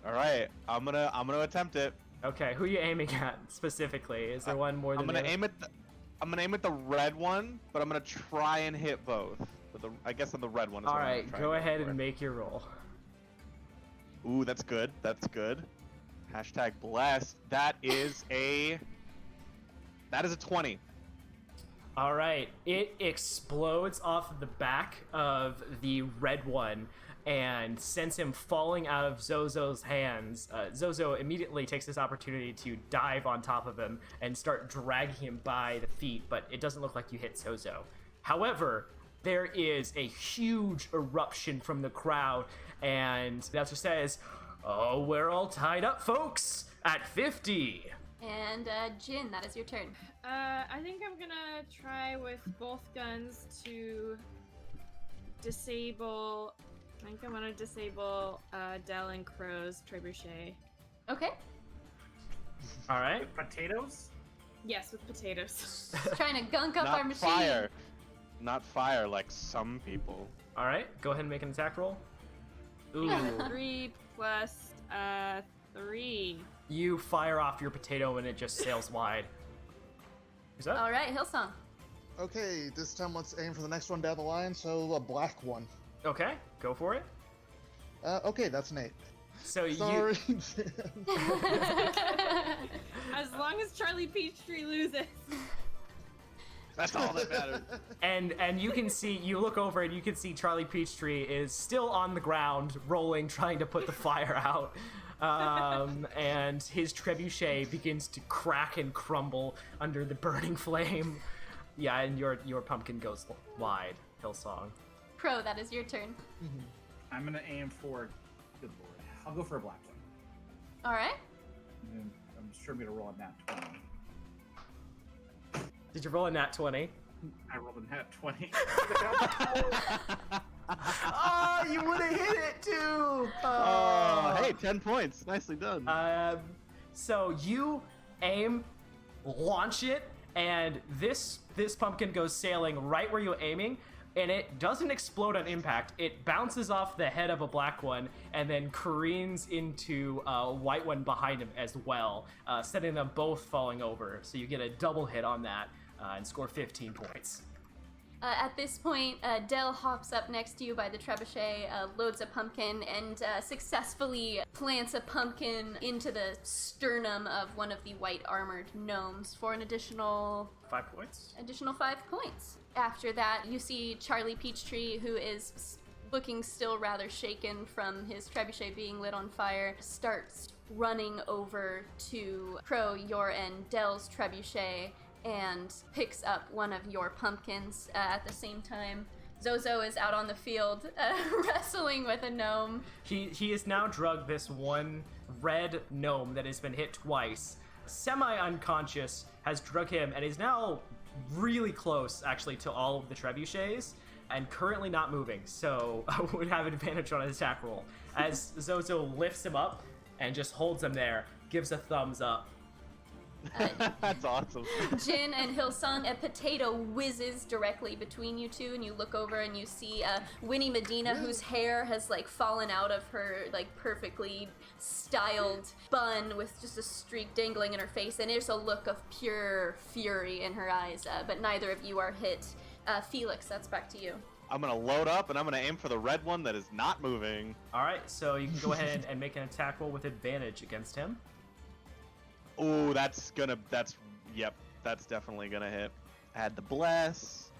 All right, I'm gonna attempt it.
Okay, who are you aiming at specifically? Is there one more than
I'm gonna
the other?
I'm gonna aim at the red one, but I'm gonna try and hit both. But I guess on the red one. Is
All
what I'm
right,
trying
go
to
ahead
for.
and make your roll.
Ooh, that's good. That's good. Hashtag blessed. That is a 20.
All right, it explodes off of the back of the red one and sends him falling out of Zozo's hands. Zozo immediately takes this opportunity to dive on top of him and start dragging him by the feet, but it doesn't look like you hit Zozo. However, there is a huge eruption from the crowd, and the announcer says, "Oh, we're all tied up, folks, at 50.
And Jin, that is your turn.
I think I'm gonna try with both guns to disable. I think I'm gonna disable Dell and Crow's trebuchet.
Okay.
All right.
With potatoes?
Yes, with potatoes.
Trying to gunk up our
Not
machine.
fire. Not fire like some people.
All right, go ahead and make an attack roll. Ooh.
3 plus 3.
You fire off your potato and it just sails wide. Who's up?
All right, Hillsong.
Okay, this time let's aim for the next one down the line, so a black one.
Okay, go for it.
Okay, that's an 8.
So
Sorry.
As long as Charlie Peachtree loses.
That's all that matters.
and you can see, you look over and you can see Charlie Peachtree is still on the ground, rolling, trying to put the fire out. And his trebuchet begins to crack and crumble under the burning flame. Yeah, and your pumpkin goes wide. Hillsong.
Crow, that is your turn.
I'm gonna aim for. Good lord. I'll go for a black one.
All right.
And I'm sure I'm gonna roll a nat 20.
Did you roll a nat 20?
I rolled a nat 20.
Oh, you would have hit it too!
Oh, hey, 10 points. Nicely done.
So you aim, launch it, and this pumpkin goes sailing right where you're aiming, and it doesn't explode on impact. It bounces off the head of a black one and then careens into a white one behind him as well, setting them both falling over. So you get a double hit on that and score 15 points.
At this point, Del hops up next to you by the trebuchet, loads a pumpkin, and successfully plants a pumpkin into the sternum of one of the white armored gnomes for an additional
5 points.
5 points. After that, you see Charlie Peachtree, who is looking still rather shaken from his trebuchet being lit on fire, starts running over to Crow, your and Del's trebuchet, and picks up one of your pumpkins. At the same time, Zozo is out on the field wrestling with a gnome.
He has now drugged this one red gnome that has been hit twice. Semi-unconscious, has drugged him, and is now really close, actually, to all of the trebuchets, and currently not moving, so would have advantage on his attack roll. As Zozo lifts him up and just holds him there, gives a thumbs up.
That's awesome.
Jin and Hillsong, a potato whizzes directly between you two, and you look over and you see Winnie Medina, whose hair has like fallen out of her like perfectly styled bun with just a streak dangling in her face, and there's a look of pure fury in her eyes. But neither of you are hit. Felix, that's back to you.
I'm gonna load up and I'm gonna aim for the red one that is not moving.
All right, so you can go ahead and make an attack roll with advantage against him.
Oh, that's definitely gonna hit. Add the bless.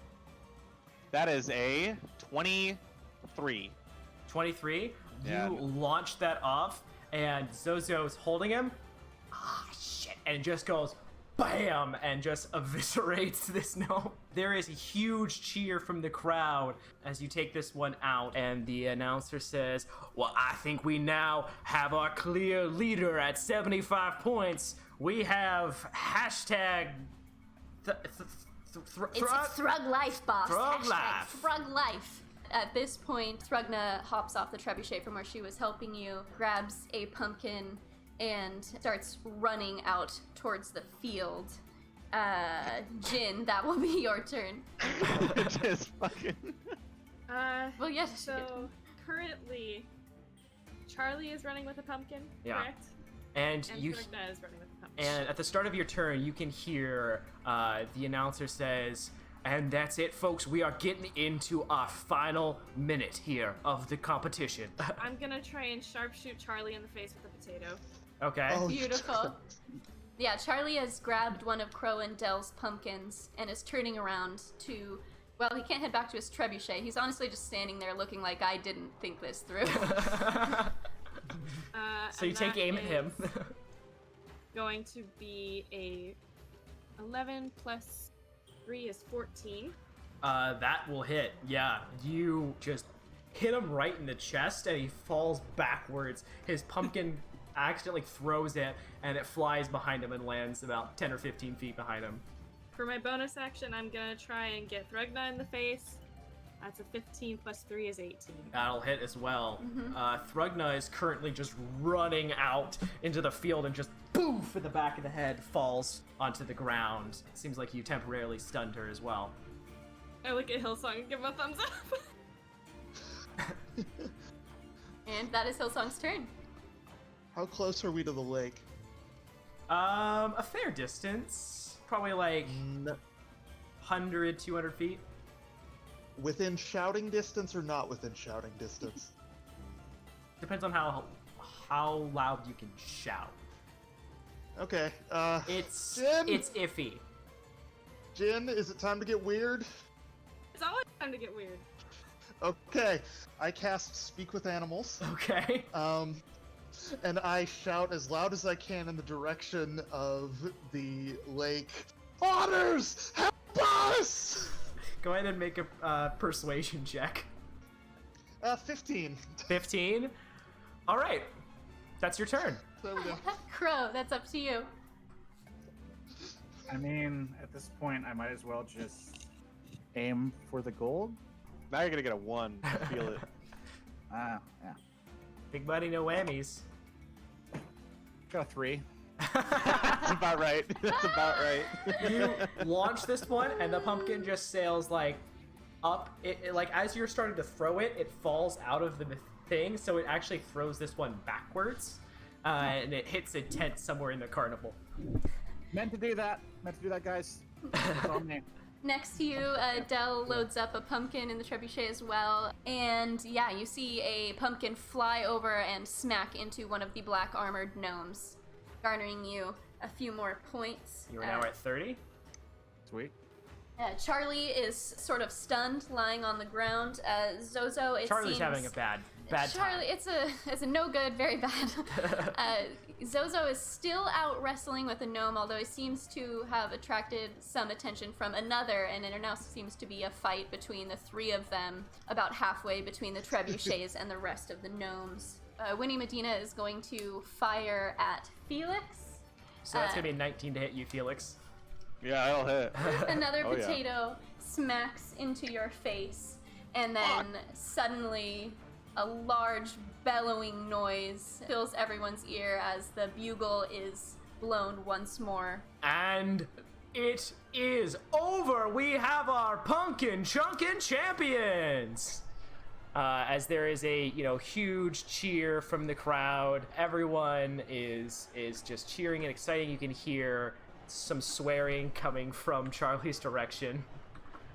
That is a 23.
23.
Yeah.
You launch that off, and Zozo's holding him. Ah, shit! And it just goes bam, and just eviscerates this gnome. There is a huge cheer from the crowd as you take this one out, and the announcer says, "Well, I think we now have our clear leader at 75 points. We have hashtag
It's Thrug Life, boss.
Thrug
Hashtag
Life.
Thrug Life. At this point, Thrugna hops off the trebuchet from where she was helping you, grabs a pumpkin, and starts running out towards the field. Jin, that will be your turn.
Just fucking.
Well, yes.
So currently, Charlie is running with a pumpkin,
Yeah.
correct?
And you.
Krugna is running with a pumpkin.
And at the start of your turn, you can hear the announcer says, "And that's it, folks. We are getting into our final minute here of the competition."
I'm gonna try and sharpshoot Charlie in the face with a potato.
Okay.
Oh,
Beautiful. Yeah, Charlie has grabbed one of Crow and Dell's pumpkins and is turning around to... Well, he can't head back to his trebuchet. He's honestly just standing there looking like I didn't think this through.
So you take aim at him.
Going to be a 11 plus 3 is 14.
That will hit. Yeah, you just hit him right in the chest, and he falls backwards. His pumpkin accidentally throws it, and it flies behind him and lands about 10 or 15 feet behind him.
For my bonus action, I'm gonna try and get Thrugna in the face. That's a 15 plus 3 is 18.
That'll hit as well. Thrugna is currently just running out into the field and just boof at the back of the head, falls onto the ground. Seems like you temporarily stunned her as well.
I look at Hillsong and give him a thumbs up.
And that is Hillsong's turn.
How close are we to the lake?
A fair distance. Probably like 100, 200 feet.
Within shouting distance or not within shouting distance?
Depends on how loud you can shout.
Okay,
It's
Jin?
it's iffy.
Jin, is it time to get weird?
It's always time to get weird.
Okay, I cast Speak with Animals,
Okay.
and I shout as loud as I can in the direction of the lake. Otters, help us!
Go ahead and make a persuasion check.
15.
15. All right. That's your turn.
There we go.
Crow, that's up to you.
I mean, at this point, I might as well just aim for the gold.
Now you're gonna get a 1. I feel it.
Yeah.
Big buddy, no whammies.
Got a 3.
That's about right. That's about right.
You launch this one, and the pumpkin just sails like up. Like as you're starting to throw it, it falls out of the thing, so it actually throws this one backwards, and it hits a tent somewhere in the carnival.
Meant to do that, guys. It's on me.
Next to you, Dell loads up a pumpkin in the trebuchet as well, and yeah, you see a pumpkin fly over and smack into one of the black armored gnomes, garnering you a few more points.
You are now at 30.
Sweet.
Charlie is sort of stunned, lying on the ground. Zozo, it
Charlie's
seems...
having a bad
Charlie,
time.
it's a no good, very bad. Zozo is still out wrestling with a gnome, although he seems to have attracted some attention from another, and there now seems to be a fight between the 3 of them, about halfway between the trebuchets and the rest of the gnomes. Winnie Medina is going to fire at Felix.
So that's gonna be a 19 to hit you, Felix.
Yeah, I'll hit.
Another
Oh, yeah.
potato smacks into your face, and then suddenly a large bellowing noise fills everyone's ear as the bugle is blown once more.
And it is over. We have our punkin chunkin champions. As there is a huge cheer from the crowd. Everyone is just cheering and exciting. You can hear some swearing coming from Charlie's direction.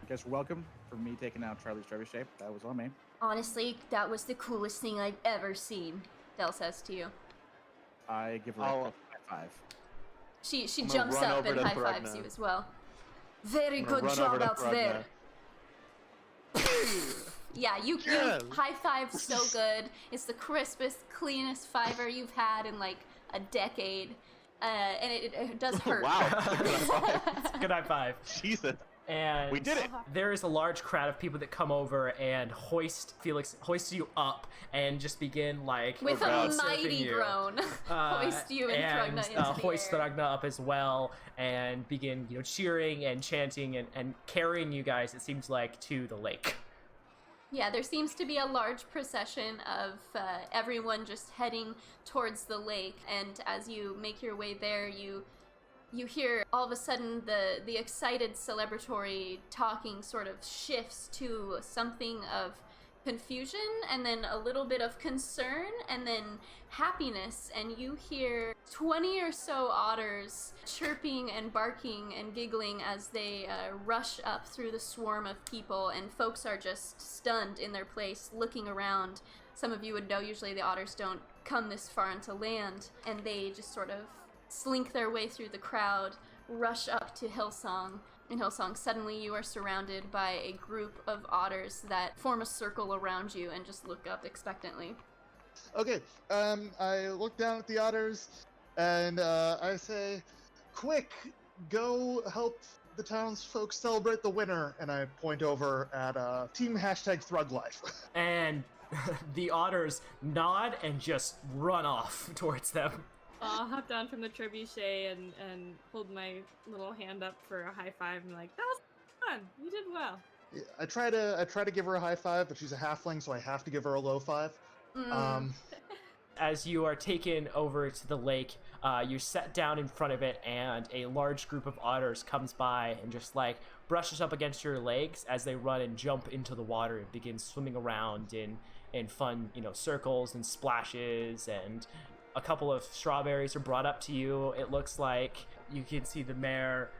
You guys are welcome for me taking out Charlie's trebuchet. That was on me.
Honestly, that was the coolest thing I've ever seen.
Dell says to you.
I give her a
I'll-
high 5.
She
I'm gonna
jumps
run
up
over
and
to
high fives
Thrugna.
you as well.
Very
I'm gonna
good
run
job
over to
out
Thrugna.
there.
Yeah, you
Yes.
high five so good. It's the crispest, cleanest fiver you've had in like a decade. And it does hurt.
Wow.
Good high five.
Jesus.
And
We did it.
there is a large crowd of people that come over and hoist you up and just begin like
With
God.
a mighty
surfing you.
groan. Hoist you and Thrugna into the
hoist
air.
Thrugna up as well and begin cheering and chanting and carrying you guys, it seems like, to the lake.
Yeah, there seems to be a large procession of everyone just heading towards the lake, and as you make your way there, you hear all of a sudden the excited celebratory talking sort of shifts to something of confusion, and then a little bit of concern, and then happiness, and you hear 20 or so otters chirping and barking and giggling as they rush up through the swarm of people, and folks are just stunned in their place, looking around. Some of you would know usually the otters don't come this far into land, and they just sort of slink their way through the crowd, rush up to Hillsong. In Hillsong, suddenly you are surrounded by a group of otters that form a circle around you and just look up expectantly.
Okay, I look down at the otters, and I say, "Quick, go help the townsfolk celebrate the winner." And I point over at Team #ThrugLife.
And the otters nod and just run off towards them.
I'll hop down from the trebuchet and hold my little hand up for a high five and be like, that was fun. You did well.
Yeah, I try to give her a high five, but she's a halfling, so I have to give her a low 5.
As you are taken over to the lake, you set down in front of it, and a large group of otters comes by and just like brushes up against your legs as they run and jump into the water and begin swimming around in fun, circles and splashes, and a couple of strawberries are brought up to you. It looks like you can see the mayor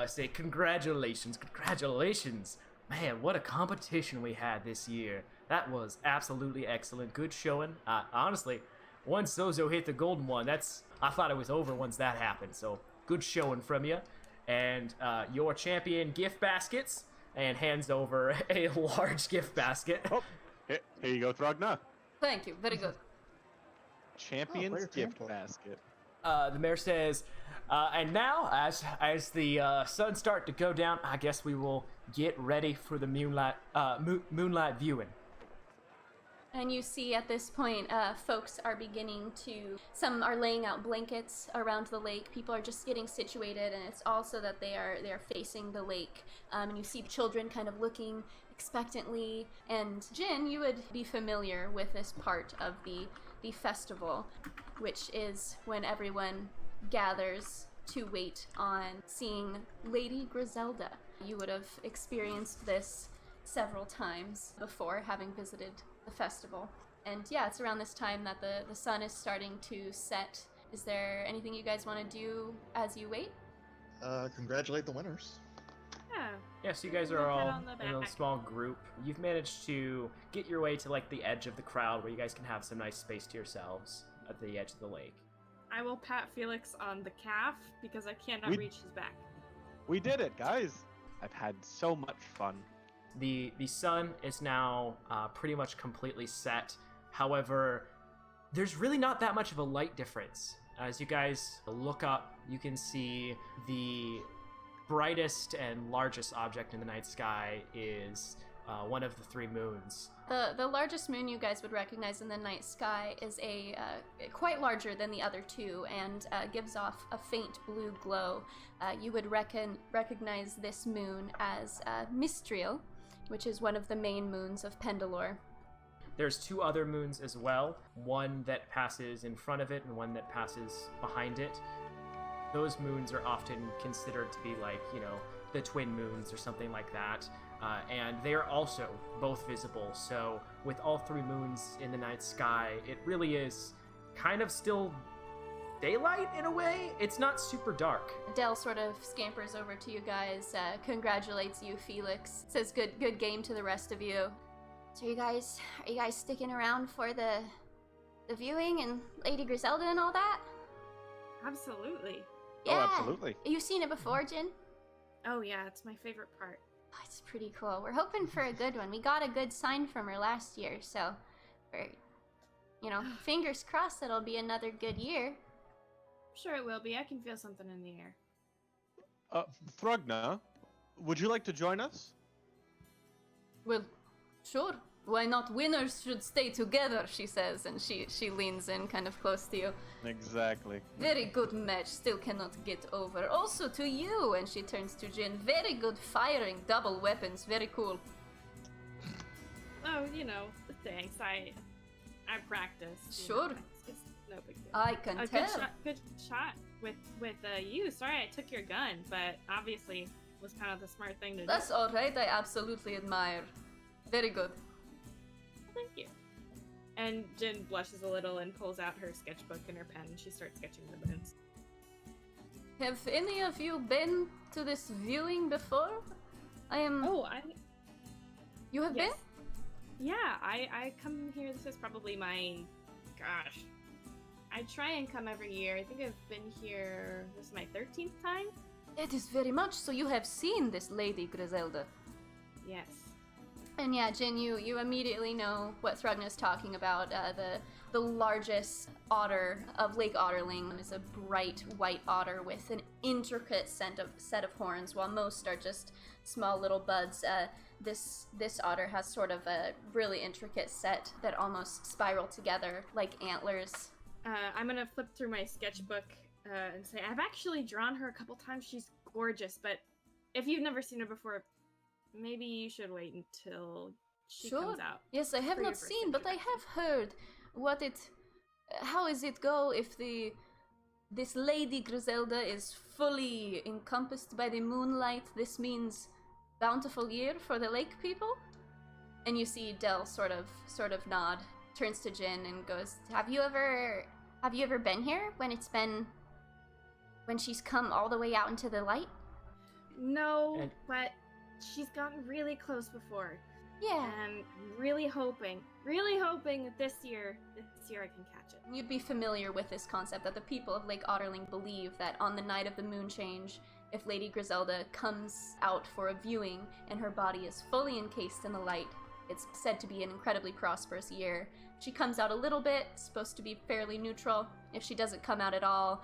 say, "Congratulations, congratulations. Man, what a competition we had this year. That was absolutely excellent. Good showing. Honestly, once Zozo hit the golden one, I thought it was over once that happened. So good showing from you. And your champion gift baskets," and hands over a large gift basket.
Oh, here you go, Thrugna.
Thank you, very good.
Champion's
player
gift
temple.
basket.
The mayor says, and now, as the sun start to go down, I guess we will get ready for the moonlight viewing.
And you see at this point, folks are beginning to, some are laying out blankets around the lake. People are just getting situated, and it's also that they are facing the lake. And you see children kind of looking expectantly. And Jin, you would be familiar with this part of the festival, which is when everyone gathers to wait on seeing Lady Griselda. You would have experienced this several times before, having visited the festival. And yeah, it's around this time that the sun is starting to set. Is there anything you guys want to do as you wait?
Congratulate the winners.
Yeah.
Yeah, so you guys are all in a small group. You've managed to get your way to like the edge of the crowd where you guys can have some nice space to yourselves at the edge of the lake.
I will pat Felix on the calf because I cannot reach his back.
We did it, guys! I've had so much fun.
The sun is now pretty much completely set. However, there's really not that much of a light difference. As you guys look up, you can see the brightest and largest object in the night sky is one of the 3 moons.
The largest moon you guys would recognize in the night sky is quite larger than the other 2 and gives off a faint blue glow. You would recognize this moon as Mistriel, which is one of the main moons of Pendalore.
There's 2 other moons as well, one that passes in front of it and one that passes behind it. Those moons are often considered to be like, the twin moons or something like that. And they are also both visible. So with all 3 moons in the night sky, it really is kind of still daylight in a way. It's not super dark.
Dell sort of scampers over to you guys, congratulates you, Felix, says good game to the rest of you. So are you guys sticking around for the viewing and Lady Griselda and all that?
Absolutely.
Yeah.
Oh, absolutely.
You've seen it before, Jin?
Oh yeah, it's my favorite part.
Oh, it's pretty cool. We're hoping for a good one. We got a good sign from her last year, so we're, fingers crossed it'll be another good year.
Sure it will be. I can feel something in the air.
Thrugna, would you like to join us?
Well, sure. Why not? Winners should stay together, she says, and she leans in kind of close to you.
Exactly.
Very good match, still cannot get over. Also to you, and she turns to Jin. Very good firing, double weapons, very cool.
Oh, thanks. I practiced.
Sure.
It's no big deal.
I can tell.
Good shot with you. Sorry I took your gun, but obviously was kind of the smart thing to do.
That's alright, I absolutely admire. Very good.
Thank you. And Jin blushes a little and pulls out her sketchbook and her pen and she starts sketching the bones.
Have any of you been to this viewing before? You have
yes. been? Yeah, I come here. This is probably my... Gosh. I try and come every year. I think I've been here... This is my 13th time?
That is very much so. You have seen this Lady Griselda.
Yes.
And yeah, Jin, you immediately know what Thrugna's talking about. The largest otter of Lake Otterling is a bright white otter with an intricate set of horns, while most are just small little buds. This otter has sort of a really intricate set that almost spiral together like antlers.
I'm gonna flip through my sketchbook and say, I've actually drawn her a couple times. She's gorgeous, but if you've never seen her before, maybe you should wait until she comes out.
Yes, I have not seen, but I have heard how is it go if this Lady Griselda is fully encompassed by the moonlight. This means bountiful year for the lake people? And you see Del sort of nod, turns to Jin and goes, Have you ever been here when she's come all the way out into the light?
No, but she's gotten really close before.
Yeah.
And I'm really hoping that this year I can catch it.
You'd be familiar with this concept that the people of Lake Otterling believe that on the night of the moon change, if Lady Griselda comes out for a viewing and her body is fully encased in the light, it's said to be an incredibly prosperous year. If she comes out a little bit, it's supposed to be fairly neutral. If she doesn't come out at all,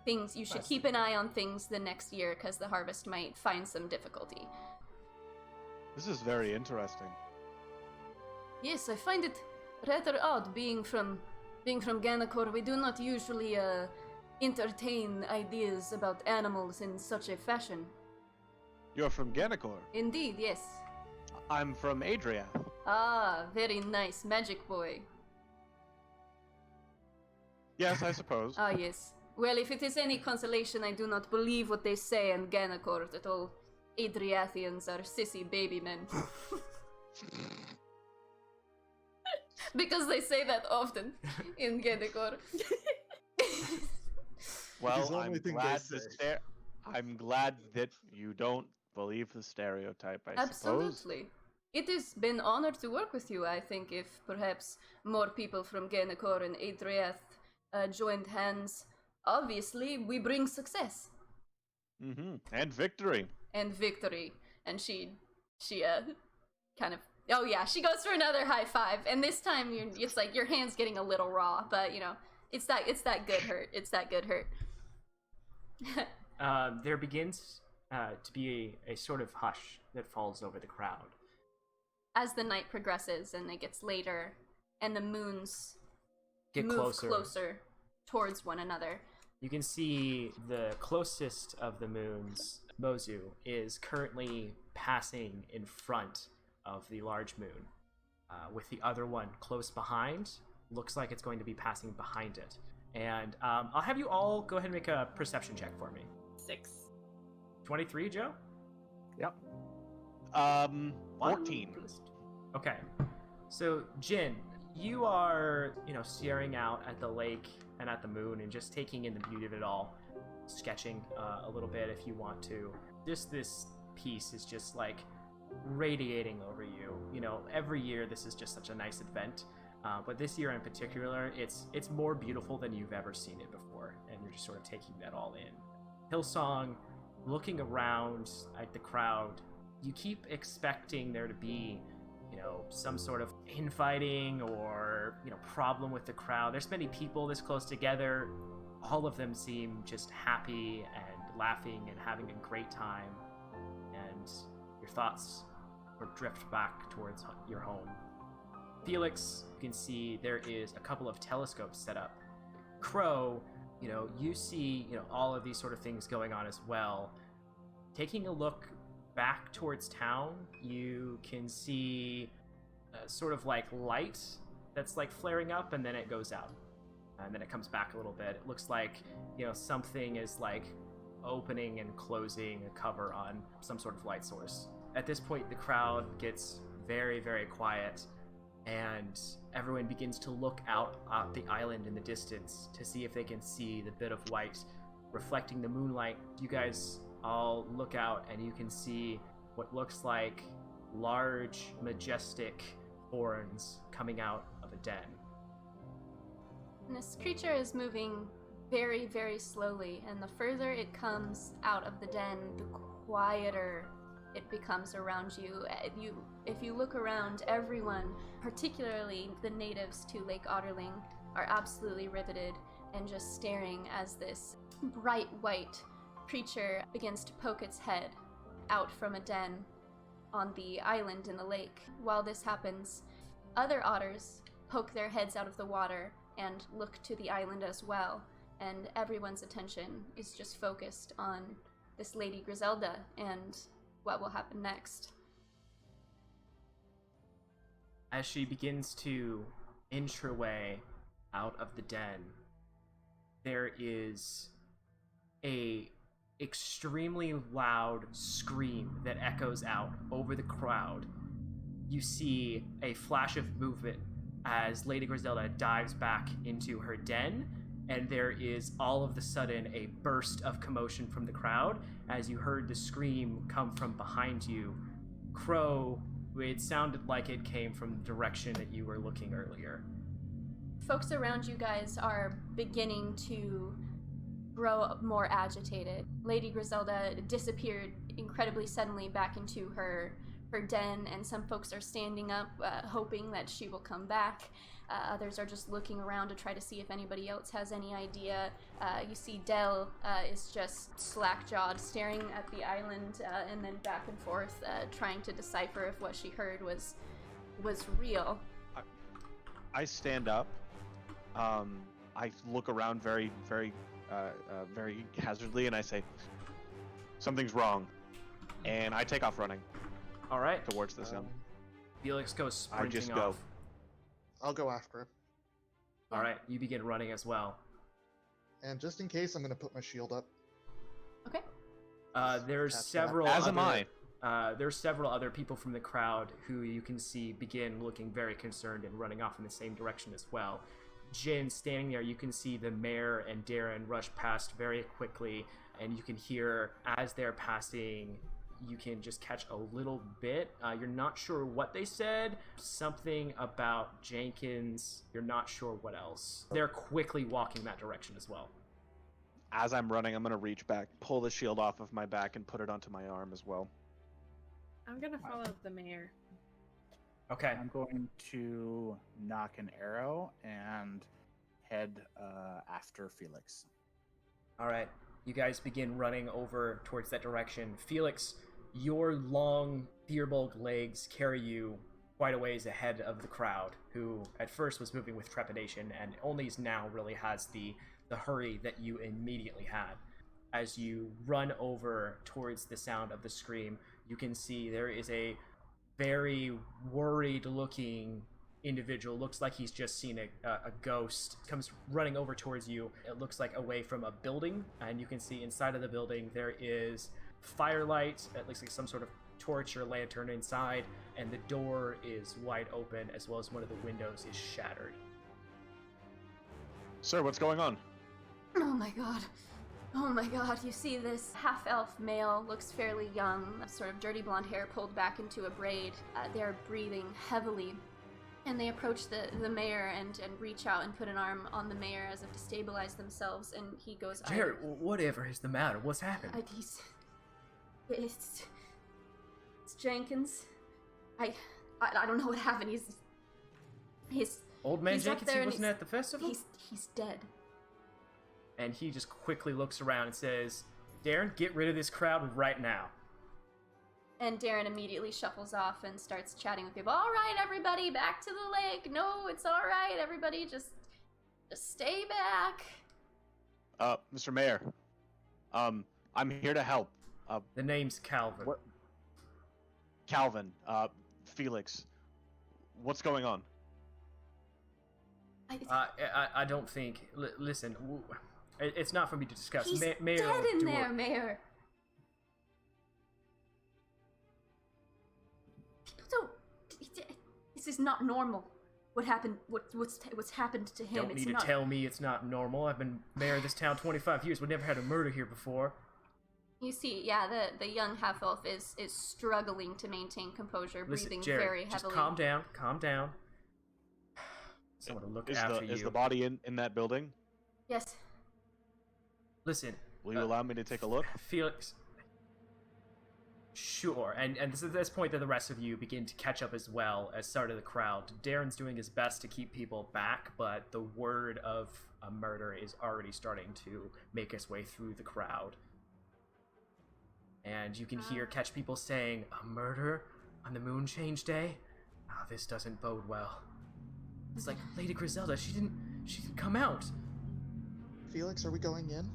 you should keep an eye on things the next year because the harvest might find some difficulty.
This is very interesting.
Yes, I find it rather odd being from Ganacor. We do not usually entertain ideas about animals in such a fashion.
You're from Ganacor?
Indeed, yes.
I'm from Adria.
Ah, very nice, magic boy.
Yes, I suppose.
Ah, yes. Well, if it is any consolation, I do not believe what they say in Ganacor, that all Adriathians are sissy baby men. Because they say that often in Ganacor.
Well,
only thing they say.
I'm glad that you don't believe the stereotype, I suppose.
Absolutely. It has been honored to work with you. I think if perhaps more people from Ganacor and Adriath joined hands, obviously we bring success.
Mm-hmm. And victory.
And victory. And she kind of, oh yeah, she goes for another high five. And this time it's like your hand's getting a little raw, but you know, it's that good hurt. It's that good hurt.
There begins to be a sort of hush that falls over the crowd.
As the night progresses and it gets later, and the moons
Get
move
closer.
Towards one another.
You can see the closest of the moons, Mozu, is currently passing in front of the large moon, with the other one close behind. Looks like it's going to be passing behind it. And I'll have you all go ahead and make a perception check for me.
6.
23, Joe?
Yep.
14.
Okay. So, Jin, you are, staring out at the lake and at the moon and just taking in the beauty of it all, sketching a little bit if you want to. Just this piece is just like radiating over you. Every year this is just such a nice event, but this year in particular, it's more beautiful than you've ever seen it before, and you're just sort of taking that all in. Hillsong, looking around at the crowd, you keep expecting there to be some sort of infighting or, problem with the crowd. There's many people this close together. All of them seem just happy and laughing and having a great time. And your thoughts will drift back towards your home. Felix, you can see there is a couple of telescopes set up. Crow, you see, all of these sort of things going on as well. Taking a look back towards town, you can see sort of like light that's like flaring up, and then it goes out, and then it comes back a little bit. It looks like something is like opening and closing a cover on some sort of light source. At this point, the crowd gets very, very quiet, and everyone begins to look out at the island in the distance to see if they can see the bit of white reflecting the moonlight. You guys all look out, and you can see what looks like large, majestic horns coming out of a den.
And this creature is moving very, very slowly, and the further it comes out of the den, the quieter it becomes around you. If you look around, everyone, particularly the natives to Lake Otterling, are absolutely riveted and just staring as this bright white creature begins to poke its head out from a den on the island in the lake. While this happens, other otters poke their heads out of the water and look to the island as well, and everyone's attention is just focused on this Lady Griselda and what will happen next.
As she begins to inch her way out of the den, there is a extremely loud scream that echoes out over the crowd. You see a flash of movement as Lady Griselda dives back into her den, and there is all of a sudden a burst of commotion from the crowd as you heard the scream come from behind you. Crow, it sounded like it came from the direction that you were looking earlier.
Folks around you guys are beginning to grow more agitated. Lady Griselda disappeared incredibly suddenly back into her den, and some folks are standing up, hoping that she will come back. Others are just looking around to try to see if anybody else has any idea. You see Dell is just slack-jawed, staring at the island, and then back and forth, trying to decipher if what she heard was real.
I stand up. I look around very, very, very hazardly, and I say, "Something's wrong," and I take off running.
All right.
towards the sound.
Felix goes sprinting
I just
off.
go.
I'll go after him.
All right, you begin running as well.
And just in case, I'm going to put my shield up.
Okay.
There's
Catch that.
several.
As am
other-
I.
There's several other people from the crowd who you can see begin looking very concerned and running off in the same direction as well. Jin, standing there, you can see the mayor and Darren rush past very quickly, and you can hear as they're passing, you can just catch a little bit. You're not sure what they said. Something about Jenkins. You're not sure what else. They're quickly walking that direction as well.
As I'm running, I'm gonna reach back, pull the shield off of my back, and put it onto my arm as well.
I'm gonna follow the mayor.
Okay.
I'm going to knock an arrow and head after Felix.
All right. You guys begin running over towards that direction. Felix, your long, fear-bulged legs carry you quite a ways ahead of the crowd, who at first was moving with trepidation and only now really has the hurry that you immediately had. As you run over towards the sound of the scream, you can see there is a very worried-looking individual. Looks like he's just seen a ghost. Comes running over towards you. It looks like away from a building, and you can see inside of the building there is firelight. It looks like some sort of torch or lantern inside, and the door is wide open, as well as one of the windows is shattered.
Sir, what's going on?
Oh my god. Oh my god, you see this half-elf male, looks fairly young, sort of dirty blonde hair pulled back into a braid. They're breathing heavily. And they approach the mayor and reach out and put an arm on the mayor as if to stabilize themselves, and he goes...
Jared, whatever is the matter? What's happened?
It's Jenkins. I don't know what happened. He's
Old man
he's up
Jenkins,
there
he
and
wasn't at the festival?
He's dead.
And he just quickly looks around and says, Darren, get rid of this crowd right now.
And Darren immediately shuffles off and starts chatting with people. All right, everybody, back to the lake. No, it's all right. Everybody, just stay back.
Mr. Mayor, I'm here to help.
The name's Calvin.
What? Calvin, Felix, what's going on?
I don't think. Listen, it's not for me to discuss.
He's
Mayor,
dead in there, Mayor. People don't. This is not normal. What happened? What's happened to him?
Don't need to tell me it's not normal. I've been mayor of this town 25 years. We've never had a murder here before.
You see, yeah, the young half-elf is struggling to maintain composure,
Listen,
breathing
Jared,
very
just
heavily.
calm down. Calm down. Someone to look after you.
Is the body in that building?
Yes.
Listen.
Will you allow me to take a look?
Felix. Sure. And this is this point that the rest of you begin to catch up as well as start of the crowd. Darren's doing his best to keep people back, but the word of a murder is already starting to make its way through the crowd. And you can catch people saying, a murder on the moon change day? Oh, this doesn't bode well. It's like, Lady Griselda, she didn't come out.
Felix, are we going in?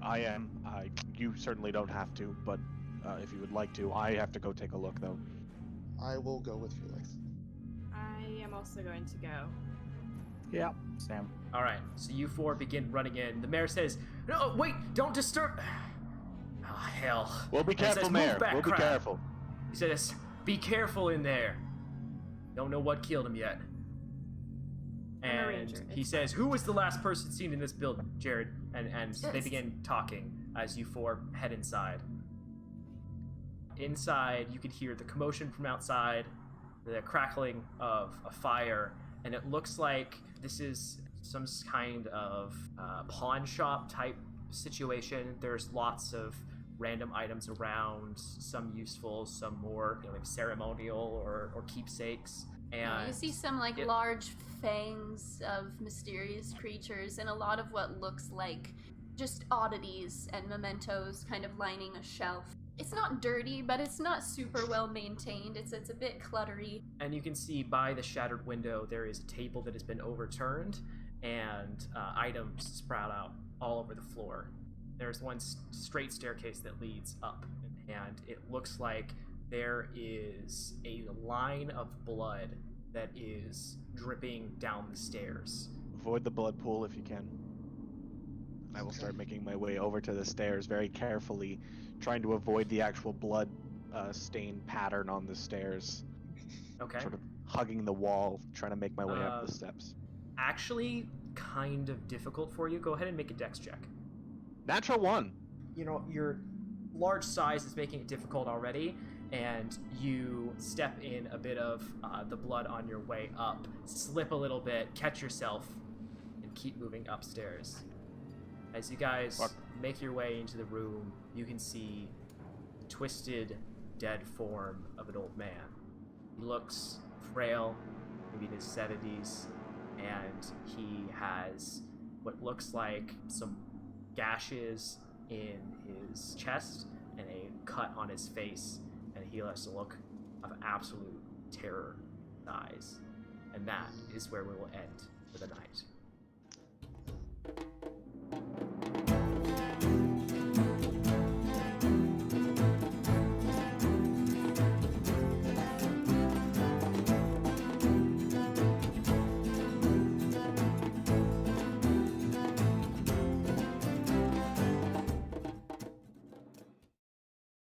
I am. You certainly don't have to, but if you would like to, I have to go take a look, though.
I will go with Felix.
I am also going to go.
Yeah, Sam.
All right, so you four begin running in. The mayor says, "No, wait! Don't disturb." Oh hell!
We'll be
And he
careful,
says,
Mayor.
"Move back,
We'll be
crowd."
careful.
He says, "Be careful in there. Don't know what killed him yet."
I'm a
And
ranger,
he
it's
says, "Who was the last person seen in this building, Jared?" And they
Yes.
begin talking as you four head inside. Inside, you can hear the commotion from outside, the crackling of a fire, and it looks like this is some kind of pawn shop type situation. There's lots of random items around, some useful, some more like ceremonial or keepsakes. And
You see some
it-
large fangs of mysterious creatures and a lot of what looks like just oddities and mementos kind of lining a shelf. It's not dirty, but it's not super well maintained. It's a bit cluttery.
And you can see by the shattered window there is a table that has been overturned, and items sprout out all over the floor. there's one straight staircase that leads up, and it looks like there is a line of blood that is dripping down the stairs.
Avoid the blood pool if you can. I will start making my way over to the stairs very carefully, trying to avoid the actual blood stain pattern on the stairs.
Okay.
Sort of hugging the wall, trying to make my way up the steps.
Actually, kind of difficult for you. Go ahead and make a dex check.
Natural 1.
You know, your large size is making it difficult already, and you step in a bit of the blood on your way up, slip a little bit, catch yourself, and keep moving upstairs. As you guys make your way into the room, you can see the twisted, dead form of an old man. He looks frail, maybe in his 70s, and he has what looks like some gashes in his chest and a cut on his face, and he has a look of absolute terror in his eyes. And that is where we will end for the night.